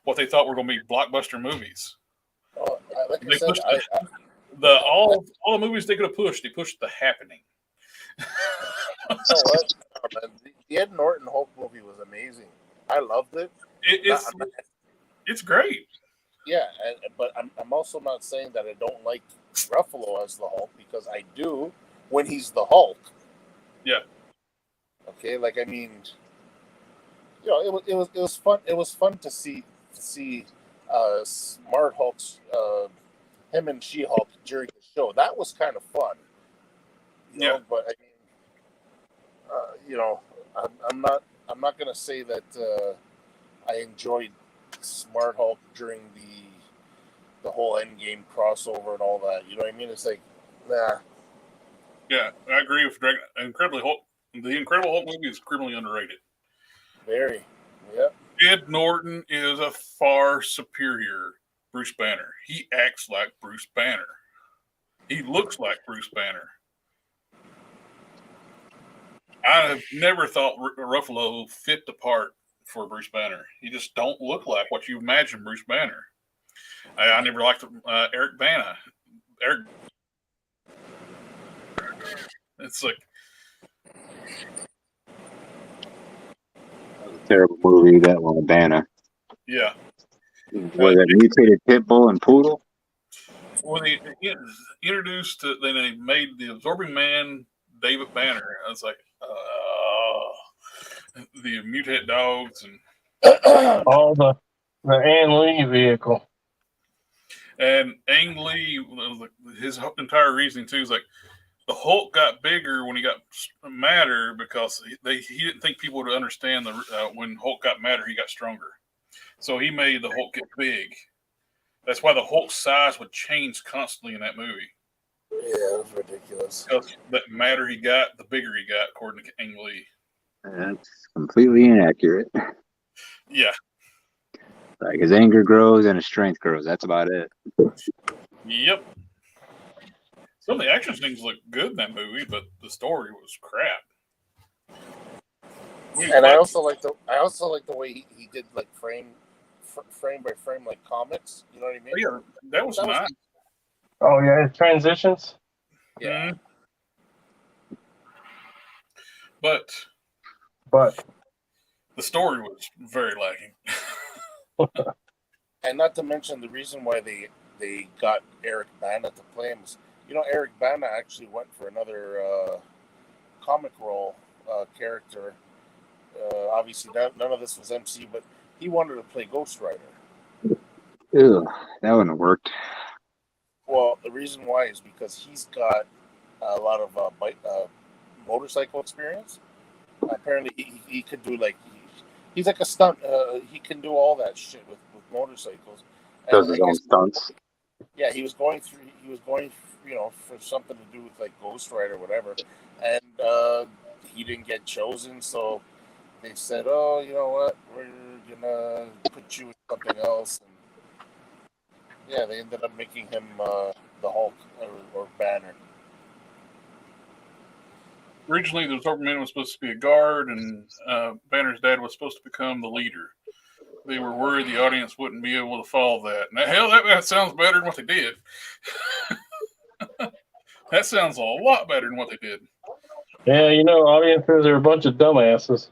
what they thought were going to be blockbuster movies. Like they I said, pushed all the movies they could have pushed. They pushed The Happening. You know what? The Ed Norton Hulk movie was amazing. I loved it. It's great. Yeah, but I'm also not saying that I don't like Ruffalo as the Hulk, because I do when he's the Hulk. Yeah. Okay, like I mean, it was fun. It was fun to see Smart Hulk's him and She-Hulk during the show. That was kind of fun. You know, but I mean, I'm not gonna say that I enjoyed Smart Hulk during the whole Endgame crossover and all that. You know what I mean? It's like, nah. Yeah, I agree with Incredible Hulk. The Incredible Hulk movie is criminally underrated. Very. Yep. Ed Norton is a far superior Bruce Banner. He acts like Bruce Banner. He looks like Bruce Banner. I have never thought Ruffalo fit the part for Bruce Banner. He just don't look like what you imagine Bruce Banner. I never liked Eric Bana. It's like terrible movie, that one, Bana. Yeah. Was it mutated pit bull and poodle? When they introduced, then they made the Absorbing Man David Banner. I was like, the mutant dogs and all the Ang Lee vehicle. And Ang Lee, his entire reasoning too is like, the Hulk got bigger when he got madder because he didn't think people would understand when Hulk got madder, he got stronger. So he made the Hulk get big. That's why the Hulk's size would change constantly in that movie. Yeah, it was ridiculous. Because the madder he got, the bigger he got, according to Ang Lee. That's completely inaccurate. Yeah. Like his anger grows and his strength grows. That's about it. Yep. Some of the action things look good in that movie, but the story was crap. And I also like the way he did like frame by frame like comics. You know what I mean? Yeah, that was nice. Oh yeah, his transitions. Yeah. But the story was very lacking. And not to mention the reason why they got Eric Bana to play him was, Eric Bana actually went for another comic role character. Obviously, none of this was MC, but he wanted to play Ghost Rider. Ew, that wouldn't have worked. Well, the reason why is because he's got a lot of motorcycle experience. Apparently, he could do he's like a stunt. He can do all that shit with motorcycles. And Does his own stunts. yeah, he was going, for something to do with like Ghost Rider or whatever, and he didn't get chosen, so they said, "Oh, you know what? We're gonna put you in something else." And yeah, they ended up making him the Hulk or Banner. Originally, the Superman was supposed to be a guard, and Banner's dad was supposed to become the leader. They were worried the audience wouldn't be able to follow that. Now, hell, that sounds better than what they did. That sounds a lot better than what they did. Yeah, audiences are a bunch of dumbasses.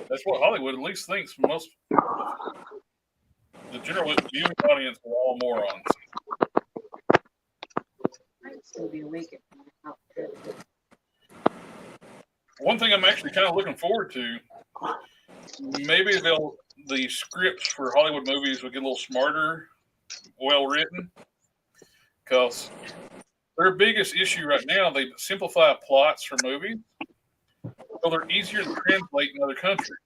That's what Hollywood at least thinks. Most the general viewing audience are all morons. One thing I'm actually kind of looking forward to, maybe the scripts for Hollywood movies will get a little smarter, well written, because their biggest issue right now, they simplify plots for movies, so they're easier to translate in other countries.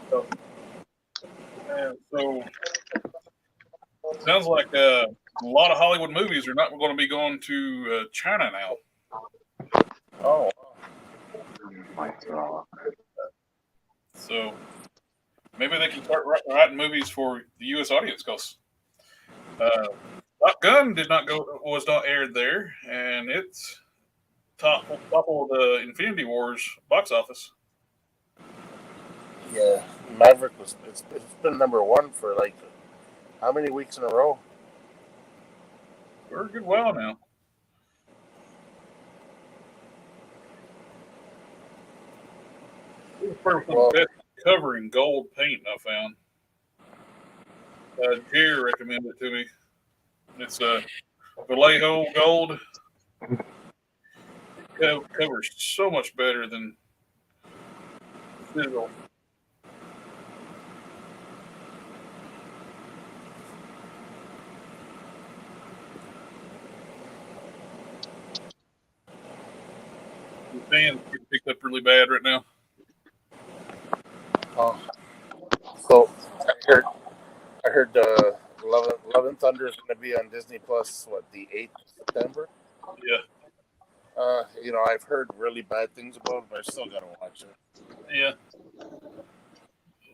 So it sounds like a lot of Hollywood movies are not going to be going to China now. Oh, So maybe they can start writing movies for the U.S. audience, because Top Gun was not aired there, and it's top of the Infinity Wars box office. yeah, Maverick it's been #1 for like how many weeks in a row? For a good while now. It was probably the best cover in gold paint I found. Jerry recommended it to me. It's Vallejo gold. It covers so much better than digital. The fans get picked up really bad right now. Oh, so I heard Love and Thunder is going to be on Disney Plus. What, the 8th of September? Yeah. I've heard really bad things about it, but I still gotta watch it. Yeah.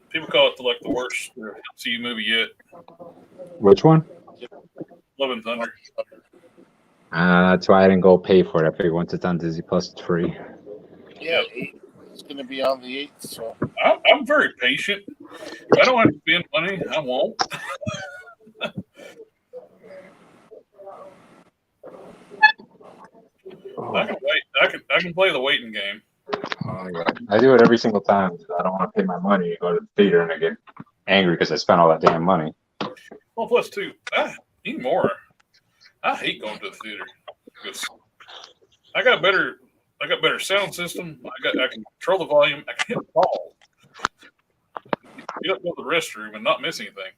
People call it the worst MCU movie yet. Which one? Love and Thunder. That's why I didn't go pay for it. I figured once it's on Disney Plus, it's free. Yeah, it's going to be on the 8th. So I'm very patient. If I don't have to spend money, I won't. I can wait. I can play the waiting game. Oh, yeah. I do it every single time. I don't want to pay my money to go to the theater, and I get angry because I spent all that damn money. Well, plus two, even more. I hate going to the theater because I got better sound system. I can control the volume. I can hit the ball. Get up to the restroom and not miss anything.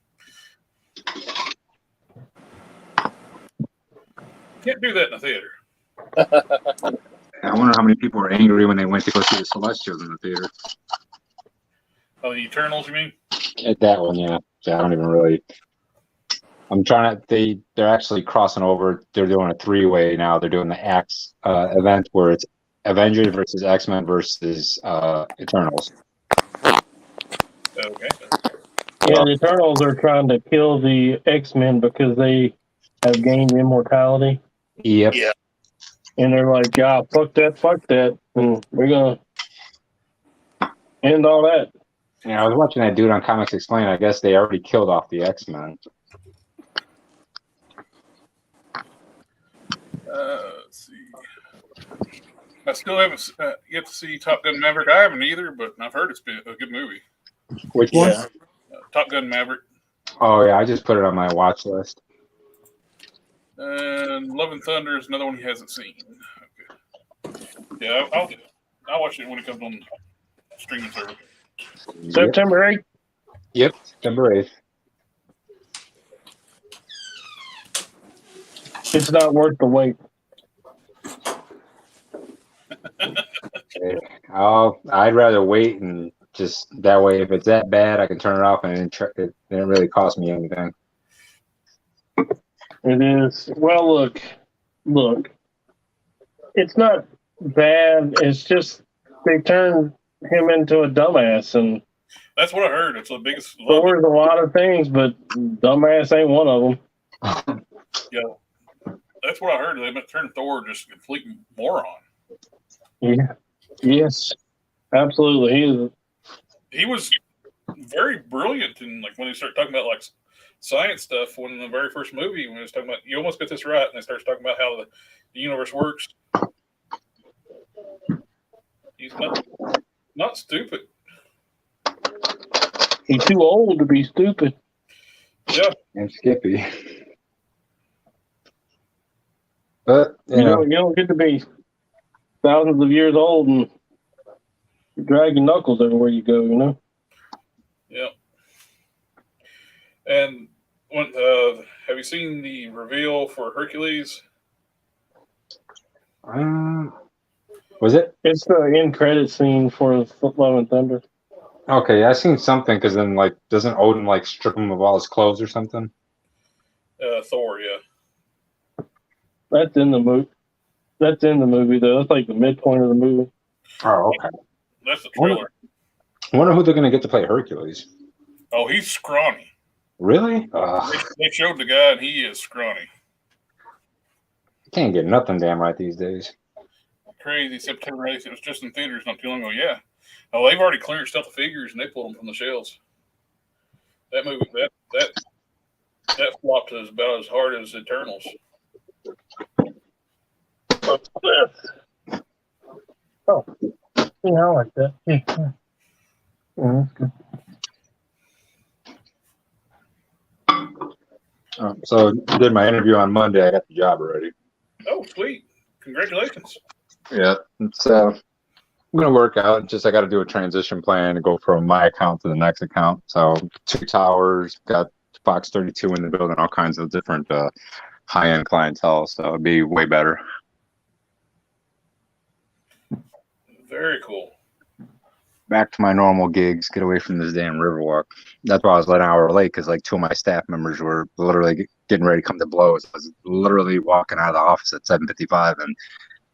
Can't do that in a theater. I wonder how many people were angry when they went to go see the Celestials in the theater. Oh, the Eternals, you mean? That one, yeah. I don't even really. I'm trying to. They're actually crossing over. They're doing a 3-way now. They're doing the Axe event where it's Avengers versus X-Men versus Eternals. Okay. Yeah, the Eternals are trying to kill the X-Men because they have gained immortality. Yep. yeah, And they're like, yeah, fuck that. And we're going to end all that. Yeah, I was watching that dude on Comics Explained. I guess they already killed off the X-Men. Let's see. I still haven't yet to see Top Gun Maverick. I haven't either, but I've heard it's been a good movie. Which one? Top Gun Maverick. Oh, yeah, I just put it on my watch list. And Love and Thunder is another one he hasn't seen. Okay. Yeah, I'll watch it when it comes on streaming service. September 8th. Yep, September 8th. It's not worth the wait. I'd rather wait and just that way. If it's that bad, I can turn it off and it didn't really cost me anything. It is. Well, look. It's not bad. It's just they turned him into a dumbass, and That's what I heard. It's the biggest. Thor's a lot of things, but dumbass ain't one of them. Yeah, that's what I heard. They turned Thor just a complete moron. Yeah. Yes. Absolutely. He was very brilliant, and like when he started talking about like science stuff, when in the very first movie, when he was talking about, you almost get this right, and he starts talking about how the universe works. He's not stupid. He's too old to be stupid. Yeah. And Skippy. But you don't get to be thousands of years old and drag your knuckles everywhere you go, you know? Yeah. And when, have you seen the reveal for Hercules? Was it? It's the end credit scene for Love and Thunder. Okay, I seen something because then like doesn't Odin like strip him of all his clothes or something? Thor, yeah. That's in the movie. That's in the movie though. That's like the midpoint of the movie. Oh, okay. That's the trailer. I wonder who they're gonna get to play Hercules. Oh, he's scrawny. Really? They showed the guy, and he is scrawny. Can't get nothing damn right these days. Crazy. September 8th. It was just in theaters not too long ago. Yeah. Oh, they've already clearanced out the figures, and they pulled them from the shelves. That movie, that flopped as about as hard as Eternals. Oh, yeah, I like that. Yeah, that's good. So did my interview on Monday. I got the job already. Oh, sweet! Congratulations. Yeah, it's I'm gonna work out. Just I got to do a transition plan to go from my account to the next account. So 2 towers, got Fox 32 in the building, all kinds of different high-end clientele. So it'd be way better. Very cool. Back to my normal gigs. Get away from this damn Riverwalk. That's why I was an hour late because like 2 of my staff members were literally getting ready to come to blows. I was literally walking out of the office at 7:55 and.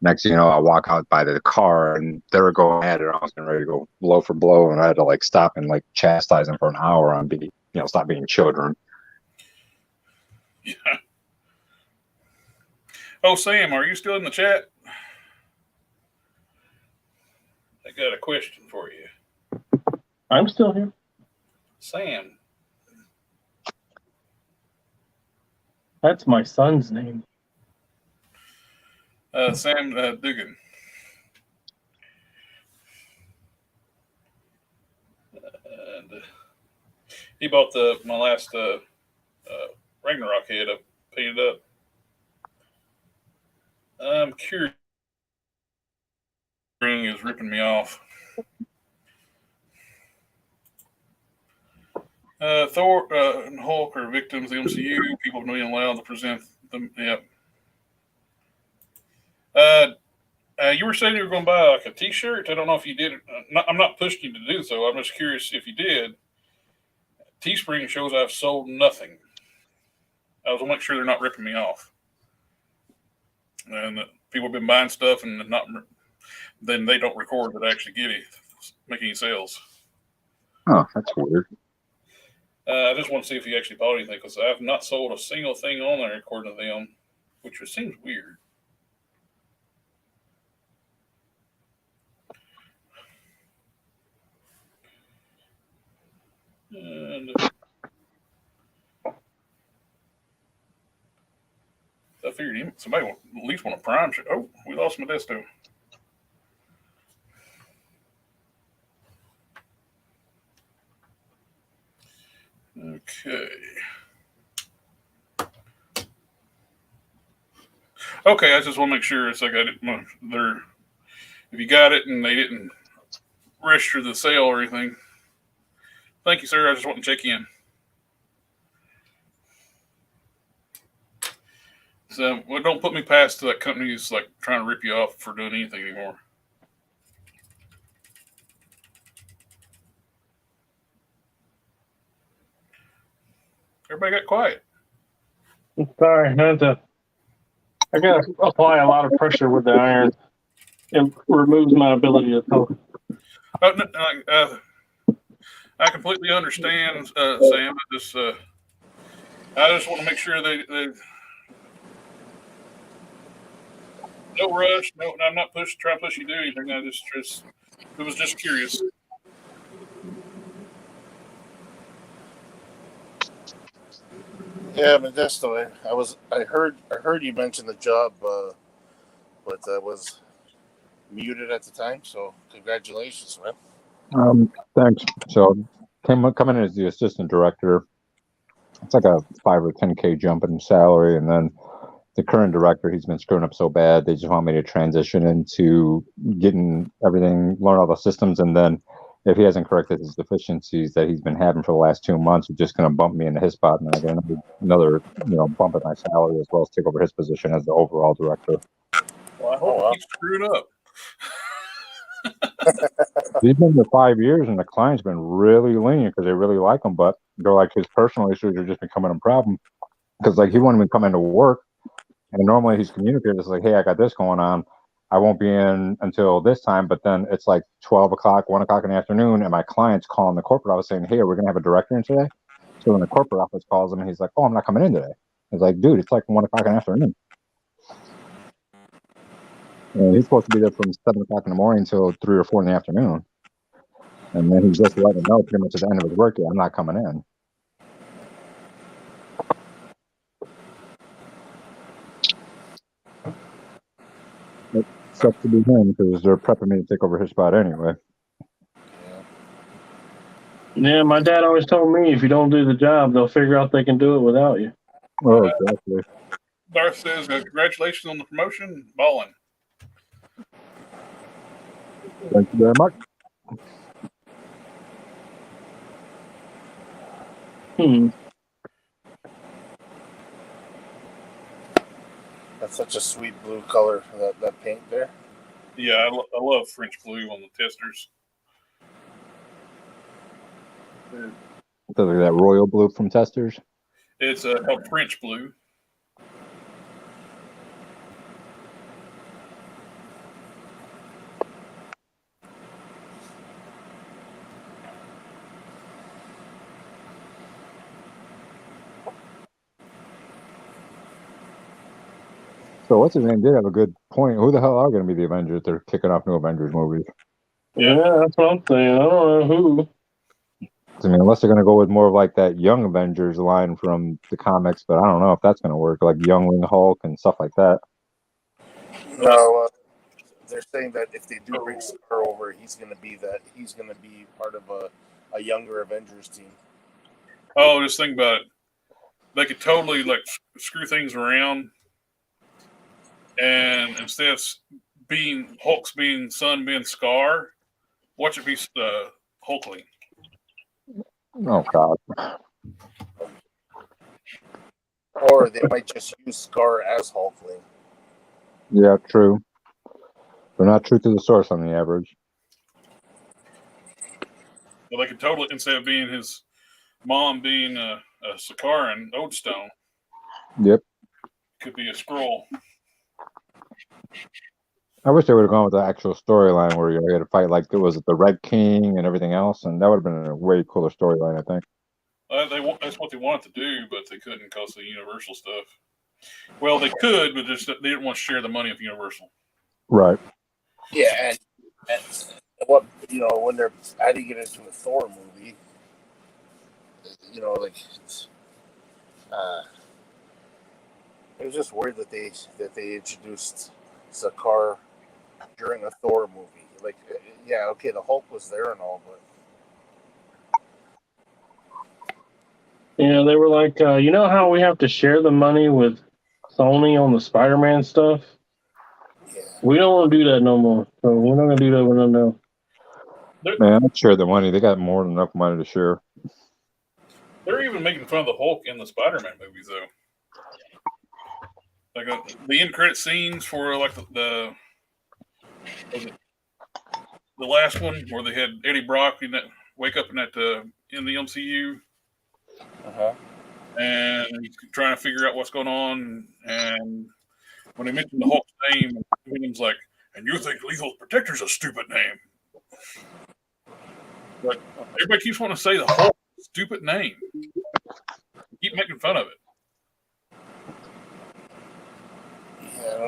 Next thing you know, I walk out by the car and they were going at it. I was getting ready to go blow for blow, and I had to like stop and like chastise them for an hour on stop being children. Yeah. Oh, Sam, are you still in the chat? I got a question for you. I'm still here. Sam. That's my son's name. Sam Dugan. And he bought my last Ragnarok head up, painted up. I'm curious. Ring is ripping me off. Thor and Hulk are victims of the MCU. People have been allowed to present them. Yep. You were saying you were going to buy like a T-shirt. I don't know if you did. I'm not pushing you to do so. I'm just curious if you did. Teespring shows I've sold nothing. I was going to make sure they're not ripping me off. And people have been buying stuff and then they don't record that I actually make any sales. Oh, that's weird. I just want to see if you actually bought anything because I've not sold a single thing on there according to them, which seems weird. And I figured somebody would at least want a prime shit. Oh, we lost Modesto. Okay, I just want to make sure it's like I didn't. If you got it and they didn't register the sale or anything, Thank you, sir. I just want to check in. So, well, don't put me past that company's like trying to rip you off for doing anything anymore. Everybody got quiet. Sorry, I got to apply a lot of pressure with the iron. It removes my ability to talk. Oh, no, I completely understand, Sam. I just want to make sure they no rush. No, I'm not trying to push you to do anything. I just was just curious. Yeah, but that's the way. I heard you mention the job, but I was muted at the time. So congratulations, man. Thanks. So coming in as the assistant director, it's like a 5 or 10K jump in salary, and then the current director, he's been screwing up so bad, they just want me to transition into getting everything, learn all the systems, and then if he hasn't corrected his deficiencies that he's been having for the last 2 months, he's just going to bump me into his spot, and I get another bump in my salary, as well as take over his position as the overall director. Well, I hope he's screwed up. He's been there 5 years, and the client's been really lenient because they really like him, but they're like, his personal issues are just becoming a problem because like he won't even come into work, and normally he's communicated it's like, hey, I got this going on, I won't be in until this time, but then it's like 12 o'clock, 1 o'clock in the afternoon, and my client's calling the corporate office saying, hey, are we gonna have a director in today? So when the corporate office calls him, and he's like, oh, I'm not coming in today. It's like, dude, it's like 1 o'clock in the afternoon. And he's supposed to be there from 7 o'clock in the morning until 3 or 4 in the afternoon. And then he's just letting him know pretty much at the end of his work day, I'm not coming in. It sucks to be him because they're prepping me to take over his spot anyway. Yeah, my dad always told me if you don't do the job, they'll figure out they can do it without you. Oh, exactly. Darth says, congratulations on the promotion. Ballin'. Thank you very much. That's such a sweet blue color, that paint there. Yeah, I love French blue on the testers. That royal blue from Testers. It's called French blue. So what's his name did have a good point. Who the hell are going to be the Avengers? They're kicking off new Avengers movies. Yeah, that's what I'm saying. I don't know who. I mean, unless they're going to go with more of like that Young Avengers line from the comics, but I don't know if that's going to work, like Youngling Hulk and stuff like that. No, they're saying that if they do bring Scar over, he's going to be part of a younger Avengers team. Oh, just think about it. They could totally like screw things around, and instead of Hulk's son being Scar, watch it be Hulkling. Oh God. Or they might just use Scar as Hulkling. Yeah, true. They're not true to the source on the average. Well, they could totally, instead of being his mom being a Sakaran, Odestone. Yep. Could be a Skrull. I wish they would have gone with the actual storyline where you had to fight like there was the Red King and everything else, and that would have been a way cooler storyline, I think. That's what they wanted to do, but they couldn't because of the Universal stuff. Well, they could, but they didn't want to share the money with Universal. Right. Yeah, and what when they're adding it into the Thor movie, like it was just weird that they introduced Sakaar during a Thor movie. Like, yeah, okay, the Hulk was there and all, but Yeah, they were like, you know how we have to share the money with Sony on the SpiderMan stuff? yeah, We don't want to do that no more. So we're not going to do that with them now. Man, I'm sure the money, they got more than enough money to share. They're even making fun of the Hulk in the Spider-Man movies, though. Like the end credit scenes for like the last one where they had Eddie Brock in that wake up in that in the MCU, and he's trying to figure out what's going on. And when they mentioned the Hulk's name, William's like, "And you think Lethal Protector's a stupid name?" But everybody keeps wanting to say the Hulk's a stupid name. Keep making fun of it. Yeah, I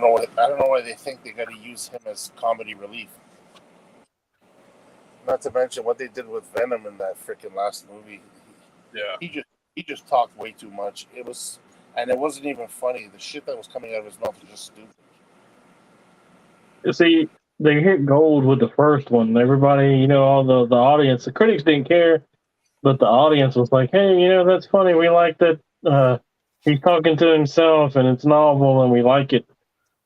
don't know why they think they got to use him as comedy relief. Not to mention what they did with Venom in that freaking last movie. Yeah, he just talked way too much. It wasn't even funny. The shit that was coming out of his mouth was just stupid. You see, they hit gold with the first one. Everybody, all the audience, the critics didn't care, but the audience was like, "Hey, that's funny. We like that. He's talking to himself, and it's novel, and we like it."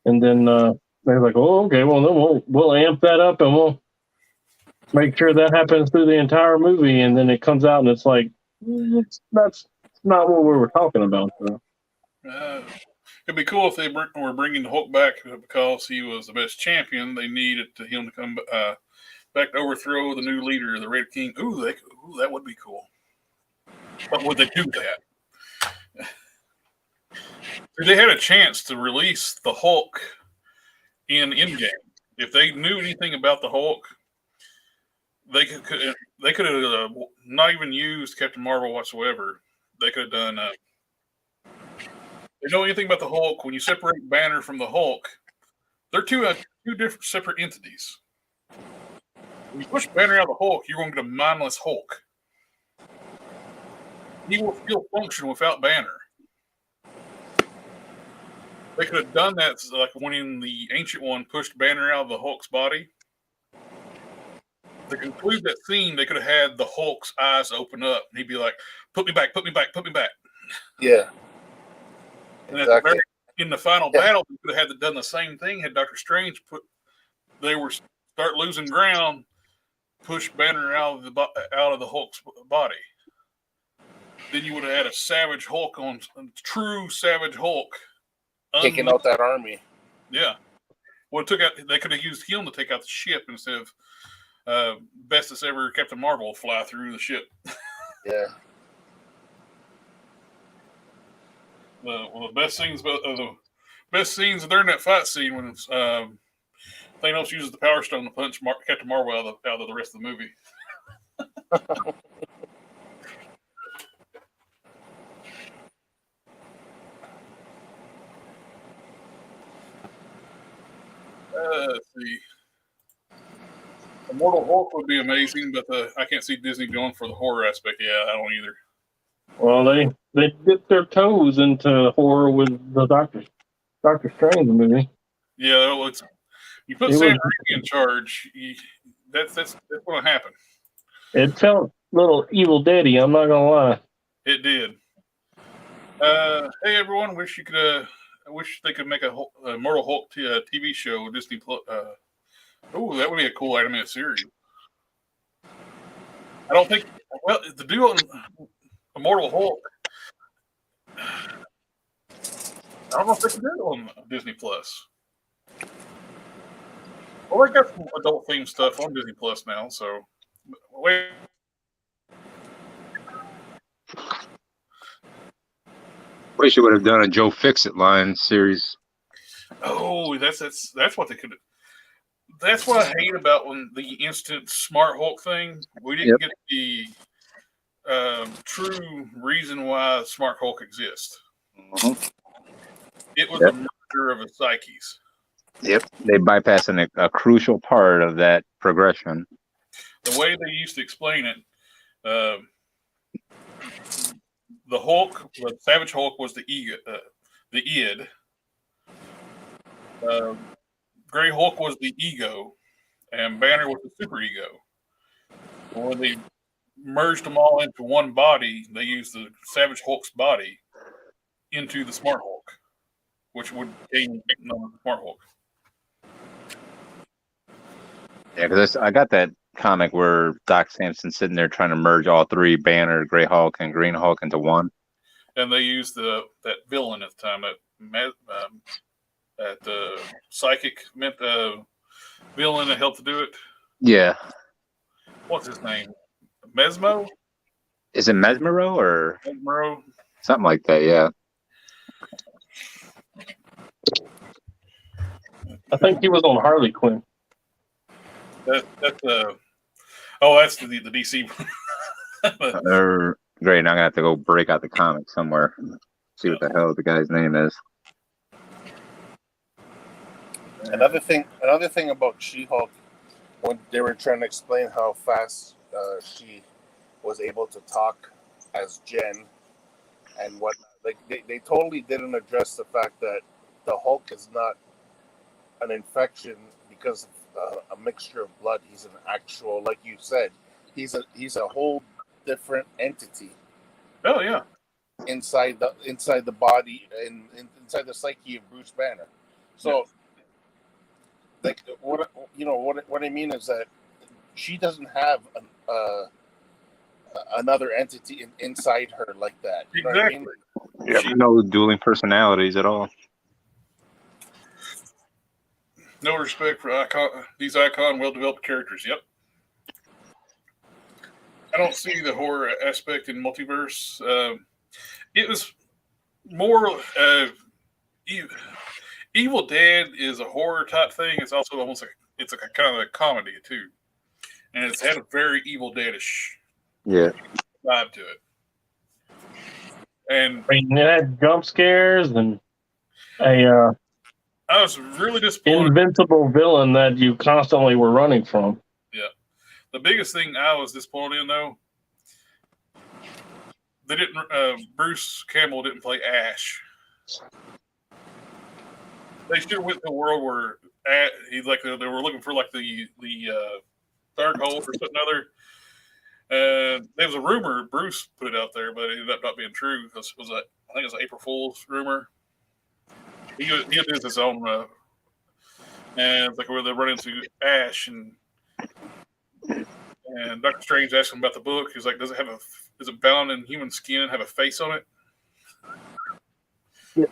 And then they're like, "Oh, okay. Well, then we'll amp that up, and we'll make sure that happens through the entire movie." And then it comes out, and it's like, that's not what we were talking about. So. It'd be cool if they were bringing the Hulk back because he was the best champion. They needed him to come back to overthrow the new leader, the Red King. Ooh, that would be cool. But would they do that? They had a chance to release the Hulk in Endgame. If they knew anything about the Hulk, they could have not even used Captain Marvel whatsoever. They could have done. They know anything about the Hulk. When you separate Banner from the Hulk, they're two different separate entities. When you push Banner out of the Hulk, you're going to get a mindless Hulk. He will still function without Banner. They could have done that like when the Ancient One pushed Banner out of the Hulk's body. To conclude that scene, they could have had the Hulk's eyes open up, and he'd be like, "Put me back, put me back, put me back." Yeah. And exactly. In the final battle, they could have done the same thing. Had Doctor Strange start losing ground, push Banner out of the Hulk's body. Then you would have had a Savage Hulk true Savage Hulk taking out that army. Yeah. Well, they could have used him to take out the ship instead of bestest ever Captain Marvel fly through the ship. Yeah. The best scenes during that fight scene when Thanos uses the Power Stone to punch Captain Marvel out of the rest of the movie. Let's see. Immortal Hulk would be amazing, but I can't see Disney going for the horror aspect. Yeah, I don't either. Well, they dipped their toes into horror with the Doctor Strange movie. Yeah, you put Sam Raimi in charge. That's going to happen. It felt a little Evil Dead-y, I'm not gonna lie. It did. Hey everyone, I wish they could make a Immortal Hulk TV show. Disney Plus. Oh, that would be a cool animated series. I don't think. Well, the duo Immortal Hulk. I don't know if they can do it on Disney Plus. Well, they got some adult themed stuff on Disney Plus now, so wait. Wish you would have done a Joe Fixit line series. Oh, that's what they could. That's what I hate about when the instant Smart Hulk thing. We didn't get the true reason why Smart Hulk exists. Mm-hmm. It was a murder of a psyches. Yep, they bypassing a crucial part of that progression. The way they used to explain it, the Hulk, the Savage Hulk, was the id. Gray Hulk was the ego, and Banner was the superego. When they merged them all into one body, they used the Savage Hulk's body into the Smart Hulk, which would gain the Smart Hulk. Yeah, because I got that comic where Doc Samson's sitting there trying to merge all three, Banner, Grey Hulk, and Green Hulk, into one. And they used that villain at the time, that psychic villain that helped to do it. Yeah. What's his name? Mesmo? Is it Mesmero or Mesmero? something like that? Yeah. I think he was on Harley Quinn. That's the DC one. Great. Now I'm gonna have to go break out the comic somewhere. See what the hell the guy's name is. Another thing about She-Hulk, when they were trying to explain how fast she was able to talk as Jen and what, like they totally didn't address the fact that the Hulk is not an infection because of a mixture of blood. He's an actual, like you said, he's a whole different entity. Oh yeah. Inside the body and inside the psyche of Bruce Banner. So, like, what I mean is that she doesn't have another entity inside her like that. You know what I mean? Yeah, no dueling personalities at all. No respect for these well-developed characters. Yep. I don't see the horror aspect in Multiverse. It was more Evil Dead is a horror type thing. It's also almost like it's a kind of a comedy too, and it's had a very Evil Deadish vibe to it. And I mean, it had jump scares and I was really disappointed. Invincible villain that you constantly were running from. Yeah, the biggest thing I was disappointed in though, they didn't. Bruce Campbell didn't play Ash. They should have went to a world where they were looking for like the Dark Hold or something other. There was a rumor. Bruce put it out there, but it ended up not being true because I think it was an April Fool's rumor. He did his own, and it's like where they run into Ash and Doctor Strange asked him about the book. He's like, "Is it bound in human skin and have a face on it?" Yeah.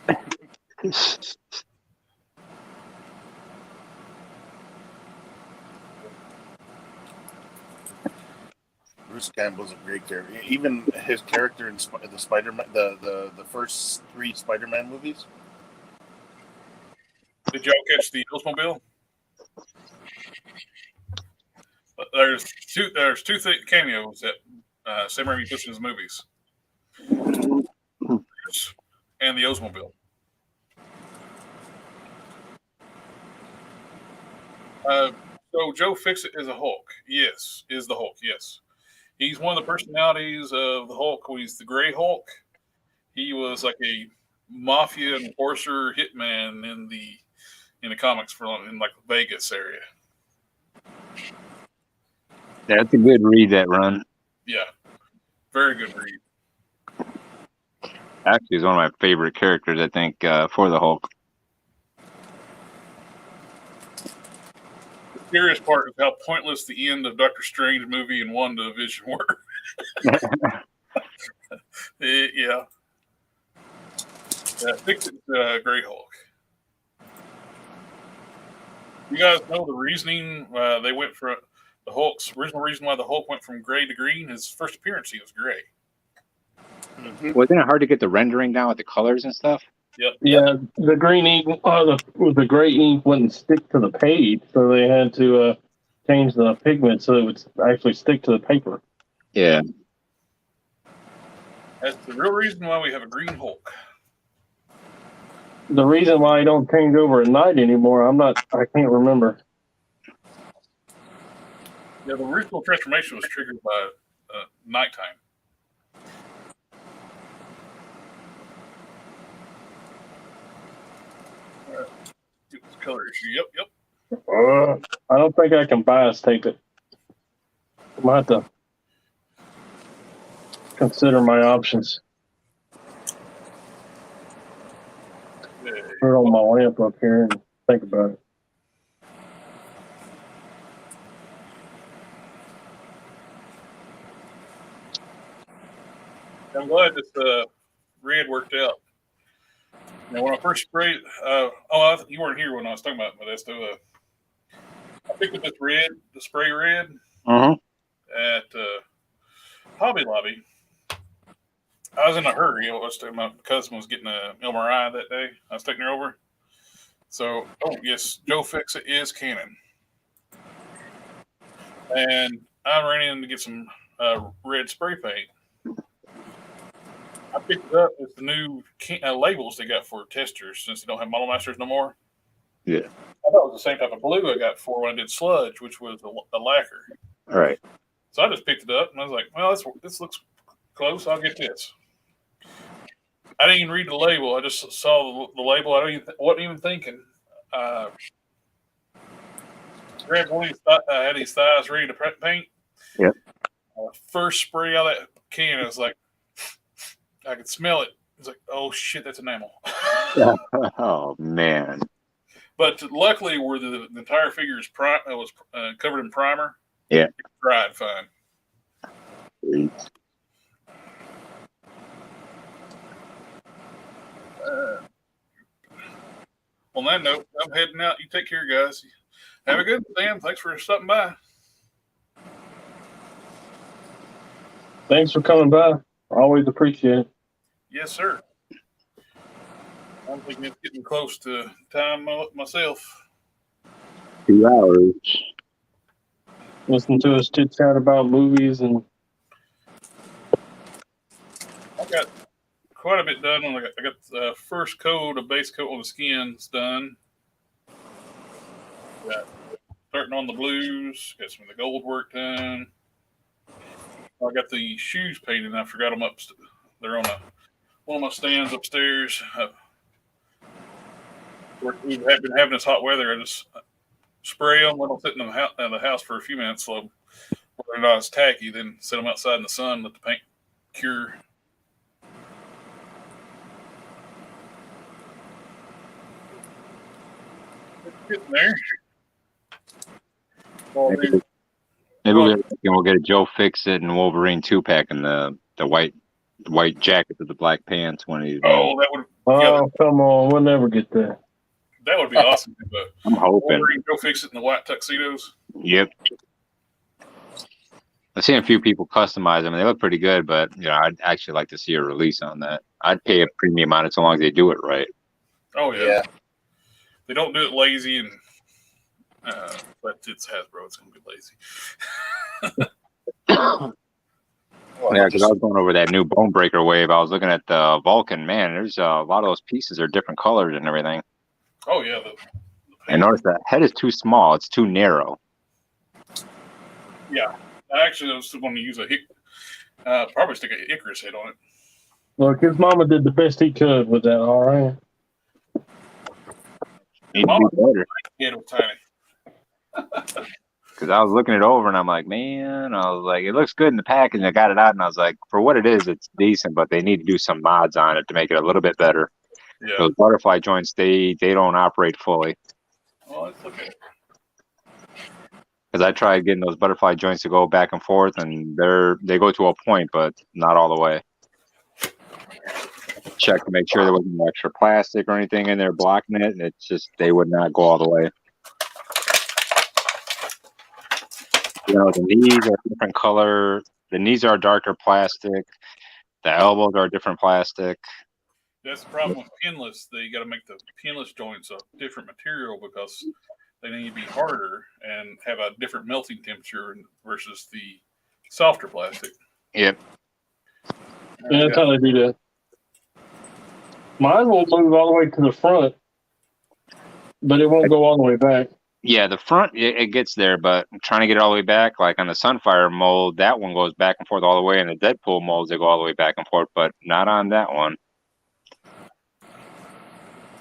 Bruce Campbell's a great character. Even his character in the Spider-Man, the first 3 Spider-Man movies. Did y'all catch the Oldsmobile? There's two cameos that Sam Raimi puts in his movies, and the Oldsmobile. So Joe Fixit is a Hulk. Yes, is the Hulk. Yes, he's one of the personalities of the Hulk. He's the Gray Hulk. He was like a mafia enforcer hitman in the comics in like the Vegas area. That's a good read, that run. Yeah, very good read. Actually, he's one of my favorite characters, I think, for the Hulk. The serious part is how pointless the end of Doctor Strange movie and WandaVision were. Yeah. Fix it, Grey Hulk. You guys know the reasoning they went for the Hulk's original reason why the Hulk went from gray to green? His first appearance, he was gray. Mm-hmm. Wasn't it hard to get the rendering down with the colors and stuff? Yep. Yeah, the green ink, the gray ink wouldn't stick to the page, so they had to change the pigment so it would actually stick to the paper. Yeah. That's the real reason why we have a green Hulk. The reason why I don't change over at night anymore, I can't remember. Yeah, the original transformation was triggered by nighttime. Color issue. Yep. I don't think I can bias tape it. I might have to consider my options. Put it on my lamp up here and think about it. I'm glad this red worked out. Now, when I first sprayed, you weren't here when I was talking about Modesto. I picked up this red, the spray red, at Hobby Lobby. I was in a hurry. My cousin was getting an MRI that day. I was taking her over. So, yes, Joe Fix It is Canon. And I ran in to get some red spray paint. I picked it up with the new labels they got for testers since they don't have Model Masters no more. Yeah. I thought it was the same type of blue I got for when I did sludge, which was a lacquer. All right. So I just picked it up and I was like, well, this looks close. I'll get this. I didn't even read the label. I just saw the label. I wasn't even thinking. Grabbed one of these, had these thighs ready to paint. Yep. First spray out of that can, I was like, I could smell it. It's like, oh shit, that's enamel. Oh man. But luckily, where the entire figure is was covered in primer, yeah, it dried fine. On that note, I'm heading out. You take care, guys. Have a good one, Sam. Thanks for stopping by. Thanks for coming by. Always appreciate it. Yes, sir. I'm thinking it's getting close to time myself. 2 hours. Listen to us chit chat about movies, and I got quite a bit done. I got the first coat, a base coat on the skins done. Got starting on the blues. Got some of the gold work done. I got the shoes painted. And I forgot them up. They're on one of my stands upstairs. We've been having this hot weather. I just spray them, let them sit in the house for a few minutes. So they're not as tacky. Then set them outside in the sun, let the paint cure. It's getting there. Well, Maybe we'll get a Joe Fix It and Wolverine 2-pack and the white jacket with the black pants one of these. Oh, that would. Oh, come on. We'll never get that. That would be awesome. I'm hoping. Wolverine Joe Fix It in the white tuxedos. Yep. I've seen a few people customize them, and they look pretty good, but I'd actually like to see a release on that. I'd pay a premium on it so long as they do it right. Oh, yeah. They don't do it lazy, and but it's Hasbro. It's going to be lazy. Yeah, because I was going over that new Bone Breaker wave. I was looking at the Vulcan. Man, there's a lot of those pieces are different colors and everything. Oh, yeah. I noticed that head is too small. It's too narrow. Yeah. I actually was going to use probably stick an Icarus head on it. Look, his mama did the best he could with that, all right? Mama, better. Head was tiny. Because I was looking it over and I'm like, man, I was like, it looks good in the package. And I got it out and I was like, for what it is, it's decent, but they need to do some mods on it to make it a little bit better. Yeah. Those butterfly joints, they don't operate fully. Oh, let's look at it. Because I tried getting those butterfly joints to go back and forth, and they go to a point, but not all the way. Check to make sure there wasn't no extra plastic or anything in there blocking it, and it's just they would not go all the way. The knees are a different color. The knees are a darker plastic. The elbows are a different plastic. That's the problem with pinless. You got to make the pinless joints a different material because they need to be harder and have a different melting temperature versus the softer plastic. Yep. Yeah, that's how they do that. Mine will move all the way to the front, but it won't go all the way back. Yeah, the front, it gets there, but I'm trying to get it all the way back. Like on the Sunfire mold, that one goes back and forth all the way. And the Deadpool molds, they go all the way back and forth, but not on that one.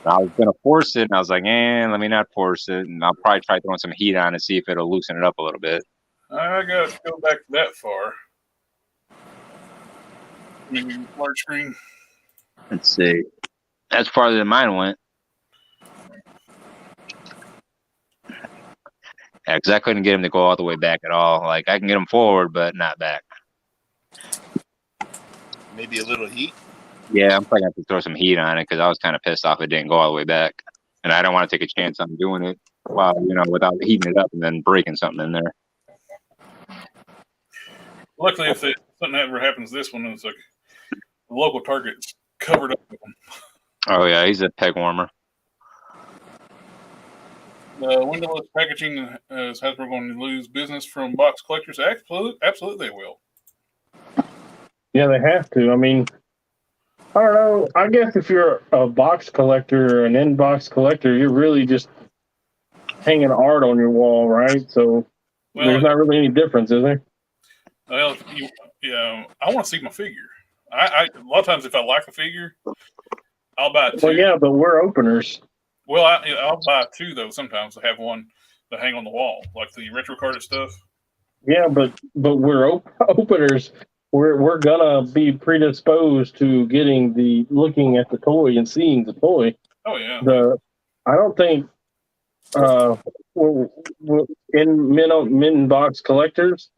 I was going to force it, and I was like, let me not force it. And I'll probably try throwing some heat on and see if it'll loosen it up a little bit. I got to go back that far. Maybe large screen. Let's see. That's farther than mine went. Yeah, because I couldn't get him to go all the way back at all. Like, I can get him forward, but not back. Maybe a little heat. Yeah, I'm probably gonna have to throw some heat on it because I was kind of pissed off it didn't go all the way back, and I don't want to take a chance on doing it while without heating it up and then breaking something in there. Luckily, if something ever happens, this one is like the local Target's covered up with them. Oh yeah, he's a peg warmer. Windowless packaging, is Hasbro going to lose business from box collectors? Absolutely, they will. Yeah, they have to. I mean, I don't know. I guess if you're a box collector or an in-box collector, you're really just hanging art on your wall, right? So there's not really any difference, is there? Well, I want to see my figure. A lot of times, if I like the figure, I'll buy two. Well, yeah, but we're openers. Well, I'll buy two though. Sometimes I have one to hang on the wall, like the retro carded stuff. Yeah, but we're openers. We're gonna be predisposed to looking at the toy and seeing the toy. Oh yeah. I don't think in men box collectors.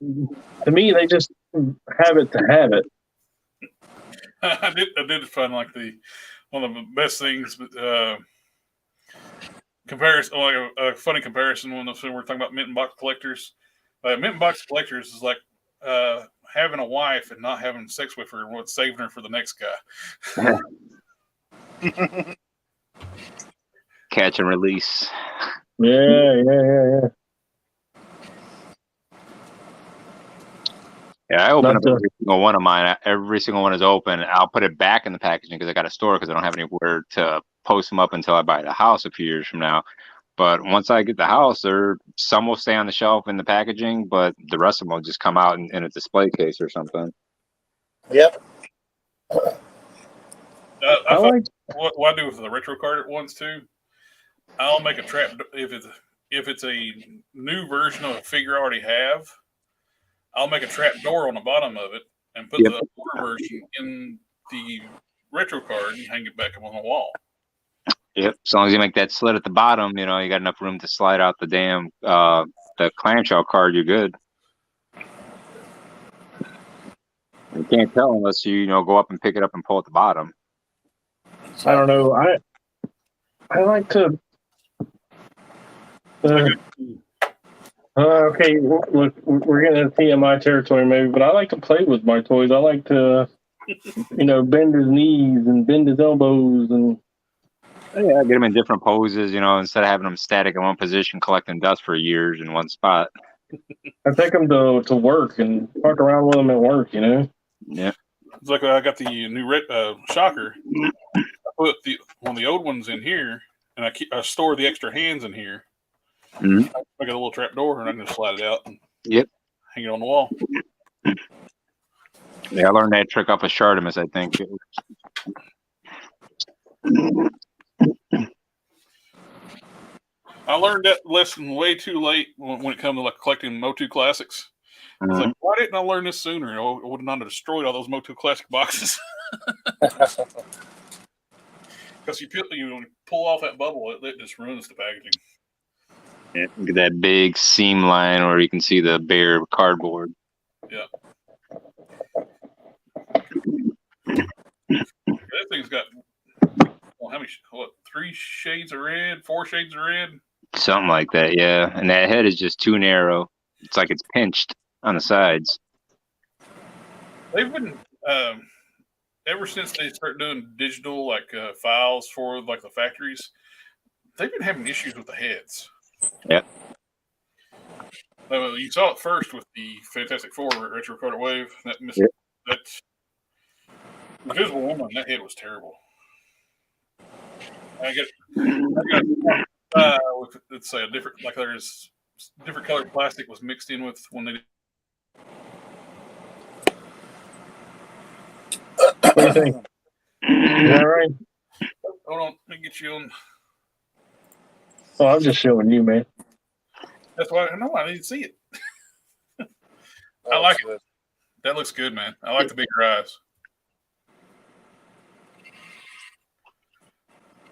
To me, they just have it to have it. I did find like one of the best things, comparison, like a funny comparison when we're talking about mint box collectors. Mint box collectors is like having a wife and not having sex with her and what's saving her for the next guy. Catch and release. Yeah. Yeah, I open up every single one of mine. Every single one is open. I'll put it back in the packaging because I got a store because I don't have anywhere to post them up until I buy the house a few years from now. But once I get the house, some will stay on the shelf in the packaging, but the rest of them will just come out in a display case or something. Yep. What I do with the retro carded ones too, I'll make a trap if it's a new version of a figure I already have. I'll make a trap door on the bottom of it and put the older version in the retro card and hang it back up on the wall. Yep. As long as you make that slit at the bottom, you got enough room to slide out the damn the clamshell card, you're good. You can't tell unless you go up and pick it up and pull at the bottom. I don't know. I like to. Okay, look, we're getting into TMI territory maybe, but I like to play with my toys. I like to, bend his knees and bend his elbows and. Yeah, get them in different poses, instead of having them static in one position, collecting dust for years in one spot. I take them to work and fuck around with them at work, Yeah. It's like I got the new shocker. I put one of the old ones in here, and I store the extra hands in here. Mm-hmm. I got a little trap door, and I can just slide it out and hang it on the wall. Yeah, I learned that trick off of Shartimus, I think. I learned that lesson way too late when it comes to like collecting Motu classics. It's like, why didn't I learn this sooner? I would have not destroyed all those Motu classic boxes. Because you pull off that bubble, it just ruins the packaging. Yeah, get that big seam line where you can see the bare cardboard. Yeah. That thing's got how many? 3 shades of red, 4 shades of red. Something like that, yeah. And that head is just too narrow. It's like it's pinched on the sides. They've been ever since they started doing digital files for like the factories. They've been having issues with the heads. Yep. You saw it first with the Fantastic Four retro carded wave. That Invisible Woman. That head was terrible. I got let's say a different, like there's different colored plastic was mixed in with when they. What do you think? Is that right? Hold on, let me get you on. Oh, I'm just showing you, man. That's why I need to see it. I like it. That looks good, man. I like the bigger eyes.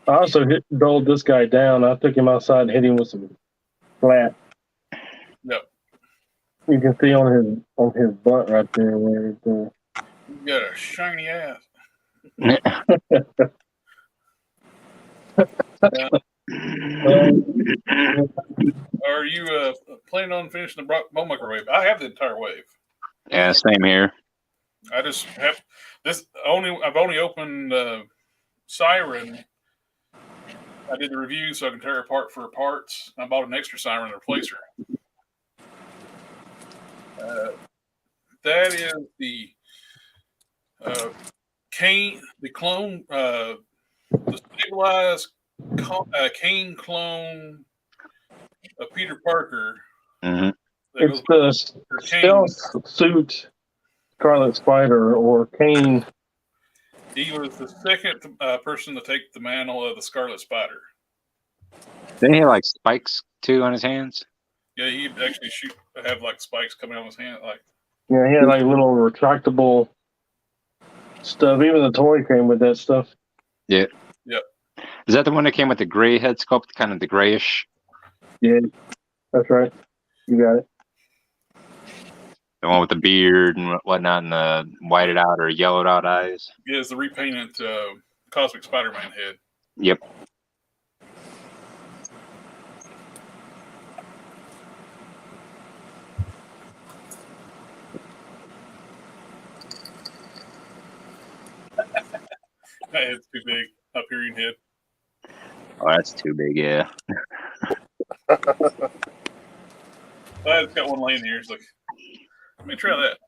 I also doled this guy down. I took him outside and hit him with some flat. Yep. You can see on his butt right there where You got a shiny ass. Are you planning on finishing the Bowmaker wave? I have the entire wave. Yeah, same here. I just have this only. I've only opened Siren. I did the review so I can tear her apart for parts. I bought an extra Siren to replace her. That is the Kane, the clone, the stabilized Kane clone of Peter Parker. Mm-hmm. It's the stealth suit Scarlet Spider or Kane. He was the second person to take the mantle of the Scarlet Spider. Didn't he have like spikes too on his hands? Yeah, he'd actually have like spikes coming out of his hand. Like, Yeah, he had like little retractable stuff. Even the toy came with that stuff. Yeah. Yep. Is that the one that came with the gray head sculpt, kind of the grayish? Yeah, that's right. You got it. The one with the beard and whatnot, and the whited out or yellowed out eyes. yeah, it's the repainted Cosmic Spider-Man head. Yep. That head's too big. Hyperion head. Oh, that's too big, yeah. It's got one laying here. It's like, let me try that.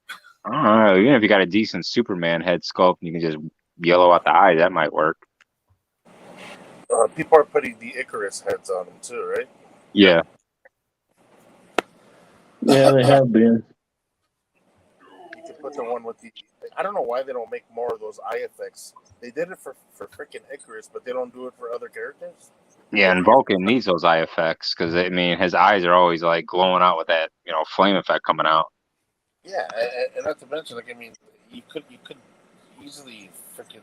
I don't know. Even if you got a decent Superman head sculpt, you can just yellow out the eye. That might work. People are putting the Icarus heads on them too, right? Yeah. Yeah, they have been. You can put the one with the. I don't know why they don't make more of those eye effects. They did it for freaking Icarus, but they don't do it for other characters. Yeah, and Vulcan needs those eye effects because I mean his eyes are always like glowing out with that flame effect coming out. Yeah, and not to mention, like I mean, you could easily freaking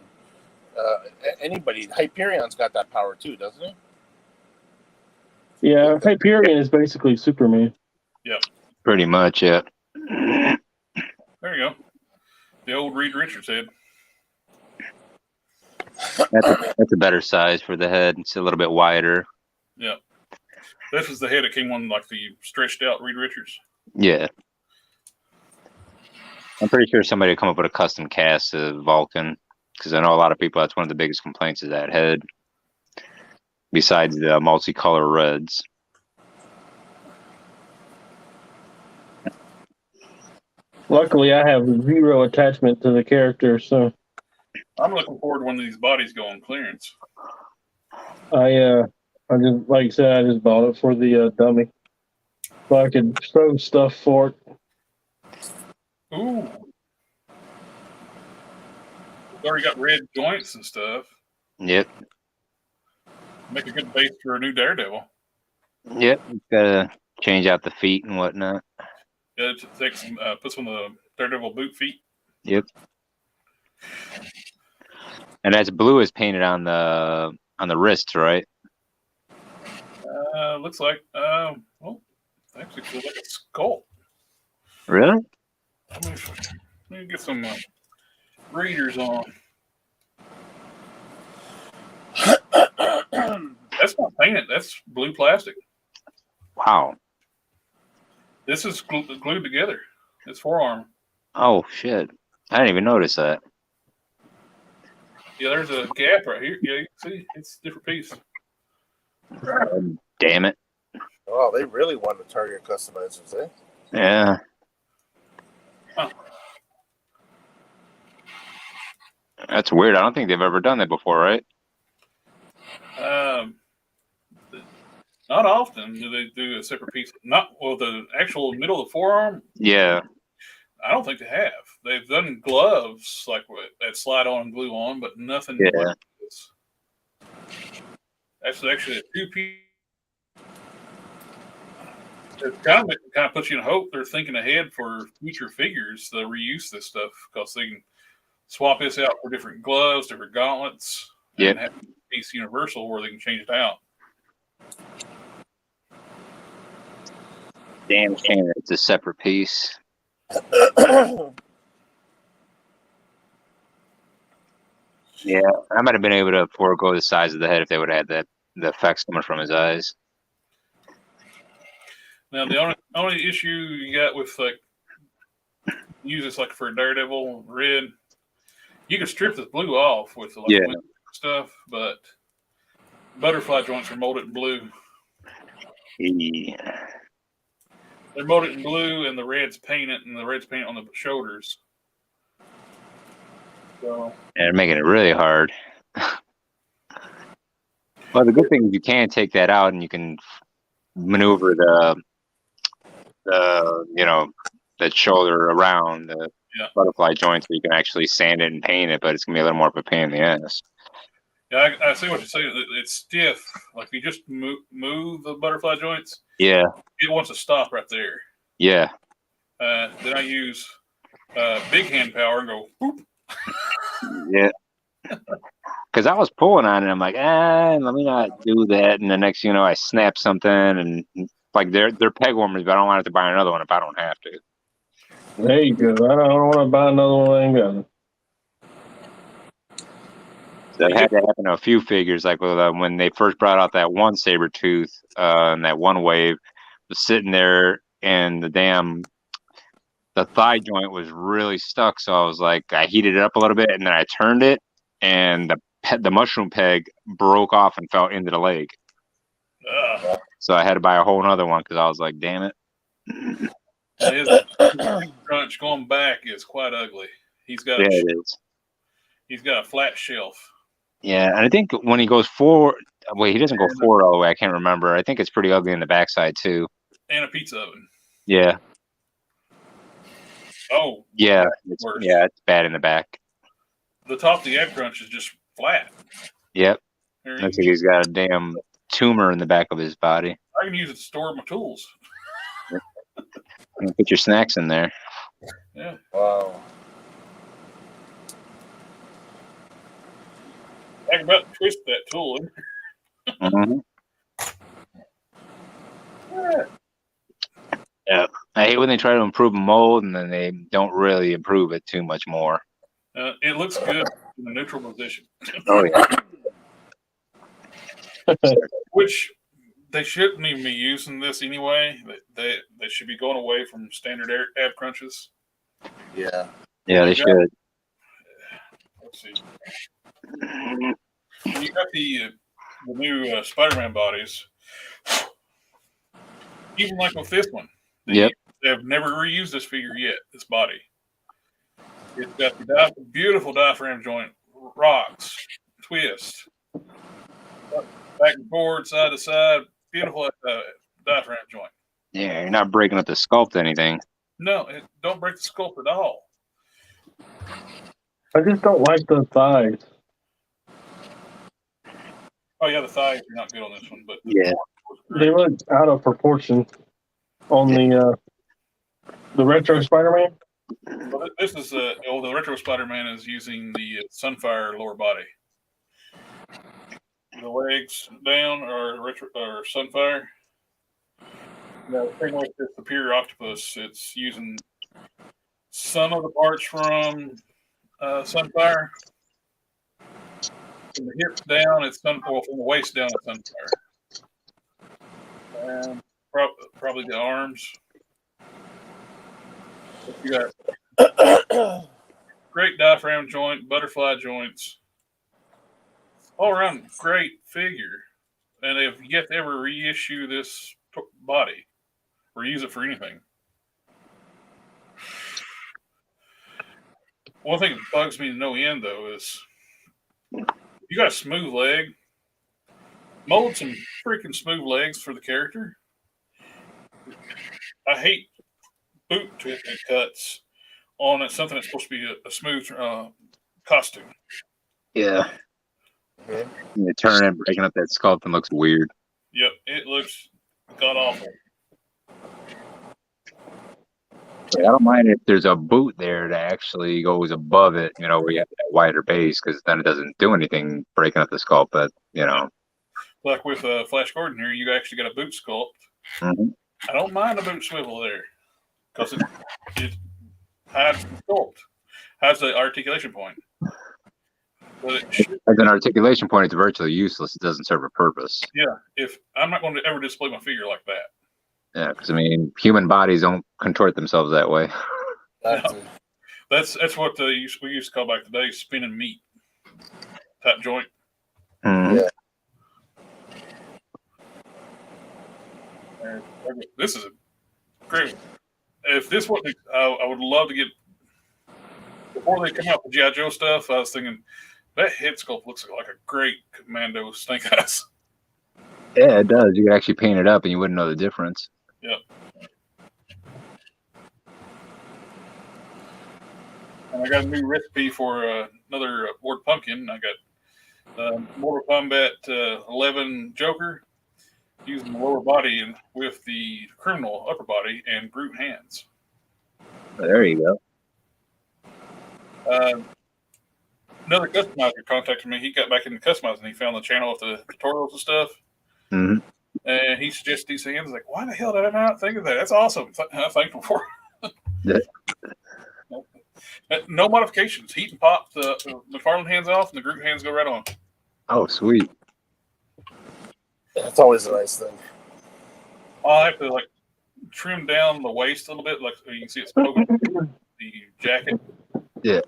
anybody. Hyperion's got that power too, doesn't he? Yeah, Hyperion is basically Superman. Yep. Pretty much, yeah. There you go. The old Reed Richards head. That's a better size for the head. It's a little bit wider. Yeah. This is the head that came on like the stretched out Reed Richards. Yeah. I'm pretty sure somebody will come up with a custom cast of Vulcan because I know a lot of people, that's one of the biggest complaints is that head. Besides the multicolor reds. Luckily, I have zero attachment to the character, so I'm looking forward to when these bodies go on clearance. I just like I said, I just bought it for the dummy, so I could throw stuff for it. Ooh. It's already got red joints and stuff. Yep. Make a good base for a new Daredevil. Yep. Gotta change out the feet and whatnot. Yeah, to take some, put some of the Daredevil boot feet. Yep. And as blue is painted on the wrists, right? Looks like well, actually feels like a skull. Really? Let me get some readers on. That's not painted. That's blue plastic. Wow. This is glued together. It's forearm. Oh shit! I didn't even notice that. Yeah, there's a gap right here. Yeah, you can see it's a different piece. Damn it! Oh, they really want to target customizers, eh? Yeah. Huh. That's weird. I don't think they've ever done that before, right? Not often do they do a separate piece. Not well, the actual middle of the forearm. Yeah. I don't think they have. They've done gloves like that slide on and glue on, but nothing. Yeah. Like this. That's actually a two-piece. It kind of puts you in hope. They're thinking ahead for future figures. They'll reuse this stuff because they can swap this out for different gloves, different gauntlets, and have a piece universal where they can change it out. Damn shame it's a separate piece. Yeah, I might have been able to forego the size of the head if they would have had the effects coming from his eyes. Now the only issue you got with like use this like for Daredevil red, you can strip the blue off with like Yeah. stuff, but butterfly joints are molded in blue. Yeah. They're molded in blue, and the red's painted, and the red's painted on the shoulders. So And they're making it really hard. Well, the good thing is you can take that out and you can maneuver the that shoulder around the butterfly joint, so you can actually sand it and paint it, but it's gonna be a little more of a pain in the ass. yeah, I see what you're saying. It's stiff. Like if you just move the butterfly joints, Yeah. it wants to stop right there. Yeah. Then I use big hand power and go boop. Yeah. Because I was pulling on it, I'm like, let me not do that. And the next, I snap something, and like they're peg warmers, but I don't want to buy another one if I don't have to. There you go. I don't want to buy another one. I ain't got it. So it had to happen to a few figures, like when they first brought out that one Sabretooth and that one wave was sitting there, and the thigh joint was really stuck. So I was like, I heated it up a little bit, and then I turned it, and the mushroom peg broke off and fell into the leg. So I had to buy a whole other one because I was like, damn it. His crunch going back is quite ugly. He's got it is. He's got a flat shelf. Yeah, and I think when he goes forward, he doesn't go forward all the way. I can't remember. I think it's pretty ugly in the backside too. And a pizza oven. Yeah. Oh. Yeah, it's bad in the back. The top of the egg crunch is just flat. Yep. Looks like he's got a damn tumor in the back of his body. I can use it to store my tools. Put your snacks in there. Yeah. Wow. I can about twist that tool. Mm-hmm. Yeah. I hate when they try to improve a mold and then they don't really improve it too much more. It looks good in a neutral position. Oh, yeah. Which they shouldn't even be using this anyway. They should be going away from standard ab crunches. Yeah. Yeah, they should. Let's see. You got the new SpiderMan bodies. Even like with this one, they have never reused this figure yet. This body, it's got the beautiful diaphragm joint, rocks, twist, back and forward, side to side, beautiful diaphragm joint. Yeah, you're not breaking up the sculpt anything. No, don't break the sculpt at all. I just don't like the thighs. Oh yeah, the thighs are not good on this one, but yeah, they look out of proportion on the retro Spider-Man. Well, this is the retro Spider-Man is using the Sunfire lower body. The legs down are Sunfire. No, pretty much the Superior Octopus. It's using some of the parts from Sunfire. From the hips down, it's Sunfire. From the waist down, it's Sunfire. And probably the arms. You got great diaphragm joint, butterfly joints. All around great figure. And they've yet to ever reissue this body or use it for anything. One thing that bugs me to no end, though, is you got a smooth leg. Mold some freaking smooth legs for the character. I hate boot cuts on something that's supposed to be a smooth costume. Yeah. You turn it, breaking up that sculpt, and looks weird. Yep, it looks god awful. Yeah, I don't mind if there's a boot there that actually goes above it, where you have that wider base, because then it doesn't do anything breaking up the sculpt. But like with Flash Gordon here, you actually got a boot sculpt. Mm-hmm. I don't mind the boot swivel there because it hides the sculpt, hides the articulation point. but it should. As an articulation point, it's virtually useless. It doesn't serve a purpose. Yeah, if I'm not going to ever display my figure like that. Yeah, because I mean, human bodies don't contort themselves that way. Exactly. That's what we used to call back today spinning meat type joint. Mhm. Yeah. This is a great. If this wasn't, I would love to get. Before they come out with G.I. Joe stuff, I was thinking that head sculpt looks like a great Commando Snake Eyes. Yeah, it does. You could actually paint it up and you wouldn't know the difference. Yep. And I got a new recipe for another Lord Pumpkin. I got Mortal Kombat 11 Joker using the lower body and with the criminal upper body and brute hands. There you go. Another customizer contacted me. He got back into customizing. He found the channel with the tutorials and stuff. Mhm. And he suggested these hands. Like, why the hell did I not think of that? That's awesome. I'm thankful for it. Yeah. No modifications. Heat and pop the McFarlane hands off, and the Groot hands go right on. Oh, sweet. That's always a nice thing. I'll have to trim down the waist a little bit, like so you can see it's poking the jacket. Yeah.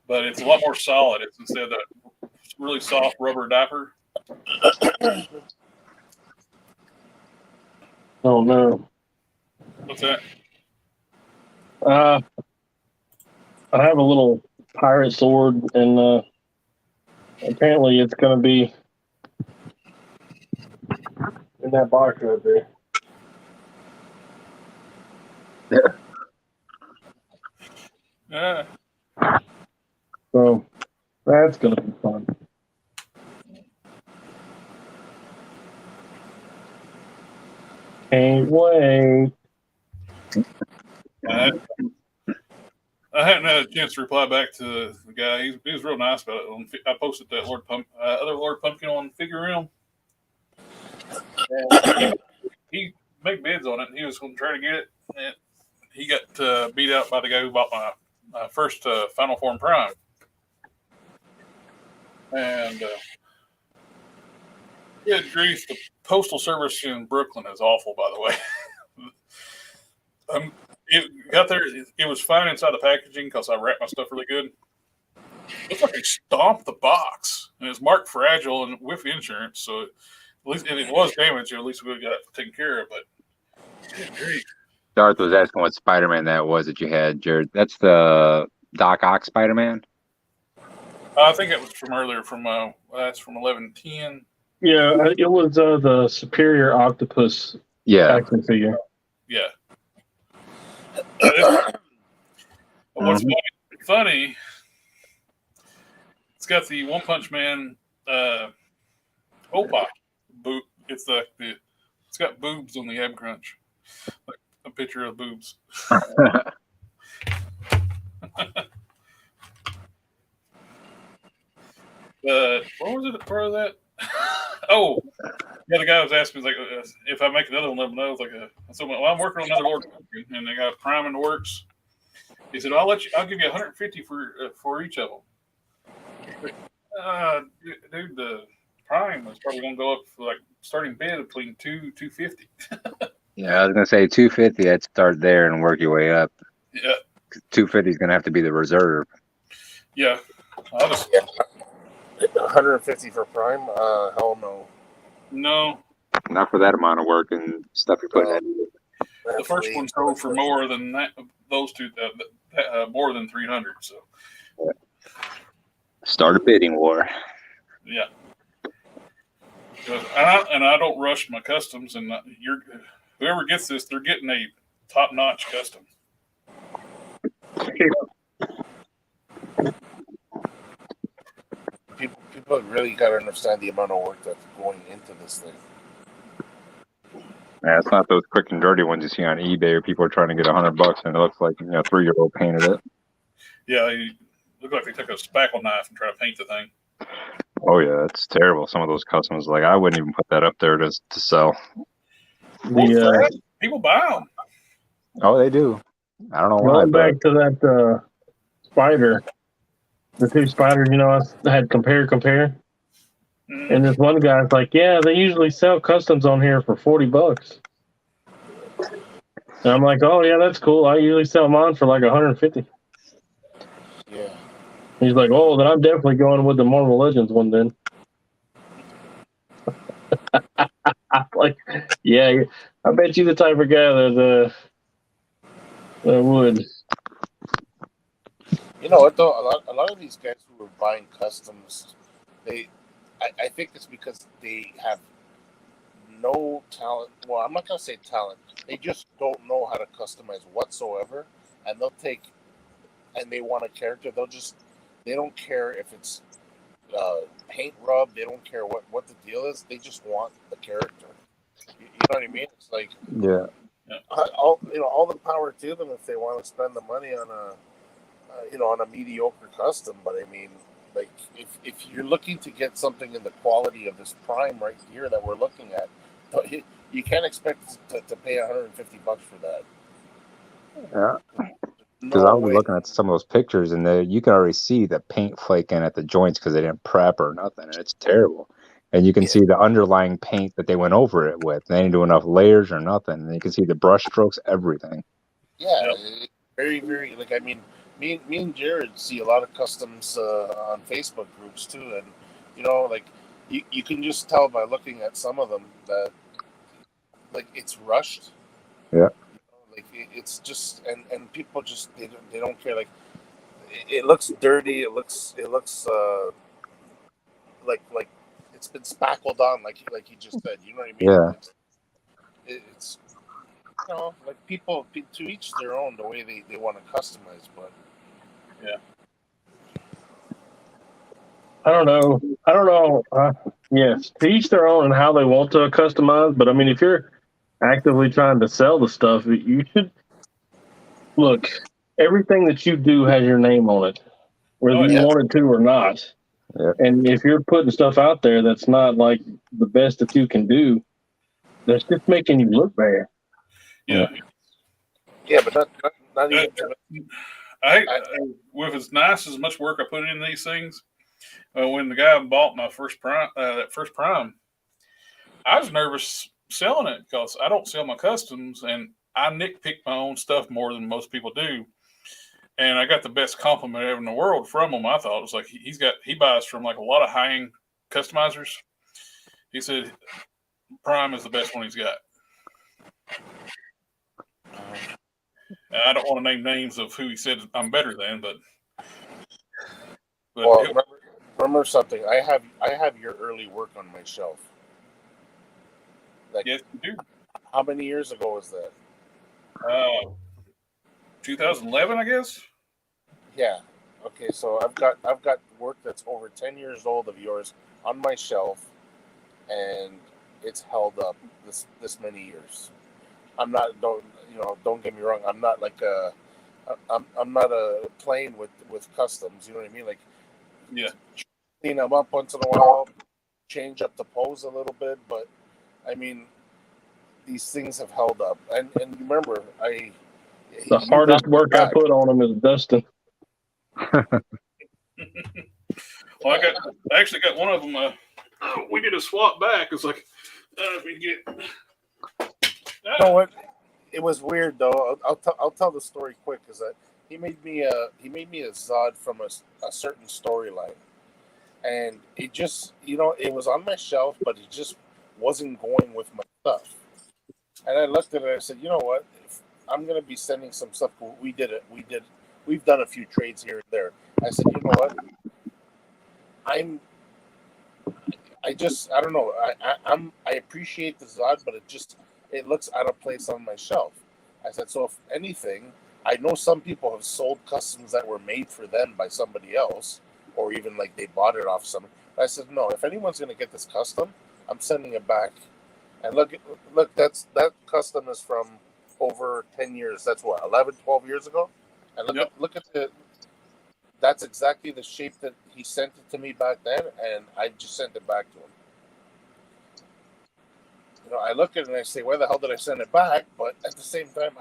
But it's a lot more solid. It's instead of that really soft rubber diaper. Oh no. What's that? I have a little pirate sword, and apparently it's going to be in that box right there. Yeah. So that's going to be fun. Can't wait. I hadn't had a chance to reply back to the guy. He was real nice about it. I posted that other Lord Pumpkin on Figure Realm. And he made bids on it. And he was going to try to get it. And he got beat out by the guy who bought my first Final Form Prime. And good grief, the postal service in Brooklyn is awful, by the way. It got there. It was fine inside the packaging because I wrapped my stuff really good. It's like they stomped the box, and it's marked fragile and with insurance. So at least if it was damaged, at least we got it taken care of. But good grief. Darth was asking what SpiderMan that was that you had, Jared. That's the Doc Ock SpiderMan. I think it was from earlier. That's from 1110. Yeah, it was the Superior Octopus action figure. Yeah. What's funny, it's got the One Punch Man Opa boot. It's got boobs on the ab crunch, like a picture of boobs. But what was it for that? Oh, yeah, the guy was asking me if I make another one, let him know. I was like, well, I'm working on another Lord Pumpkin, and they got Prime in the works. He said, I'll give you 150 for each of them. Dude, the Prime was probably gonna go up for starting bid between $250. Yeah, I was gonna say 250. I'd start there and work your way up. Yeah, 250 is gonna have to be the reserve. Yeah, I'll just 150 for Prime? Hell no. No. Not for that amount of work and stuff you're putting in. The first one sold for more than that. Those two, more than 300. So start a bidding war. Yeah. And I don't rush my customs, and whoever gets this, they're getting a top-notch custom. People really got to understand the amount of work that's going into this thing. Yeah, it's not those quick and dirty ones you see on eBay where people are trying to get $100 and it looks like 3-year-old painted it. Yeah, it looked like they took a spackle knife and tried to paint the thing. Oh yeah, it's terrible. Some of those customs, I wouldn't even put that up there to sell. People buy them. Oh, they do. I don't know why. Going back to that spider, the two spiders, I had compare. And this one guy's like, yeah, they usually sell customs on here for $40. And I'm like, oh yeah, that's cool. I usually sell mine for like 150. Yeah. He's like, oh, then I'm definitely going with the Marvel Legends one then. I'm like, yeah, I bet you the type of guy that would. You know what though? A lot of these guys who are buying customs, I think it's because they have no talent. Well, I'm not gonna say talent. They just don't know how to customize whatsoever, and they want a character. They don't care if it's paint rub. They don't care what the deal is. They just want the character. You know what I mean? It's like Yeah. all the power to them if they want to spend the money on a mediocre custom. But I mean, like if you're looking to get something in the quality of this Prime right here that we're looking at, you can't expect to pay $150 for that. Yeah. Because I was looking at some of those pictures, and you can already see the paint flaking at the joints because they didn't prep or nothing, and it's terrible. And you can see the underlying paint that they went over it with. They didn't do enough layers or nothing. And you can see the brush strokes, everything. Yeah, very, very. Like, I mean, me and Jared see a lot of customs on Facebook groups too, and like you can just tell by looking at some of them that like it's rushed. Yeah. Like it's just and people just they don't care. Like it looks dirty. It looks like it's been spackled on, like you just said. You know what I mean? Yeah. It's like people to each their own the way they want to customize, but yeah. I don't know. Yes, to each their own and how they want to customize. But I mean, if you're actively trying to sell the stuff, you should look. Everything that you do has your name on it, whether you want it to or not. Yeah. And if you're putting stuff out there that's not like the best that you can do, that's just making you look bad. Yeah. Yeah, but not even. With as nice as much work I put in these things, when the guy bought my first Prime, I was nervous selling it because I don't sell my customs, and I nitpick my own stuff more than most people do. And I got the best compliment ever in the world from him. I thought it was like he buys from like a lot of high-end customizers. He said Prime is the best one he's got. I don't want to name names of who he said I'm better than, but well, remember something. I have your early work on my shelf. Like, yes, you do. How many years ago was that? 2011, I guess. Yeah. Okay, so I've got work that's over 10 years old of yours on my shelf, and it's held up this many years. I'm not don't get me wrong. I'm not like I'm not playing with customs. You know what I mean? Like, yeah, clean them up once in a while, change up the pose a little bit, but I mean, these things have held up. And remember, the hardest work I put on them is dusting. Well, I actually got one of them. We did a swap back. It's like, if we get. You know what? It was weird though. I'll tell the story quick. Is that he made me a Zod from a certain storyline, and it just it was on my shelf, but it just wasn't going with my stuff. And I looked at it and I said, you know what? I'm gonna be sending some stuff. We've done a few trades here and there. I said, you know what? I don't know. I appreciate the Zod, but it looks out of place on my shelf. I said, so if anything, I know some people have sold customs that were made for them by somebody else, or even like they bought it off someone. I said, no, if anyone's going to get this custom, I'm sending it back. And look, that custom is from over 10 years. That's what, 11, 12 years ago? And look at that's exactly the shape that he sent it to me back then, and I just sent it back to him. I look at it and I say, why the hell did I send it back? But at the same time,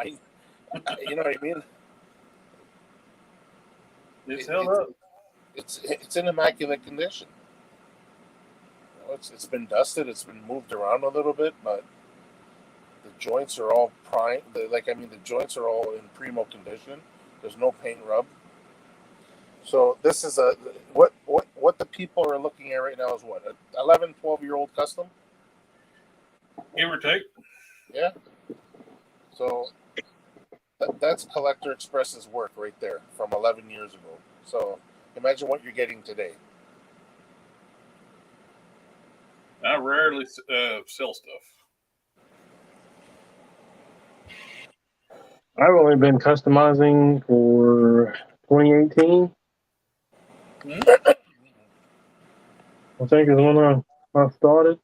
you know what I mean? It's held up. it's in immaculate condition. It's been dusted, it's been moved around a little bit, but the joints are all prime. The joints are all in primo condition. There's no paint rub. So this is what the people are looking at right now is what, 11, 12-year-old custom? Give or take. Yeah. So that's Collector Express's work right there from 11 years ago. So imagine what you're getting today. I rarely sell stuff. I've only been customizing for 2018. I think is when I started.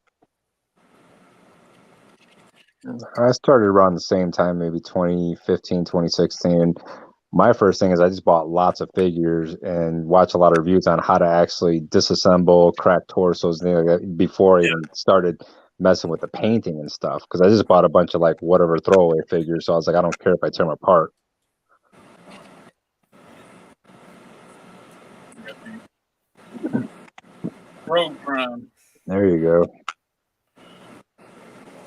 I started around the same time, maybe 2015, 2016. My first thing is I just bought lots of figures and watched a lot of reviews on how to actually disassemble, crack torsos, and things like that before I even started messing with the painting and stuff. Because I just bought a bunch of like whatever throwaway figures, so I was like, I don't care if I tear them apart. Road Prime. There you go.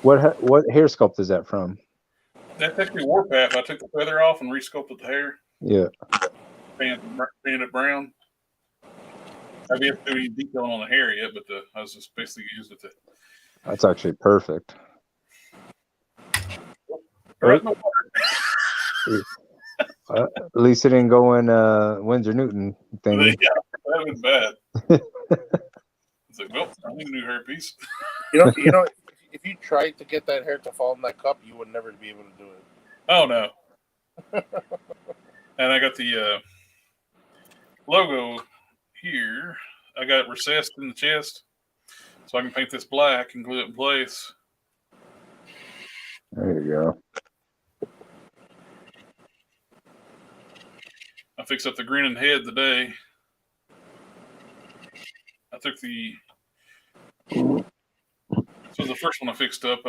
What hair sculpt is that from? That's actually Warpath. I took the feather off and resculpted the hair. Yeah. Painted it brown. I didn't do any detailing on the hair yet, but I was just basically using it to. That's actually perfect. Right. At least it didn't go in Windsor Newton thing. Yeah, that was bad. It's like, well, I need a new hair piece. You know, if you tried to get that hair to fall in that cup, you would never be able to do it. Oh no. And I got the logo here. I got it recessed in the chest, so I can paint this black and glue it in place. There you go. I fixed up the grinning head today. I took this was the first one I fixed up.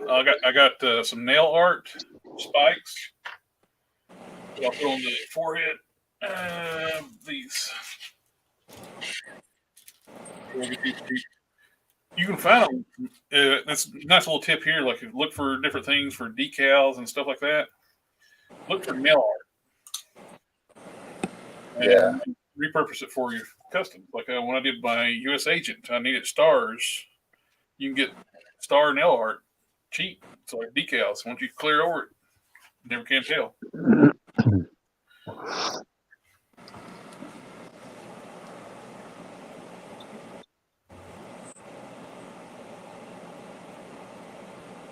I got some nail art spikes. I'll put on the forehead. These. You can find them. That's a nice little tip here. Like, look for different things for decals and stuff like that. Look for nail art. Yeah. And repurpose it for your custom. Like when I did my U.S. agent, I needed stars. You can get star nail art cheap. It's like decals. Once you clear over it, you never can tell.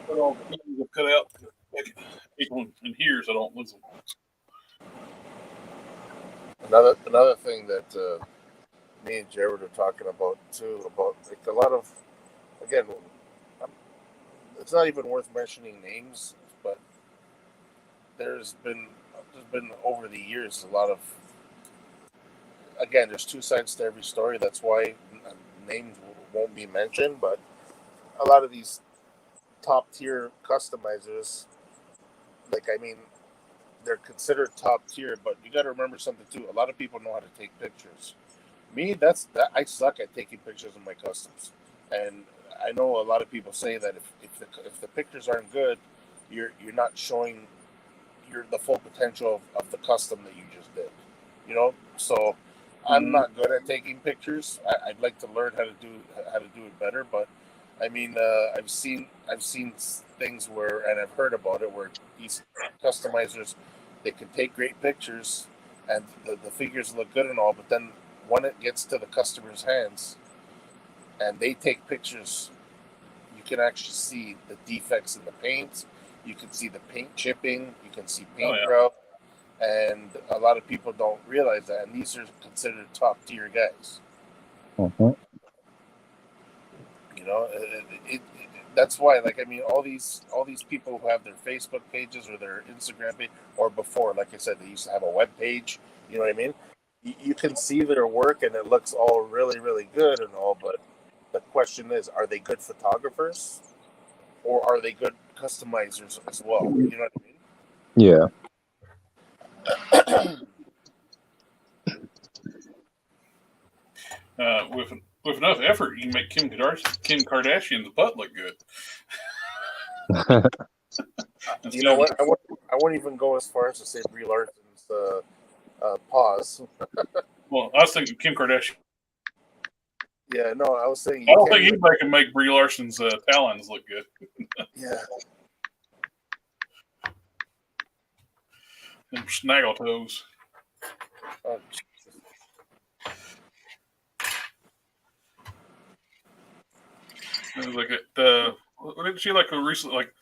Put all the pieces I've cut out. People in here, so I don't lose them. Another thing that me and Jared are talking about too, about like a lot of, again, it's not even worth mentioning names, but there's been over the years a lot of, again, there's two sides to every story. That's why names won't be mentioned, but a lot of these top tier customizers, like, I mean, they're considered top tier, but you got to remember something too. A lot of people know how to take pictures. Me, I suck at taking pictures of my customs, and I know a lot of people say that if the pictures aren't good, you're not showing the full potential of the custom that you just did. You know, so I'm not good at taking pictures. I'd like to learn how to do it better, but I mean, I've seen things where, and I've heard about it, where these customizers, they can take great pictures and the figures look good and all, but then when it gets to the customer's hands and they take pictures, you can actually see the defects in the paint. You can see the paint chipping. You can see paint rub. And a lot of people don't realize that. And these are considered top tier guys. Mm-hmm. You know, that's why, like, I mean, all these people who have their Facebook pages or their Instagram page, or before, like I said, they used to have a web page. You know what I mean? You can see their work and it looks all really, really good and all, but the question is, are they good photographers or are they good customizers as well? You know what I mean? Yeah. With enough effort, you can make Kim Kardashian's butt look good. You know what? I wouldn't even go as far as to say Brie Larson's paws. Well, I was thinking Kim Kardashian. Yeah, no, I was saying. I don't think anybody can make Brie Larson's talons look good. Yeah. Them snaggle toes. Oh, it was like didn't she like recently like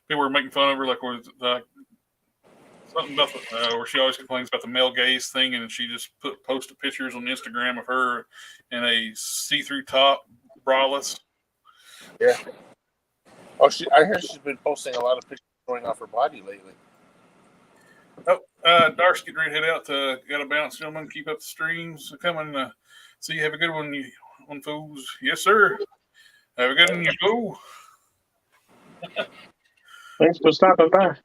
people were making fun of her like something about where she always complains about the male gaze thing, and she just posted pictures on Instagram of her in a see-through top, braless. Yeah. Oh, I heard she's been posting a lot of pictures showing off her body lately. Oh, Dark's getting ready to head out to Gotta Bounce, gentlemen. Keep up the streams. Coming. See you. Have a good one, you fools. Yes, sir. Have a good one, you fool. Thanks for stopping by.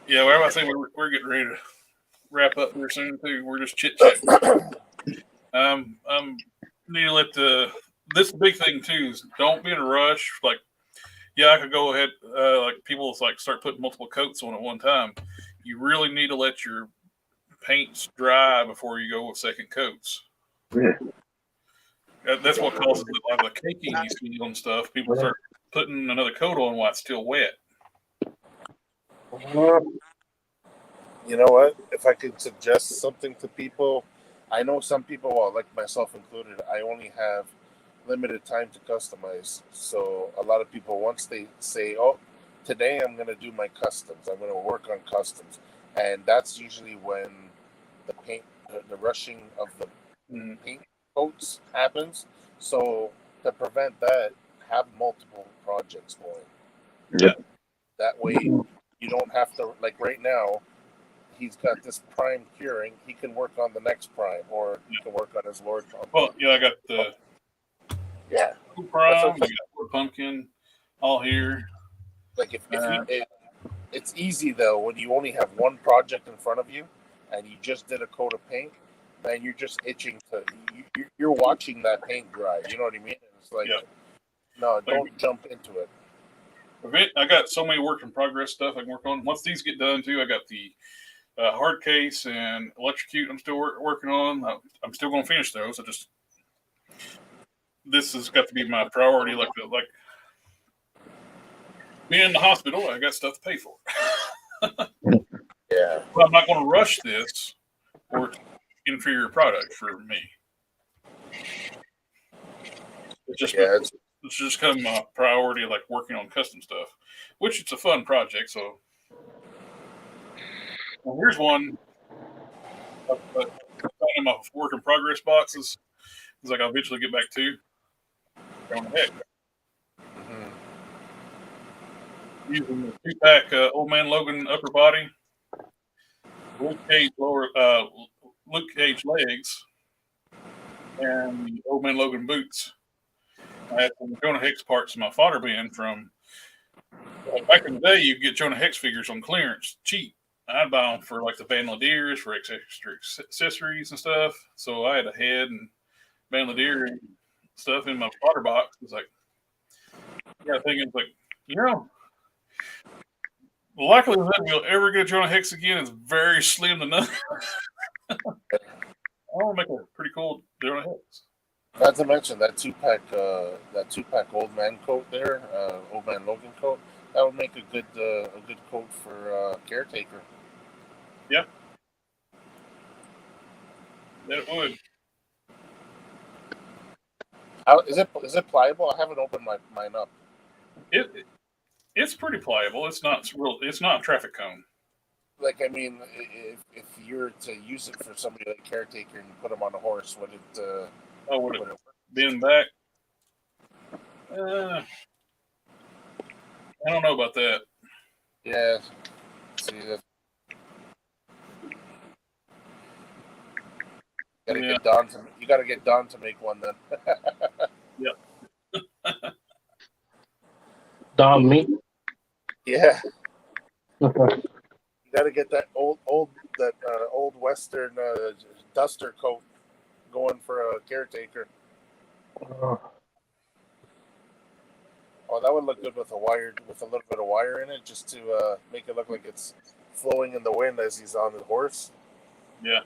Yeah, well, I think we're getting ready to wrap up here soon too. We're just chit chatting. Need to let this big thing too is don't be in a rush. Like, yeah, I could go ahead. Like people like start putting multiple coats on at one time. You really need to let your paints dry before you go with second coats. Yeah. That's what causes a lot of the caking you see on stuff. People start putting another coat on while it's still wet. You know what? If I could suggest something to people, I know some people, well, like myself included, I only have limited time to customize. So a lot of people, once they say, oh, today I'm going to do my customs, I'm going to work on customs. And that's usually when the paint, the rushing of the paint coats happens. So to prevent that, have multiple projects going. Yeah. That way you don't have to, like right now, he's got this prime curing. He can work on the next prime, or he can work on his Lord Pumpkin. Well, yeah, I got the prime, we got Lord Pumpkin, all here. Like it's easy though when you only have one project in front of you, and you just did a coat of paint, and you're just itching to. You're watching that paint dry. You know what I mean? It's like, no, don't jump into it. I got so many work in progress stuff I can work on. Once these get done too, I got the hard case and electrocute I'm still working on. I'm still going to finish those. This has got to be my priority. Like being in the hospital, I got stuff to pay for. Yeah. But I'm not going to rush this or inferior product for me. It's just kind of my priority, like working on custom stuff, which it's a fun project. So well, here's one. In my work in progress boxes. It's like I'll eventually get back to. On the heck. Using the 2-pack Old Man Logan upper body, Luke Cage legs, and the Old Man Logan boots. I had some Jonah Hex parts in my fodder bin from back in the day. You get Jonah Hex figures on clearance cheap. I'd buy them for like the bandoliers for extra accessories and stuff. So I had a head and bandolier and stuff in my fodder box. It's like, yeah, thinking like, the likelihood that we'll ever get Jonah Hex again is very slim to none. I want to make a pretty cool Jonah Hex. Not to mention that 2-pack Old Man coat there, Old Man Logan coat. That would make a good coat for Caretaker. Yeah, that would. Is it pliable? I haven't opened mine up. It's pretty pliable. It's not real. It's not a traffic cone. Like, I mean, if you're to use it for somebody like Caretaker and you put them on a horse, would it? Would it bend back? I don't know about that. Yeah. See that. You gotta get Don to make one then. Yep. Don meat. Yeah. You gotta get that old Western duster coat going for a caretaker. Uh, Oh, that would look good with a little bit of wire in it, just to make it look like it's flowing in the wind as he's on the horse. Yeah.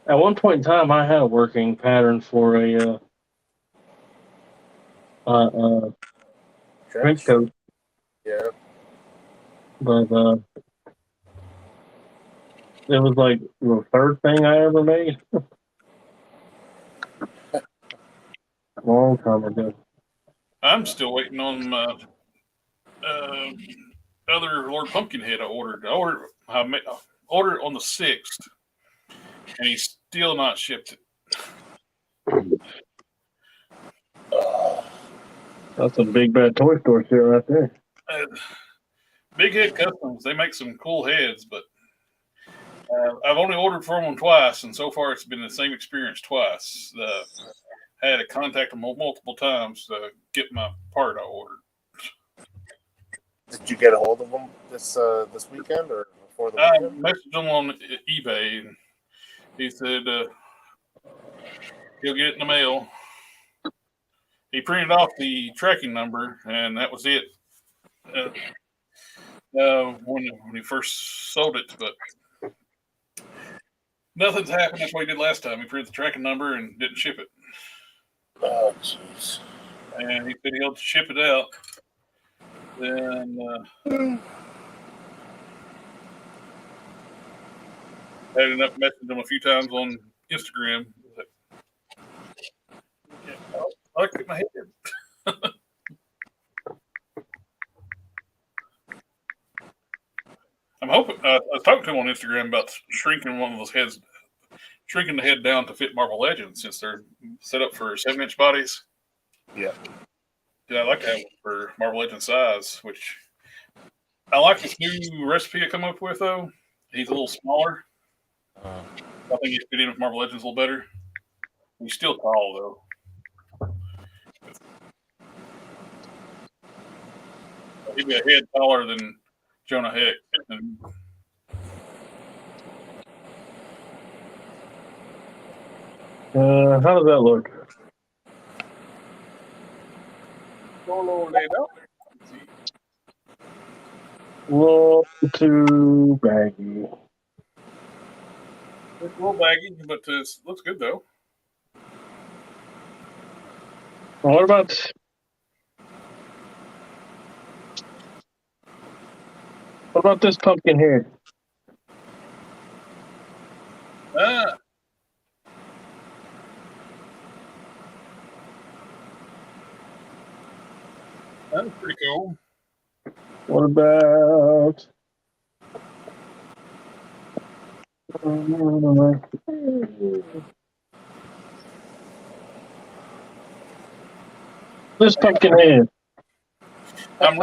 At one point in time, I had a working pattern for a trench coat, Yeah. but it was like the third thing I ever made. A long time ago. I'm still waiting on my other Lord Pumpkinhead I ordered. I ordered it on the 6th, and he's still not shipped it. That's a big bad toy store shit right there. Big Head Customs, they make some cool heads, but I've only ordered from them twice, and so far it's been the same experience twice. I had to contact them multiple times to get my part I ordered. Did you get a hold of him this weekend or before the I weekend? messaged him on eBay, and he said he'll get it in the mail. He printed off the tracking number, and that was it. When he first sold it, but nothing's happened. That's what he did last time. He printed the tracking number and didn't ship it. Oh, jeez. And he said he'll ship it out. Then I ended up messaging him a few times on Instagram. I like my head. I'm hoping. I was talking to him on Instagram about shrinking one of those heads, shrinking the head down to fit Marvel Legends since they're set up for 7-inch bodies. Yeah. Yeah, I like to have one for Marvel Legends size, which I like this new recipe I come up with, though. He's a little smaller. I think he'd fit in with Marvel Legends a little better. He's still tall, though. He'd be a head taller than Jonah Heck. How does that look? A little laid out. A little too baggy. It's a little baggy, but it looks good, though. What about this pumpkin here? That's pretty cool. What about this pumpkin head? I'm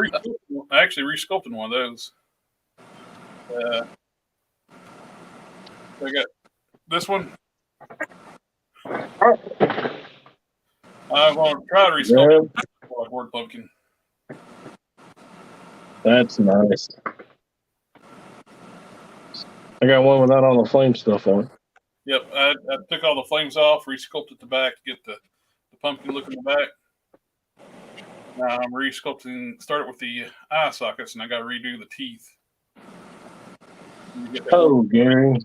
actually resculpting one of those. I got this one. I'm going to try to resculpt it. Word pumpkin. That's nice. I got one without all the flame stuff on it. Yep, I took all the flames off, resculpted the back to get the pumpkin look in the back. Now I'm resculpting, started with the eye sockets, and I got to redo the teeth. Oh, Gary.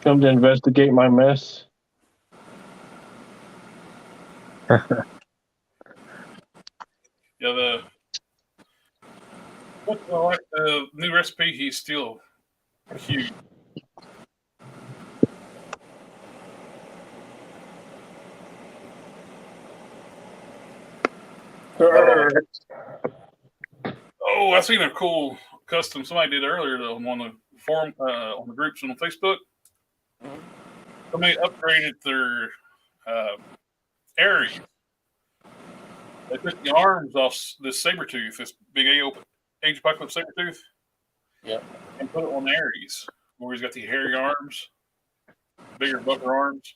Come to investigate my mess. Yeah, the new recipe, he's still huge. Oh, I seen a cool custom somebody did earlier though, on the forum, on the groups on Facebook. Somebody upgraded their Aries. They took the arms off this Sabretooth, this big Age Apocalypse Sabretooth. Yeah. And put it on Aries, where he's got the hairy arms, bigger bucker arms,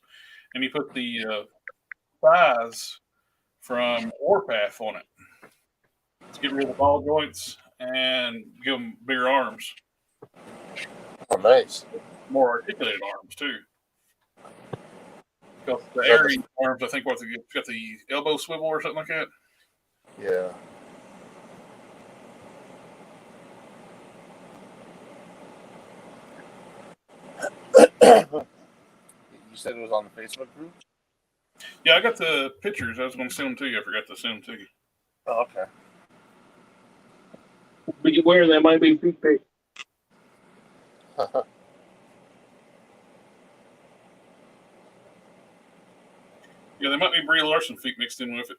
and he put the thighs from Warpath on it. Let's get rid of the ball joints and give them bigger arms. Oh, nice. More articulated arms, too. Because the Is that Aries arms, I think, got the elbow swivel or something like that. Yeah. You said it was on the Facebook group? Yeah, I got the pictures. I was going to send them to you. I forgot to send them to you. Oh, okay. Beware, there might be feet pics. Yeah, there might be Brie Larson feet mixed in with it.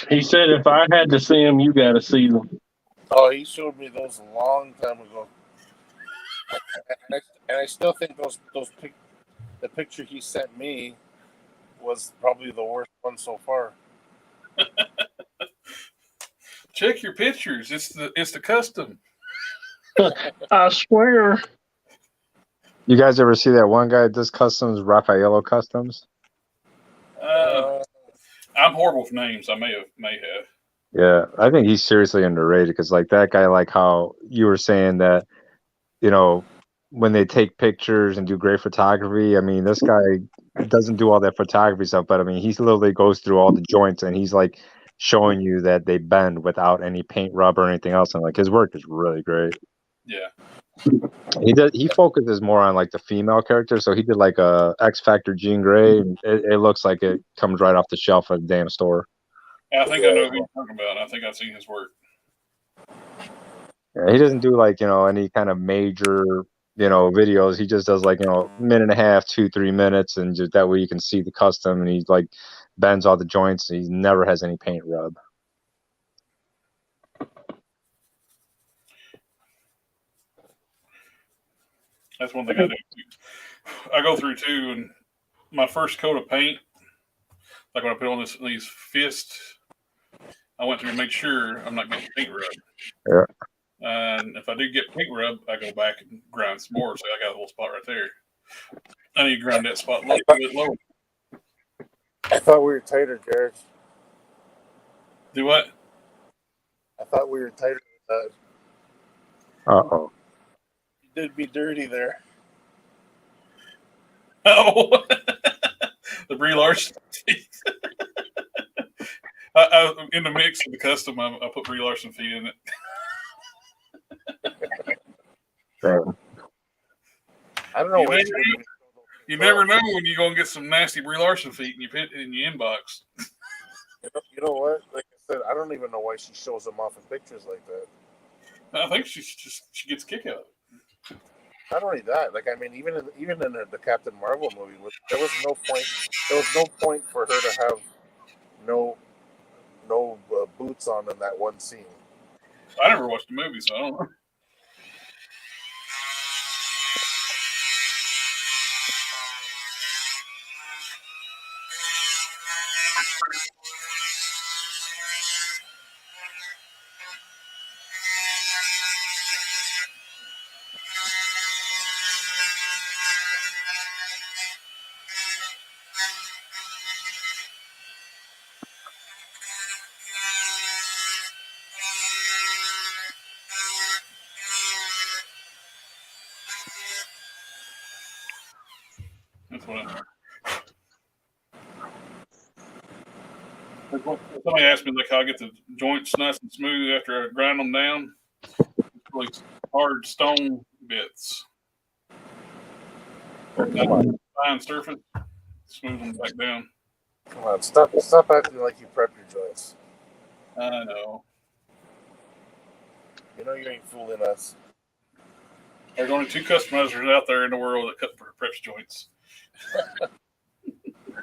He said, if I had to see them, you got to see them. Oh, he showed me those a long time ago. And I still think the picture he sent me was probably the worst one so far. Check your pictures. It's the custom. I swear. You guys ever see that one guy that does customs, Raffaello Customs? I'm horrible with names. I may have. Yeah, I think he's seriously underrated because, like, that guy, like how you were saying that, you know, when they take pictures and do great photography, I mean, this guy doesn't do all that photography stuff, but I mean, he literally goes through all the joints and he's like showing you that they bend without any paint rub or anything else. And like his work is really great. Yeah. He focuses more on like the female character, so he did like a X Factor Jean Grey, and it looks like it comes right off the shelf at the damn store. I think I know who you're talking about. I think I've seen his work. Yeah, he doesn't do like, you know, any kind of major, you know, videos. He just does like, you know, minute and a half, 2-3 minutes, and just that way you can see the custom, and he like bends all the joints. He never has any paint rub. That's one thing I do. I go through too, and my first coat of paint, like when I put on these fists, I went through and made sure I'm not getting paint rub. Yeah. And if I do get paint rub, I go back and grind some more. So I got a little spot right there. I need to grind that spot a little bit lower. I thought we were tighter, Jared. Do what? I thought we were tighter than that. Uh-oh. You did be dirty there. Oh, the Brie Larson. In the mix of the custom, I put Brie Larson feet in it. I don't know what you never know when you're gonna get some nasty Brie Larson feet in your inbox. You know what? Like I said, I don't even know why she shows them off in pictures like that. I think she gets a kick out of it. Not only that, like I mean, even in the Captain Marvel movie, there was no point. There was no point for her to have no boots on in that one scene. I never watched the movie, so I don't know. That's what I know. Somebody asked me like how I get the joints nice and smooth after I grind them down. It's really hard stone bits. Fine surface, smooth them back down. Come on, stop acting like you prep your joints. I know. You know you ain't fooling us. There's only 2 customizers out there in the world that cut preps joints.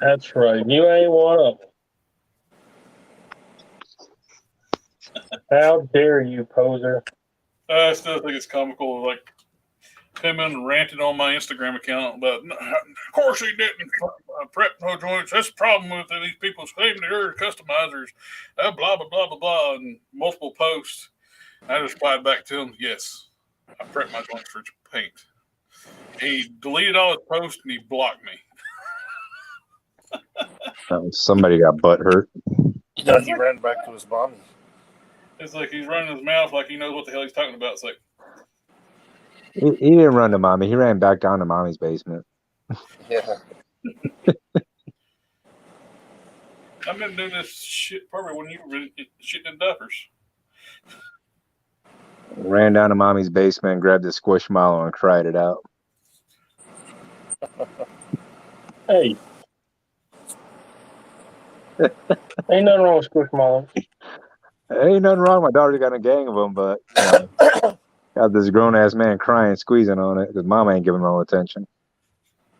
That's right. You ain't one of them. How dare you, poser? I still think it's comical. Like, come in and ranted on my Instagram account about, of course he didn't prep no joints. That's the problem with these people claiming they're customizers. Blah, blah, blah, blah, blah, and multiple posts. I just replied back to him, yes, I prep my joints for paint. He deleted all his posts and he blocked me. Somebody got butt hurt. You know, he ran back to his mommy. It's like he's running his mouth like he knows what the hell he's talking about. It's like He didn't run to mommy. He ran back down to mommy's basement. Yeah. I've been doing this shit probably when you were shitting in duffers. Ran down to mommy's basement, grabbed the Squishmallow, and cried it out. Hey. Ain't nothing wrong with Squishmallow. Ain't nothing wrong. My daughter's got a gang of them, but got this grown-ass man crying, squeezing on it because mama ain't giving him no attention.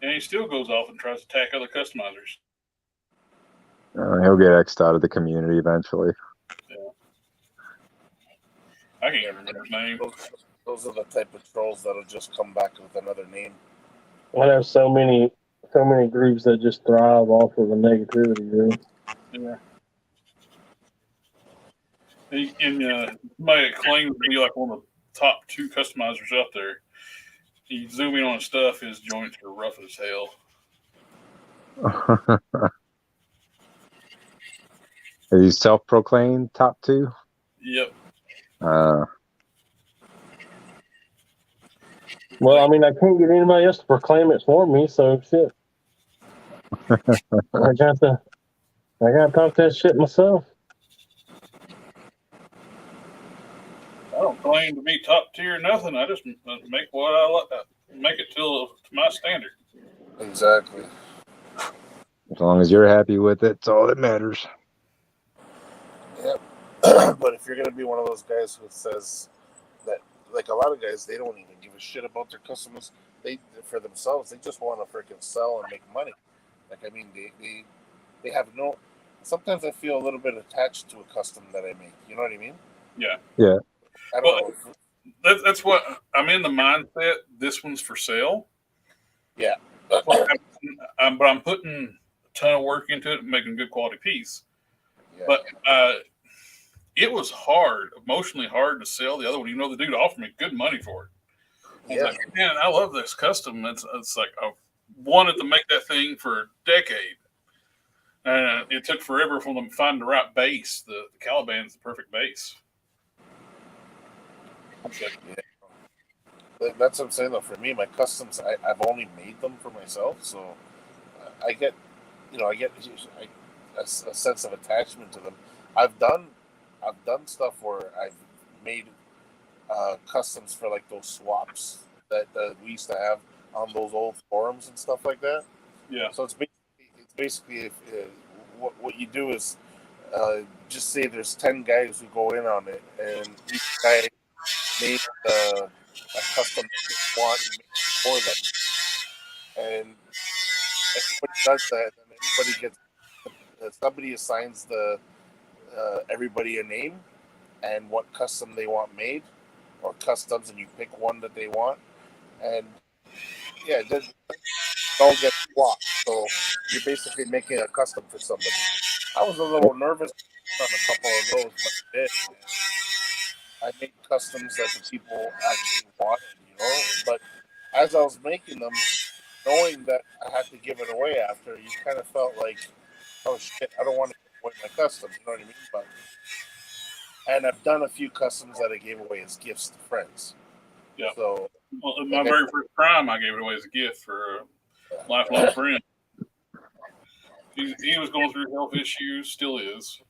And he still goes off and tries to attack other customizers. He'll get X'd out of the community eventually. Yeah. I can't even remember his name. Those are the type of trolls that'll just come back with another name. I have so many groups that just thrive off of the negativity, really. Yeah. And somebody that claims to be like one of the top 2 customizers out there. You zoom in on his stuff, his joints are rough as hell. Are you self-proclaimed top 2? Yep. Well, I mean, I can't get anybody else to proclaim it for me, so shit. I got to talk that shit myself. I don't claim to be top tier or nothing. I just make what I like. Make it to my standard. Exactly. As long as you're happy with it, it's all that matters. Yep. But if you're gonna be one of those guys who says that, like a lot of guys, they don't even give a shit about their customers. They, for themselves, they just want to freaking sell and make money. Like, I mean, they have no. Sometimes I feel a little bit attached to a custom that I make. You know what I mean? Yeah. Yeah. I don't know. That's what I'm in the mindset. This one's for sale. Yeah. But I'm putting a ton of work into it, making a good quality piece. Yeah. But it was hard, emotionally hard to sell the other one. You know, the dude offered me good money for it. I was like, man, I love this custom. It's like I wanted to make that thing for a decade. And it took forever for them to find the right base. The Caliban's the perfect base. Yeah. That's what I'm saying, though. For me, my customs, I've only made them for myself, so I get a sense of attachment to them. I've done stuff where I've made customs for like those swaps that we used to have on those old forums and stuff like that. Yeah. So it's basically what you do is just say there's 10 guys who go in on it, and each guy made a custom they want for them, and everybody does that, and everybody gets somebody assigns the everybody a name and what custom they want made, or customs, and you pick one that they want, and yeah, it doesn't all get swapped. So you're basically making a custom for somebody. I was a little nervous on a couple of those, but I did. I made customs that the people actually wanted, you know. But as I was making them, knowing that I had to give it away after, you kind of felt like, oh shit, I don't want to give away my custom. You know what I mean? But and I've done a few customs that I gave away as gifts to friends. Yeah. So my very first Prime, I gave it away as a gift for a lifelong friend. He was going through health issues, still is.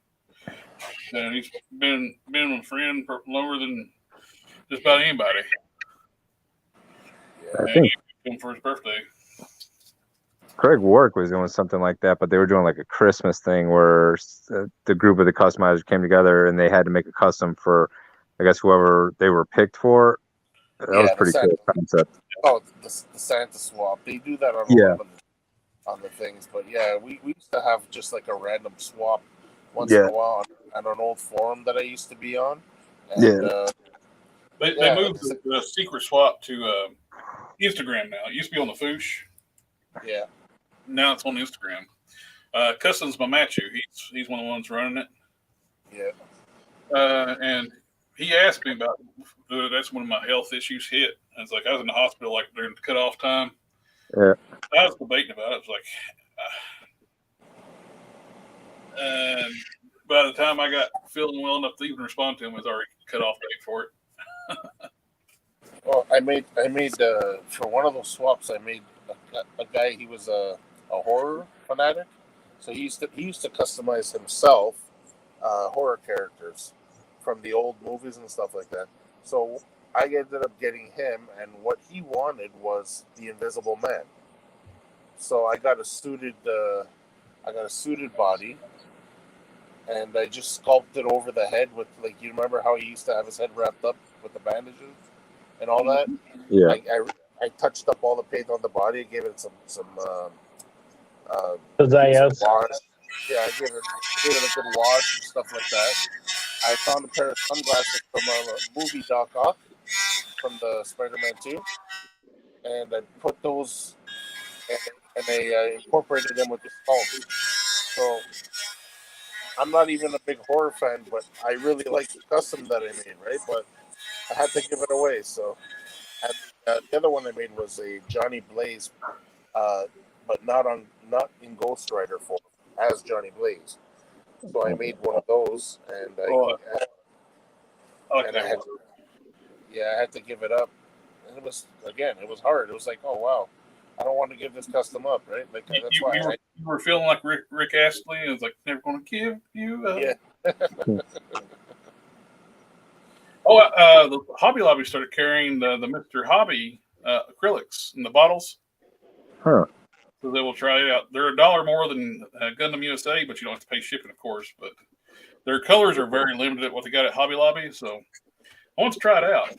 And he's been a friend for longer than just about anybody. I And think he gave him for his birthday. Craig Warwick was doing something like that, but they were doing like a Christmas thing where the group of the customizers came together and they had to make a custom for, I guess, whoever they were picked for. That was pretty cool concept. Oh, the Santa swap. They do that on a lot of on the things, but yeah, we used to have just like a random swap once in a while on an old forum that I used to be on. And, they moved the secret swap to Instagram now. It used to be on the Foosh. Yeah. Now it's on Instagram. Customs Mamatchu, he's one of the ones running it. Yeah. And he asked me about that's when my health issues hit. I was like, I was in the hospital like during the cutoff time. Yeah. I was debating about it. I was like, And by the time I got feeling well enough to even respond to him, it was already cut off date for it. Well, I made for one of those swaps. I made a guy. He was a horror fanatic, so he used to customize himself horror characters from the old movies and stuff like that. So I ended up getting him, and what he wanted was the Invisible Man. So I got a suited body, and I just sculpted over the head with, like, you remember how he used to have his head wrapped up with the bandages and all that. Yeah. I touched up all the paint on the body, gave it some Pizzazz. wash. Yeah, I gave it a good wash and stuff like that. I found a pair of sunglasses from a movie Doc Ock from the Spider-Man 2, and I put those and I incorporated them with the sculpt. So I'm not even a big horror fan, but I really like the custom that I made, right? But I had to give it away. So and, the other one I made was a Johnny Blaze, but not in Ghost Rider form as Johnny Blaze. So I made one of those, and I like and I that had one. I had to give it up. And it was hard. It was like, oh wow, I don't want to give this custom up, right? Like that's why You were feeling like Rick Astley. I was like, never going to give you up. Yeah. The Hobby Lobby started carrying the Mr. Hobby acrylics in the bottles. Huh. So they will try it out. They're $1 more than Gundam USA, but you don't have to pay shipping, of course. But their colors are very limited at what they got at Hobby Lobby. So I want to try it out.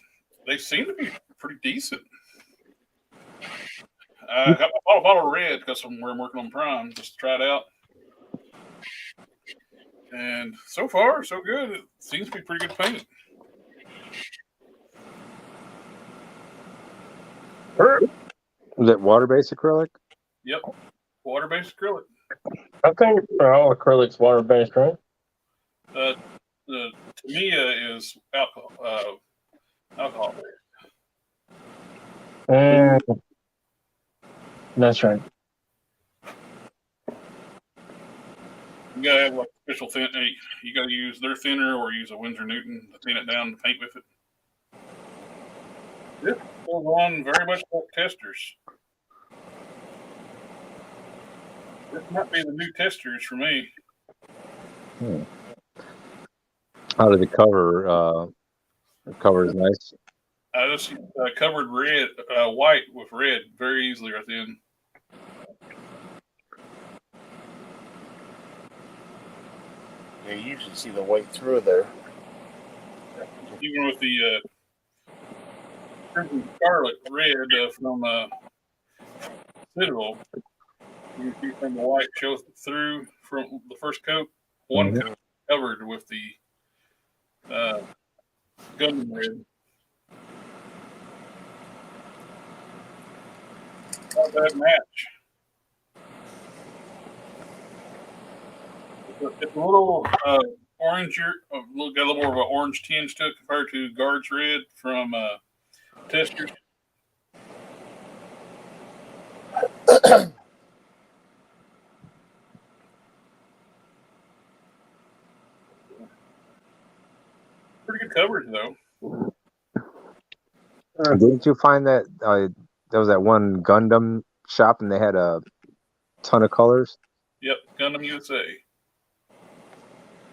They seem to be pretty decent. I bought a bottle of red because I'm working on Prime just to try it out. And so far, so good. It seems to be pretty good paint. Is it water-based acrylic? Yep. Water-based acrylic. I think all acrylics water-based, right? The Tamiya is alcohol. Alcohol. That's right. You gotta have like special thin. You gotta use their thinner or use a Winsor Newton to thin it down to paint with it. This goes on very much like testers. This might be the new testers for me. How did the cover? The cover is nice. I just covered white with red very easily right then. Yeah, you usually see the white through there. Even with the Crimson Scarlet red from Citadel, you can see from the white shows through from the first coat. One coat covered with the Gundam red. Not a bad match. It's a little oranger, got a little more of an orange tinge to it compared to Guards Red from Testers. Pretty good coverage, though. Didn't you find that there was that one Gundam shop and they had a ton of colors? Yep, Gundam USA.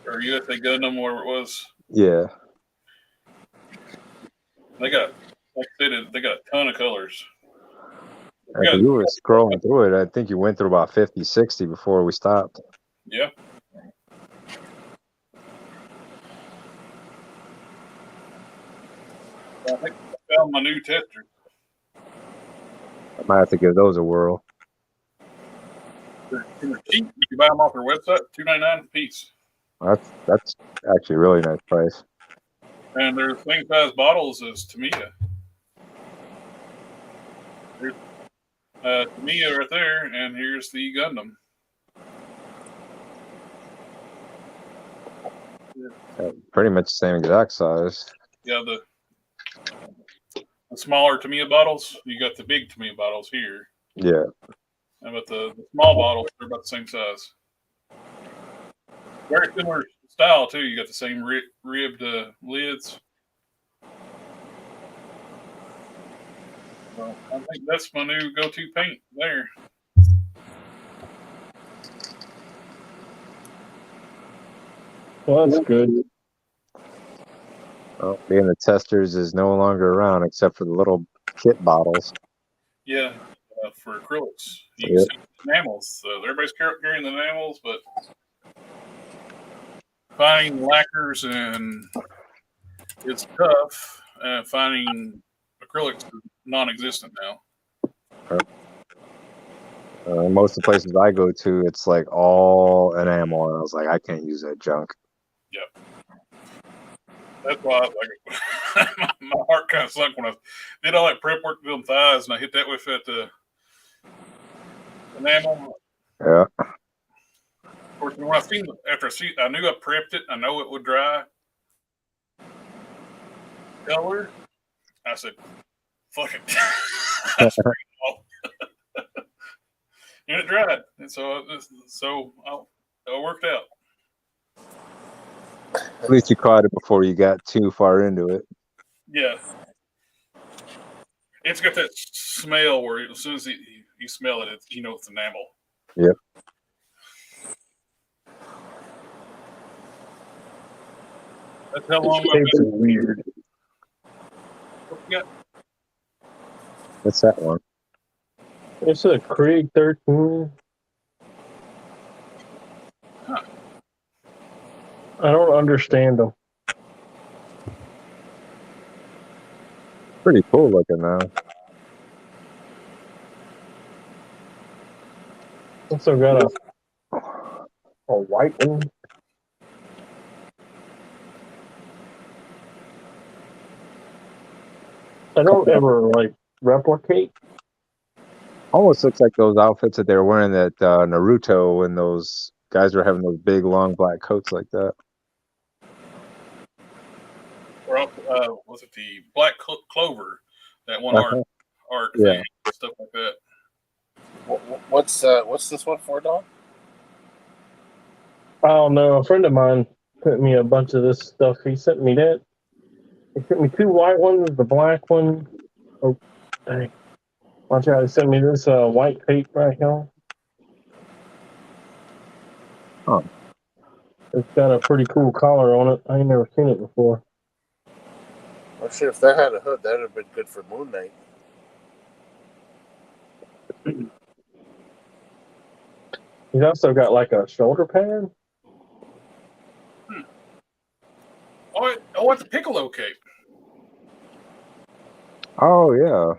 Or USA Gundam, whatever it was. Yeah. They got, like I said, they got a ton of colors. You were scrolling through it. I think you went through about 50, 60 before we stopped. Yeah. I think I found my new tester. I might have to give those a whirl. They're cheap. You can buy them off their website, $2.99 a piece. That's actually a really nice price. And they're the same size bottles as Tamiya. Here's Tamiya right there, and here's the Gundam. Pretty much the same exact size. Yeah, the smaller Tamiya bottles, you got the big Tamiya bottles here. Yeah. But the small bottles, they're about the same size. Very similar style too. You got the same ribbed lids. Well, I think that's my new go-to paint there. Well, that's good. Well, being the testers is no longer around except for the little kit bottles. Yeah, for acrylics. You can see enamels. Everybody's carrying the enamels, but finding lacquers and it's tough. Finding acrylics is non-existent now. Most of the places I go to, it's like all enamel, and I was like, I can't use that junk. Yep. That's why I was like, my heart kind of sunk when I did all that prep work to them thighs, and I hit that with that enamel. Yeah. Of course, when I knew I prepped it, I know it would dry. Color, I said, "Fuck it." And it dried, and so it worked out. At least you caught it before you got too far into it. Yeah, it's got that smell where as soon as you smell it, it's enamel. Yep. That's how long This tape is weird. Yeah. What's that one? It's a Krieg 13. Huh. I don't understand them. Pretty cool looking though. Also got a white one. I don't ever replicate. Almost looks like those outfits that they were wearing at Naruto when those guys were having those big long black coats like that. Or was it the Black Clover? That one art Yeah. thing, stuff like that. What's this one for, Don? I don't know. A friend of mine sent me a bunch of this stuff. He sent me that. He sent me 2 white ones, the black one. Oh, dang. Watch out. He sent me this white tape right here. Huh. It's got a pretty cool collar on it. I ain't never seen it before. Oh shit! If that had a hood, that'd have been good for Moon Knight. He's also got like a shoulder pad. Oh, it's a Piccolo cape. Oh yeah.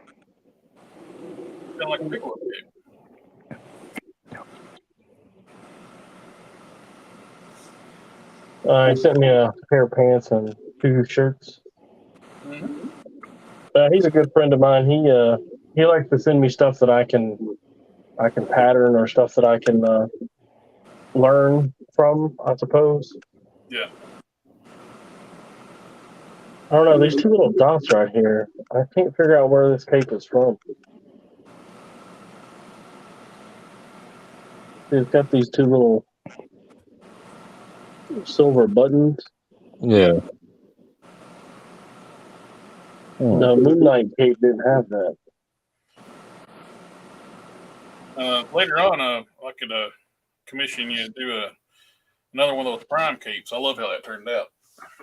Kind of like a Piccolo cape. He sent me a pair of pants and 2 shirts. Mm-hmm. He's a good friend of mine. He likes to send me stuff that I can pattern or stuff that I can learn from, I suppose. Yeah. I don't know. These 2 little dots right here. I can't figure out where this cape is from. It's got these 2 little silver buttons. Yeah. The Moon Knight cape didn't have that. Later on, I could commission you to do another one of those Prime capes. I love how that turned out.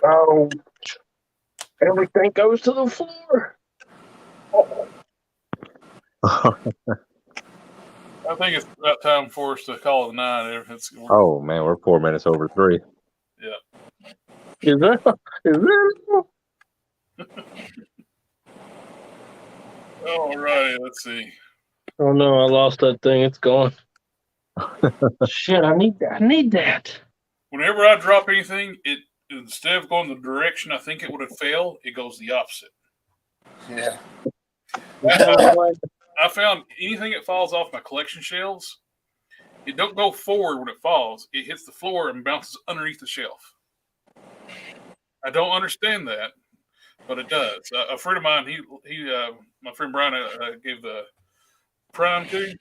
Oh, everything goes to the floor. I think it's about time for us to call it a night. Oh man, we're 4 minutes over 3. Yeah. Is that? All righty, let's see. Oh no, I lost that thing. It's gone. Shit, I need that. Whenever I drop anything, it instead of going the direction I think it would have failed, it goes the opposite. Yeah. I found anything that falls off my collection shelves, it don't go forward when it falls. It hits the floor and bounces underneath the shelf. I don't understand that, but it does. A friend of mine, my friend Brian, gave the Prime to.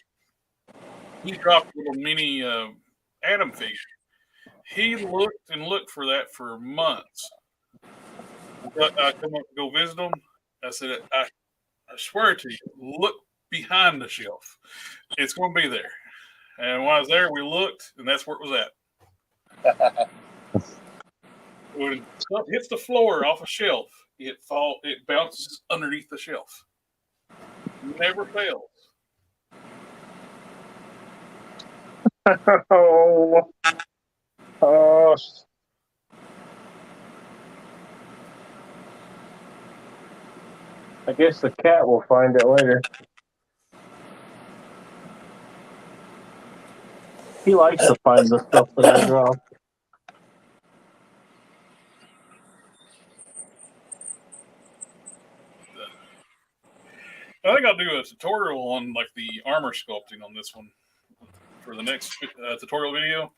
He dropped a little mini Atom figure. He looked and looked for that for months. But I come up to go visit him. I said, I swear to you, look behind the shelf. It's going to be there. And when I was there, we looked, and that's where it was at. When stuff hits the floor off a shelf, it bounces underneath the shelf. Never fails. Oh, I guess the cat will find it later. He likes to find the stuff that I drop. I think I'll do a tutorial on like the armor sculpting on this one for the next tutorial video.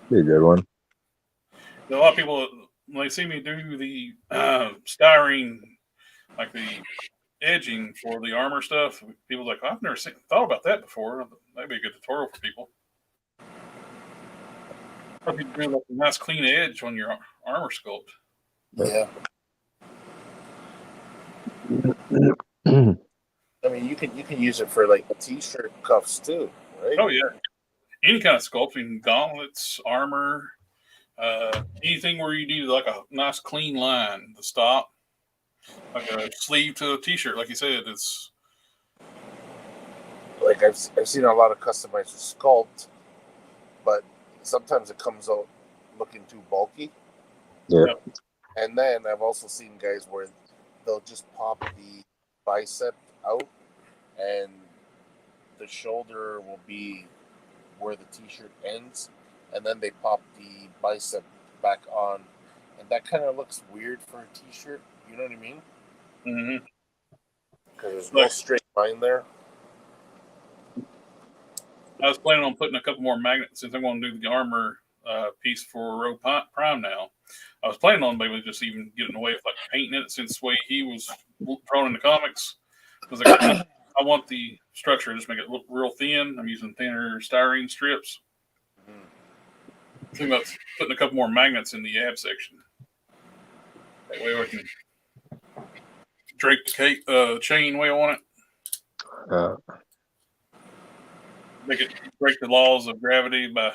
Be a good one. A lot of people, when they see me do the styrene, like the edging for the armor stuff, people are like, I've never thought about that before. That'd be a good tutorial for people. Probably do like a nice clean edge on your armor sculpt. Yeah. I mean, you can use it for like t-shirt cuffs too, right? Oh yeah, any kind of sculpting, gauntlets, armor, anything where you need like a nice clean line to stop, like a sleeve to a t-shirt, like you said. It's like I've seen a lot of customized sculpt, but sometimes it comes out looking too bulky. Yeah. And then I've also seen guys where they'll just pop the bicep out and the shoulder will be where the t-shirt ends, and then they pop the bicep back on, and that kind of looks weird for a t-shirt. You know what I mean? Mm-hmm. Because there's no straight line there. I was planning on putting a couple more magnets since I'm going to do the armor piece for Rogue Prime now. I was planning on maybe just even getting away with like painting it since the way he was drawn in the comics. Because I want the structure to just make it look real thin. I'm using thinner styrene strips. Think about putting a couple more magnets in the ab section. That way I can drape the chain the way I want it. Make it break the laws of gravity by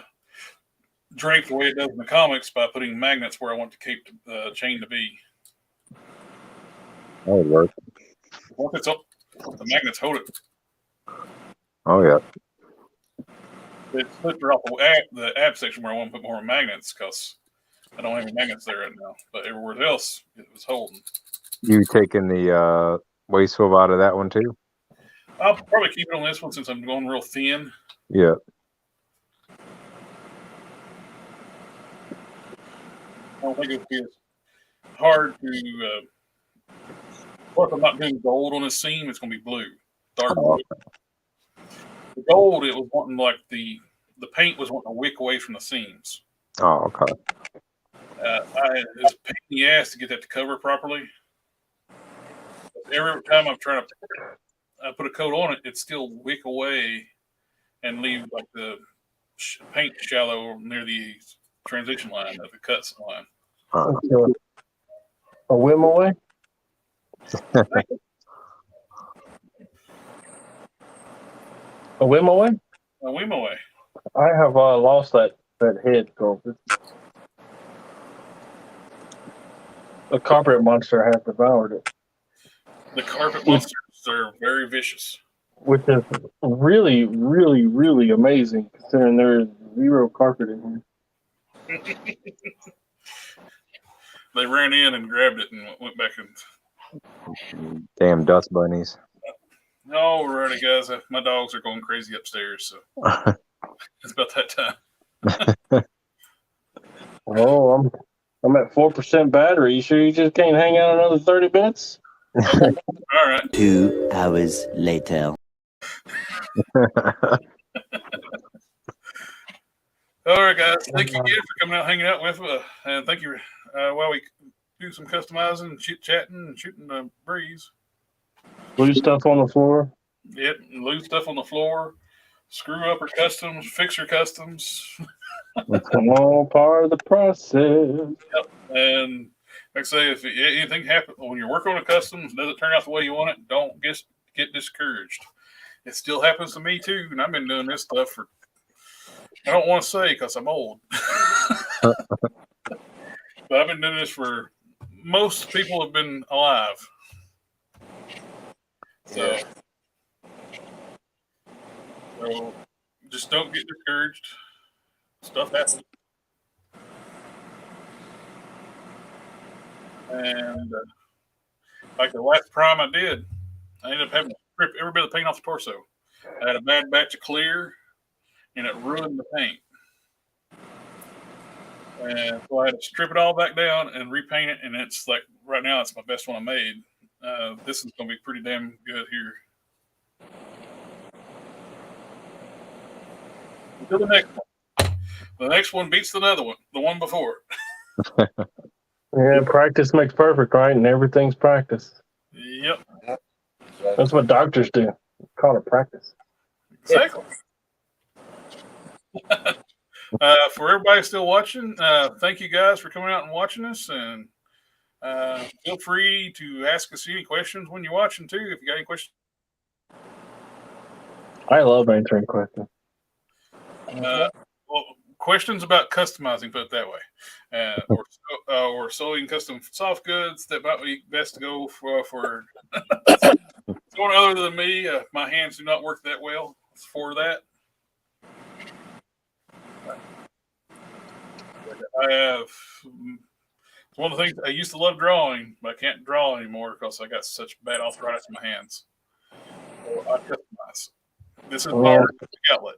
drape the way it does in the comics by putting magnets where I want the chain to be. That would work. Once it's up, the magnets hold it. Oh yeah. It's slipped off the ab section where I want to put more magnets because I don't have any magnets there right now. But everywhere else, it was holding. You taking the waist swivel out of that one too? I'll probably keep it on this one since I'm going real thin. Yeah. I don't think it would be as hard to. Plus, I'm not doing gold on this seam. It's going to be blue, dark blue. The gold, it was wanting like the paint was wanting to wick away from the seams. Oh, okay. It's a pain in the ass to get that to cover properly. Every time I'm trying to put a coat on it, it still wick away and leave like the paint shallow near the transition line, the cuts line. A whim away? A whim away? A whim away. I have lost that head sculpted. The carpet monster has devoured it. The carpet monsters are very vicious. Which is really, really, really amazing considering there's zero carpet in here. They ran in and grabbed it and went back and. Damn dust bunnies. No, we're ready, guys. My dogs are going crazy upstairs, so it's about that time. Oh, I'm at 4% battery. You sure you just can't hang out another 30 minutes? Okay. All right. 2 hours later. All right, guys. Thank you again for coming out, hanging out with us, and thank you while we do some customizing, chit-chatting, and shooting the breeze. Blue stuff on the floor. Yep, loose stuff on the floor. Screw upper customs, fixer customs. It's all part of the process. Yep. And like I say, if anything happens when you're working on a custom, it doesn't turn out the way you want it, don't get discouraged. It still happens to me too, and I've been doing this stuff for, I don't want to say because I'm old, but I've been doing this for, most people have been alive. So just don't get discouraged. Stuff happens. And like the last prime I did, I ended up having to strip every bit of paint off the torso. I had a bad batch of clear, and it ruined the paint. And so I had to strip it all back down and repaint it. And it's like, right now, it's my best one I made. This is going to be pretty damn good here. Until the next one. The next one beats the one before. Yeah, practice makes perfect, right? And everything's practice. Yep. That's what doctors do. Call it practice. Exactly. For everybody still watching, thank you guys for coming out and watching us. And feel free to ask us any questions when you're watching, too, if you got any questions. I love answering questions. Well, questions about customizing, put it that way, or sewing custom soft goods that might be best to go for someone other than me. My hands do not work that well for that. I have one of the things I used to love drawing, but I can't draw anymore because I got such bad arthritis in my hands. So I customize. This is my artistic outlet.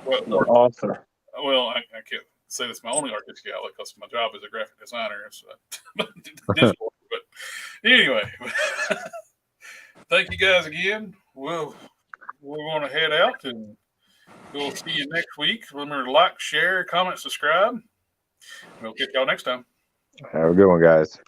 Author. Well, I can't say this is my only artistic outlet because my job is a graphic designer. So digital, but anyway, thank you guys again. We're going to head out and we'll see you next week. Remember to like, share, comment, subscribe. We'll catch y'all next time. Have a good one, guys.